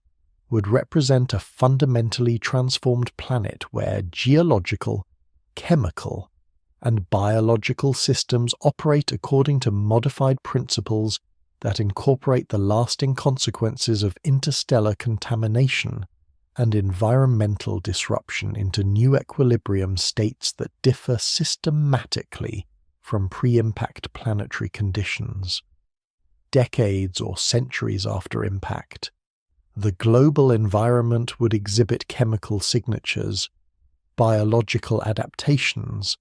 would represent a fundamentally transformed planet where geological, chemical, and biological systems operate according to modified principles that incorporate the lasting consequences of interstellar contamination and environmental disruption into new equilibrium states that differ systematically from pre-impact planetary conditions. Decades or centuries after impact, the global environment would exhibit chemical signatures, biological adaptations,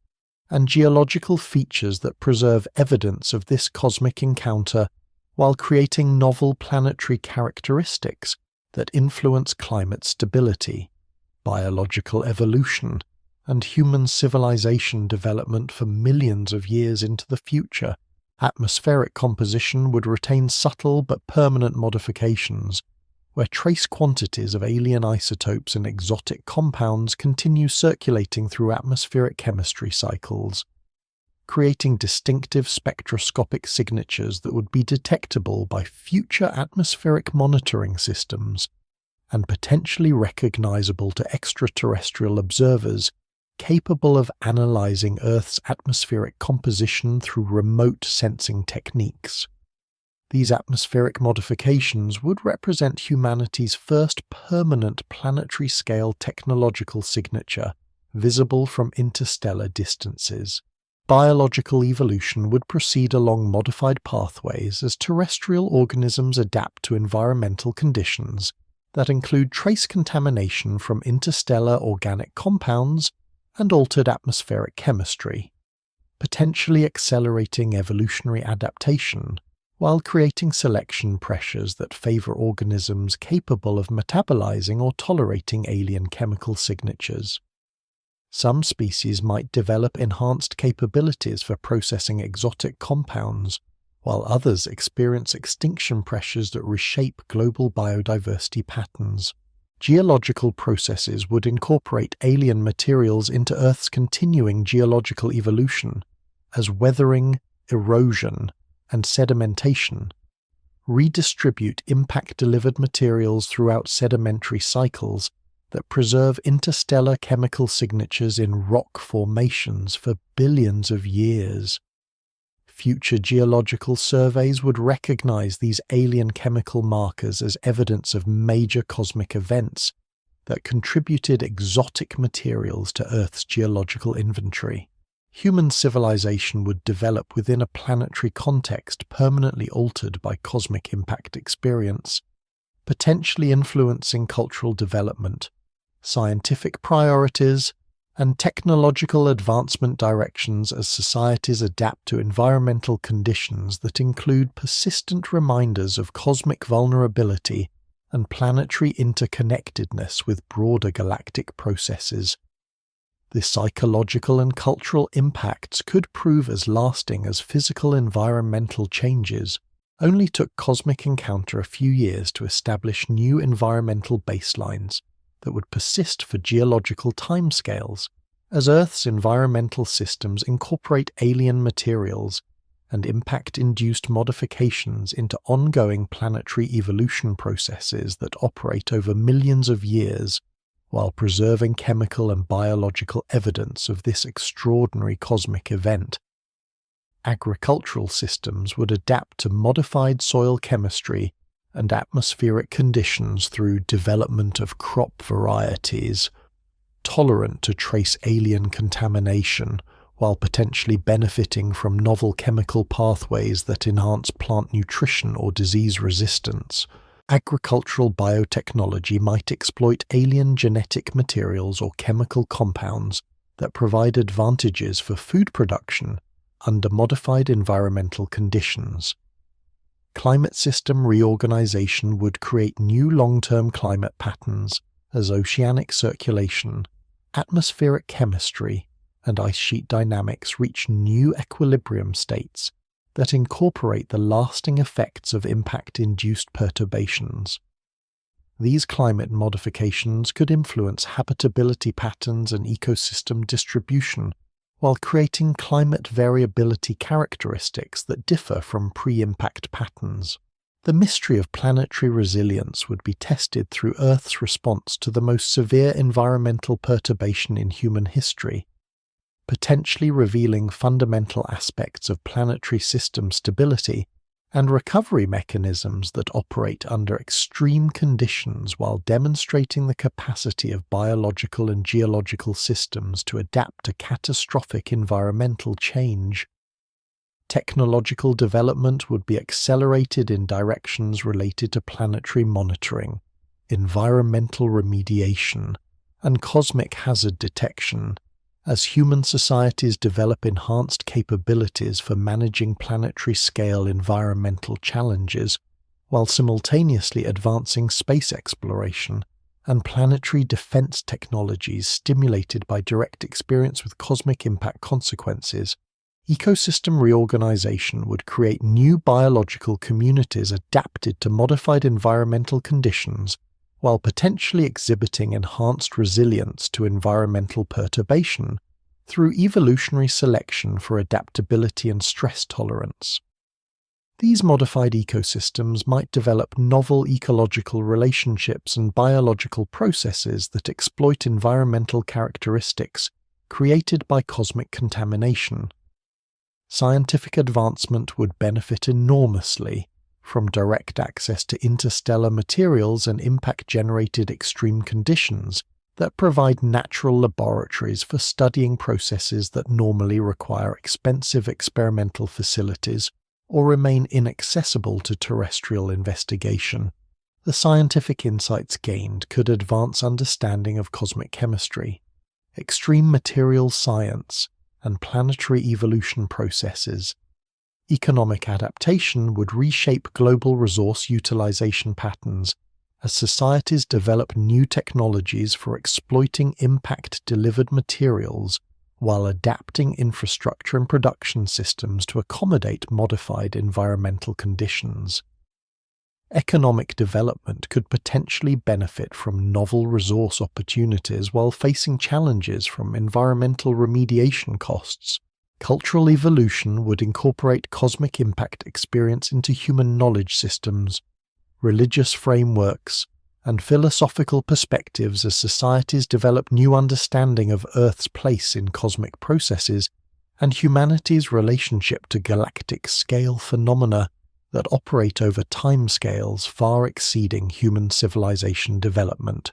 and geological features that preserve evidence of this cosmic encounter while creating novel planetary characteristics that influence climate stability, biological evolution, and human civilization development for millions of years into the future. Atmospheric composition would retain subtle but permanent modifications, where trace quantities of alien isotopes and exotic compounds continue circulating through atmospheric chemistry cycles, creating distinctive spectroscopic signatures that would be detectable by future atmospheric monitoring systems and potentially recognizable to extraterrestrial observers capable of analyzing Earth's atmospheric composition through remote sensing techniques. These atmospheric modifications would represent humanity's first permanent planetary-scale technological signature, visible from interstellar distances. Biological evolution would proceed along modified pathways as terrestrial organisms adapt to environmental conditions that include trace contamination from interstellar organic compounds and altered atmospheric chemistry, potentially accelerating evolutionary adaptation while creating selection pressures that favor organisms capable of metabolizing or tolerating alien chemical signatures. Some species might develop enhanced capabilities for processing exotic compounds, while others experience extinction pressures that reshape global biodiversity patterns. Geological processes would incorporate alien materials into Earth's continuing geological evolution, as weathering, erosion, and sedimentation redistribute impact-delivered materials throughout sedimentary cycles that preserve interstellar chemical signatures in rock formations for billions of years. Future geological surveys would recognize these alien chemical markers as evidence of major cosmic events that contributed exotic materials to Earth's geological inventory. Human civilization would develop within a planetary context permanently altered by cosmic impact experience, potentially influencing cultural development, scientific priorities, and technological advancement directions as societies adapt to environmental conditions that include persistent reminders of cosmic vulnerability and planetary interconnectedness with broader galactic processes. The psychological and cultural impacts could prove as lasting as physical environmental changes. Only took cosmic encounter a few years to establish new environmental baselines that would persist for geological timescales, as Earth's environmental systems incorporate alien materials and impact-induced modifications into ongoing planetary evolution processes that operate over millions of years, while preserving chemical and biological evidence of this extraordinary cosmic event. Agricultural systems would adapt to modified soil chemistry and atmospheric conditions through development of crop varieties, tolerant to trace alien contamination, while potentially benefiting from novel chemical pathways that enhance plant nutrition or disease resistance. Agricultural biotechnology might exploit alien genetic materials or chemical compounds that provide advantages for food production under modified environmental conditions. Climate system reorganization would create new long-term climate patterns as oceanic circulation, atmospheric chemistry, and ice sheet dynamics reach new equilibrium states that incorporate the lasting effects of impact-induced perturbations. These climate modifications could influence habitability patterns and ecosystem distribution, while creating climate variability characteristics that differ from pre-impact patterns. The mystery of planetary resilience would be tested through Earth's response to the most severe environmental perturbation in human history, potentially revealing fundamental aspects of planetary system stability and recovery mechanisms that operate under extreme conditions while demonstrating the capacity of biological and geological systems to adapt to catastrophic environmental change. Technological development would be accelerated in directions related to planetary monitoring, environmental remediation, and cosmic hazard detection, as human societies develop enhanced capabilities for managing planetary-scale environmental challenges, while simultaneously advancing space exploration and planetary defense technologies stimulated by direct experience with cosmic impact consequences. Ecosystem reorganization would create new biological communities adapted to modified environmental conditions, while potentially exhibiting enhanced resilience to environmental perturbation through evolutionary selection for adaptability and stress tolerance. These modified ecosystems might develop novel ecological relationships and biological processes that exploit environmental characteristics created by cosmic contamination. Scientific advancement would benefit enormously from direct access to interstellar materials and impact-generated extreme conditions that provide natural laboratories for studying processes that normally require expensive experimental facilities or remain inaccessible to terrestrial investigation. The scientific insights gained could advance understanding of cosmic chemistry, extreme materials science, and planetary evolution processes. Economic adaptation would reshape global resource utilization patterns as societies develop new technologies for exploiting impact-delivered materials while adapting infrastructure and production systems to accommodate modified environmental conditions. Economic development could potentially benefit from novel resource opportunities while facing challenges from environmental remediation costs. Cultural evolution would incorporate cosmic impact experience into human knowledge systems, religious frameworks, and philosophical perspectives as societies develop new understanding of Earth's place in cosmic processes and humanity's relationship to galactic-scale phenomena that operate over timescales far exceeding human civilization development.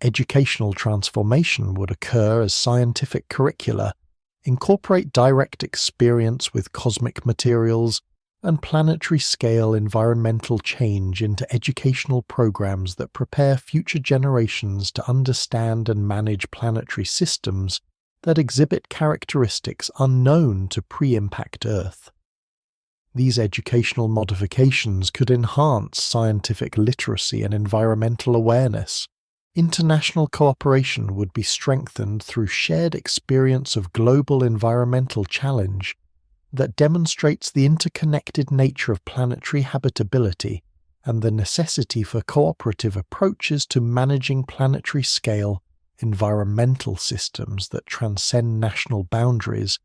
Educational transformation would occur as scientific curricula incorporate direct experience with cosmic materials and planetary-scale environmental change into educational programs that prepare future generations to understand and manage planetary systems that exhibit characteristics unknown to pre-impact Earth. These educational modifications could enhance scientific literacy and environmental awareness. International cooperation would be strengthened through shared experience of global environmental challenge that demonstrates the interconnected nature of planetary habitability and the necessity for cooperative approaches to managing planetary-scale environmental systems that transcend national boundaries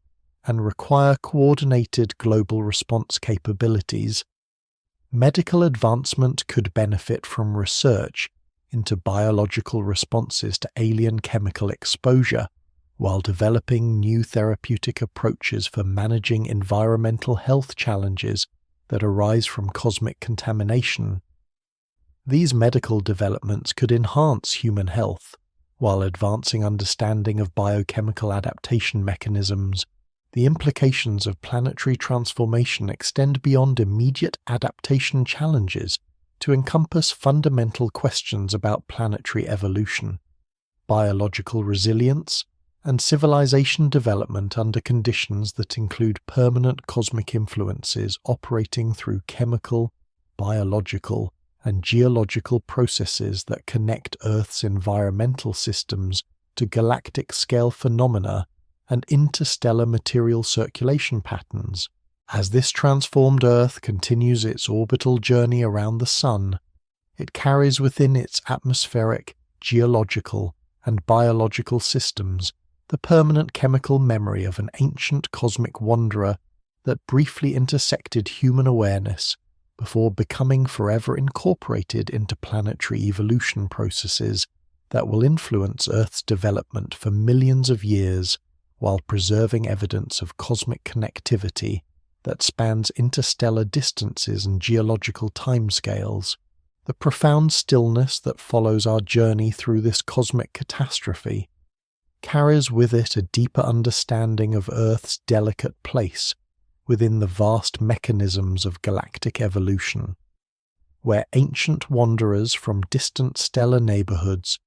and require coordinated global response capabilities. Medical advancement could benefit from research into biological responses to alien chemical exposure, while developing new therapeutic approaches for managing environmental health challenges that arise from cosmic contamination. These medical developments could enhance human health, while advancing understanding of biochemical adaptation mechanisms. The implications of planetary transformation extend beyond immediate adaptation challenges to encompass fundamental questions about planetary evolution, biological resilience, and civilization development under conditions that include permanent cosmic influences operating through chemical, biological, and geological processes that connect Earth's environmental systems to galactic-scale phenomena and interstellar material circulation patterns. As this transformed Earth continues its orbital journey around the Sun, it carries within its atmospheric, geological, and biological systems the permanent chemical memory of an ancient cosmic wanderer that briefly intersected human awareness before becoming forever incorporated into planetary evolution processes that will influence Earth's development for millions of years, while preserving evidence of cosmic connectivity that spans interstellar distances and geological timescales. The profound stillness that follows our journey through this cosmic catastrophe carries with it a deeper understanding of Earth's delicate place within the vast mechanisms of galactic evolution, where ancient wanderers from distant stellar neighborhoods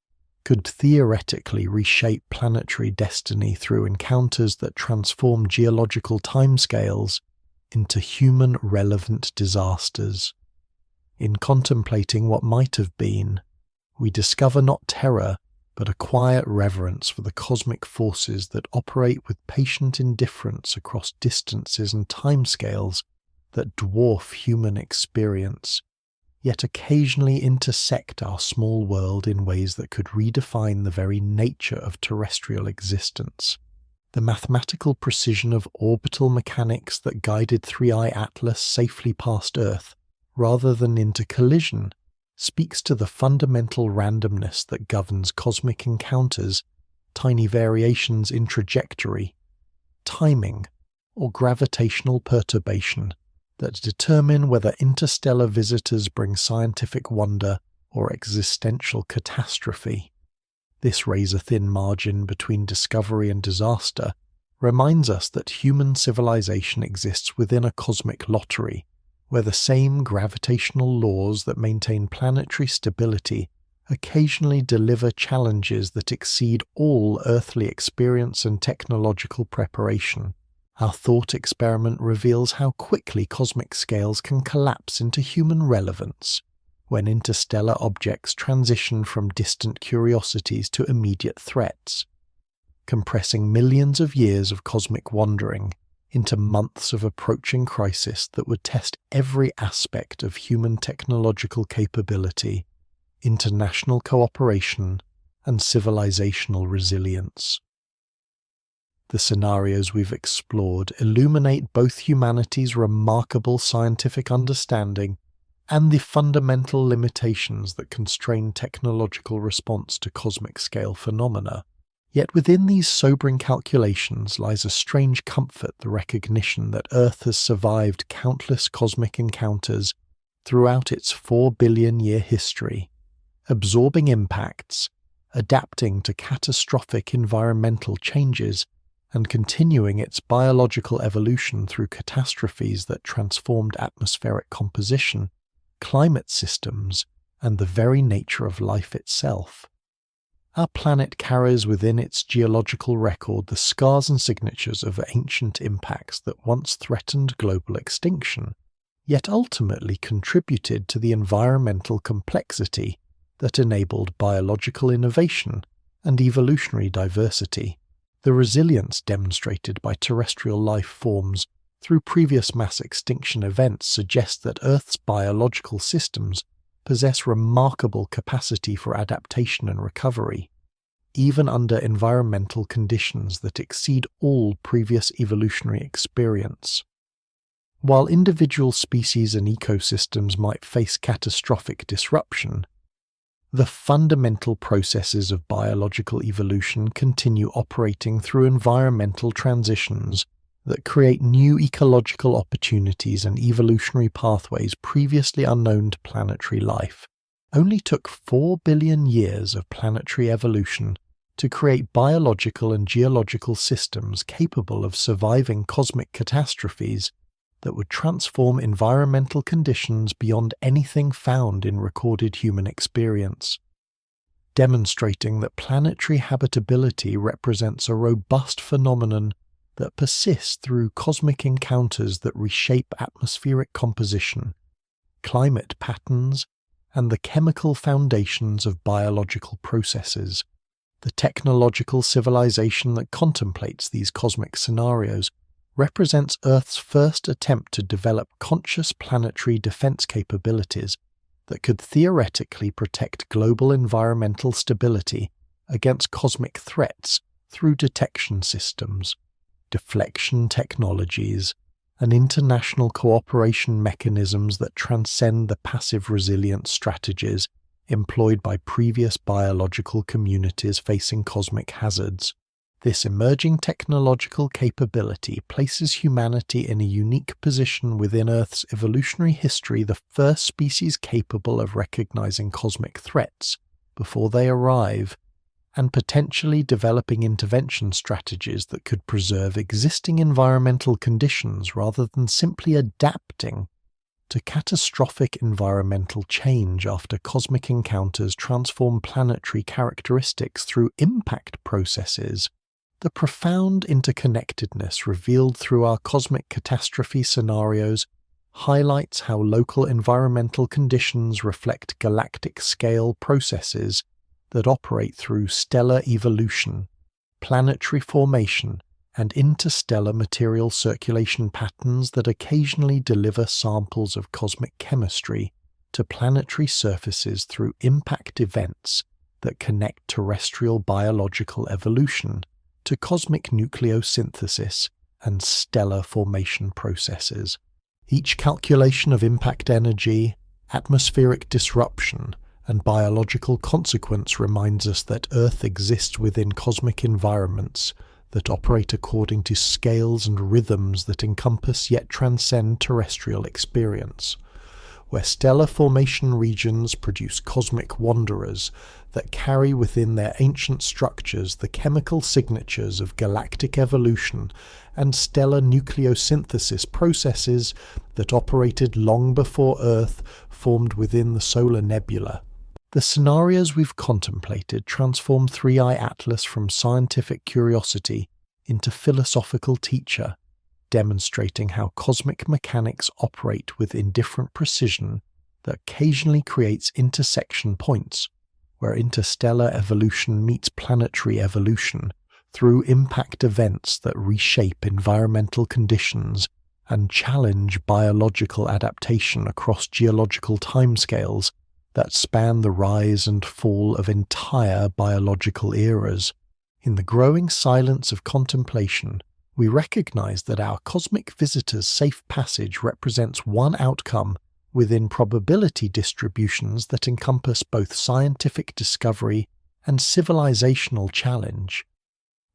could theoretically reshape planetary destiny through encounters that transform geological timescales into human-relevant disasters. In contemplating what might have been, we discover not terror, but a quiet reverence for the cosmic forces that operate with patient indifference across distances and timescales that dwarf human experience, yet occasionally intersect our small world in ways that could redefine the very nature of terrestrial existence. The mathematical precision of orbital mechanics that guided 3I Atlas safely past Earth, rather than into collision, speaks to the fundamental randomness that governs cosmic encounters, tiny variations in trajectory, timing, or gravitational perturbation that determine whether interstellar visitors bring scientific wonder or existential catastrophe. This razor-thin margin between discovery and disaster reminds us that human civilization exists within a cosmic lottery, where the same gravitational laws that maintain planetary stability occasionally deliver challenges that exceed all earthly experience and technological preparation. Our thought experiment reveals how quickly cosmic scales can collapse into human relevance when interstellar objects transition from distant curiosities to immediate threats. Compressing millions of years of cosmic wandering into months of approaching crisis that would test every aspect of human technological capability, international cooperation, and civilizational resilience. The scenarios we've explored illuminate both humanity's remarkable scientific understanding and the fundamental limitations that constrain technological response to cosmic-scale phenomena. Yet within these sobering calculations lies a strange comfort, the recognition that Earth has survived countless cosmic encounters throughout its 4-billion-year history, absorbing impacts, adapting to catastrophic environmental changes, and continuing its biological evolution through catastrophes that transformed atmospheric composition, climate systems, and the very nature of life itself. Our planet carries within its geological record the scars and signatures of ancient impacts that once threatened global extinction, yet ultimately contributed to the environmental complexity that enabled biological innovation and evolutionary diversity. The resilience demonstrated by terrestrial life forms through previous mass extinction events suggests that Earth's biological systems possess remarkable capacity for adaptation and recovery, even under environmental conditions that exceed all previous evolutionary experience. While individual species and ecosystems might face catastrophic disruption, the fundamental processes of biological evolution continue operating through environmental transitions that create new ecological opportunities and evolutionary pathways previously unknown to planetary life. Only took 4 billion years of planetary evolution to create biological and geological systems capable of surviving cosmic catastrophes that would transform environmental conditions beyond anything found in recorded human experience, demonstrating that planetary habitability represents a robust phenomenon that persists through cosmic encounters that reshape atmospheric composition, climate patterns, and the chemical foundations of biological processes. The technological civilization that contemplates these cosmic scenarios represents Earth's first attempt to develop conscious planetary defense capabilities that could theoretically protect global environmental stability against cosmic threats through detection systems, deflection technologies, and international cooperation mechanisms that transcend the passive resilience strategies employed by previous biological communities facing cosmic hazards. This emerging technological capability places humanity in a unique position within Earth's evolutionary history, the first species capable of recognizing cosmic threats before they arrive, and potentially developing intervention strategies that could preserve existing environmental conditions rather than simply adapting to catastrophic environmental change after cosmic encounters transform planetary characteristics through impact processes. The profound interconnectedness revealed through our cosmic catastrophe scenarios highlights how local environmental conditions reflect galactic-scale processes that operate through stellar evolution, planetary formation, and interstellar material circulation patterns that occasionally deliver samples of cosmic chemistry to planetary surfaces through impact events that connect terrestrial biological evolution to cosmic nucleosynthesis and stellar formation processes. Each calculation of impact energy, atmospheric disruption, and biological consequence reminds us that Earth exists within cosmic environments that operate according to scales and rhythms that encompass yet transcend terrestrial experience, where stellar formation regions produce cosmic wanderers that carry within their ancient structures the chemical signatures of galactic evolution and stellar nucleosynthesis processes that operated long before Earth formed within the solar nebula. The scenarios we've contemplated transform 3i Atlas from scientific curiosity into philosophical teacher, demonstrating how cosmic mechanics operate with indifferent precision that occasionally creates intersection points where interstellar evolution meets planetary evolution through impact events that reshape environmental conditions and challenge biological adaptation across geological timescales that span the rise and fall of entire biological eras. In the growing silence of contemplation, we recognize that our cosmic visitor's safe passage represents one outcome within probability distributions that encompass both scientific discovery and civilizational challenge,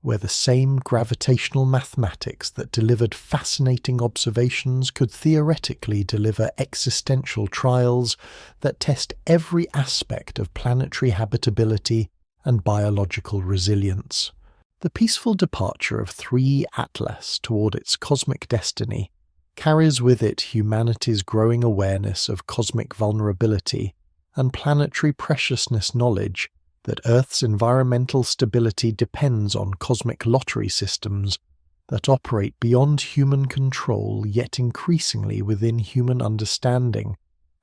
where the same gravitational mathematics that delivered fascinating observations could theoretically deliver existential trials that test every aspect of planetary habitability and biological resilience. The peaceful departure of 3 Atlas toward its cosmic destiny carries with it humanity's growing awareness of cosmic vulnerability and planetary preciousness knowledge that Earth's environmental stability depends on cosmic lottery systems that operate beyond human control yet increasingly within human understanding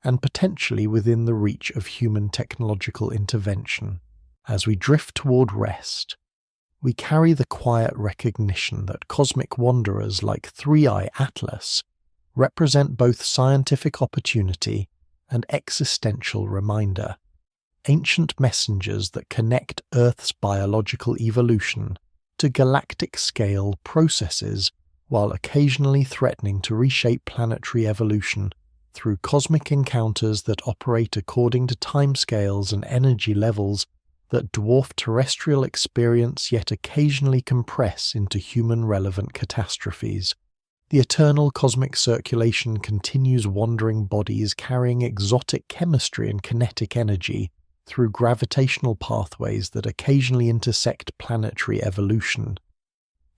and potentially within the reach of human technological intervention. As we drift toward rest, we carry the quiet recognition that cosmic wanderers like 3i Atlas represent both scientific opportunity and existential reminder, ancient messengers that connect Earth's biological evolution to galactic-scale processes while occasionally threatening to reshape planetary evolution through cosmic encounters that operate according to timescales and energy levels that dwarf terrestrial experience yet occasionally compress into human-relevant catastrophes. The eternal cosmic circulation continues wandering bodies carrying exotic chemistry and kinetic energy through gravitational pathways that occasionally intersect planetary evolution,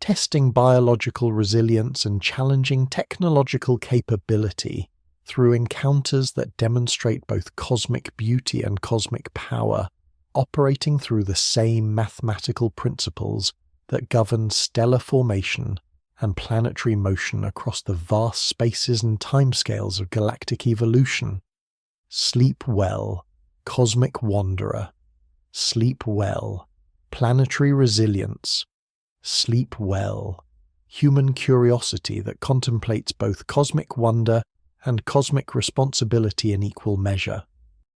testing biological resilience and challenging technological capability through encounters that demonstrate both cosmic beauty and cosmic power, operating through the same mathematical principles that govern stellar formation and planetary motion across the vast spaces and timescales of galactic evolution. Sleep well, cosmic wanderer. Sleep well, planetary resilience. Sleep well, human curiosity that contemplates both cosmic wonder and cosmic responsibility in equal measure.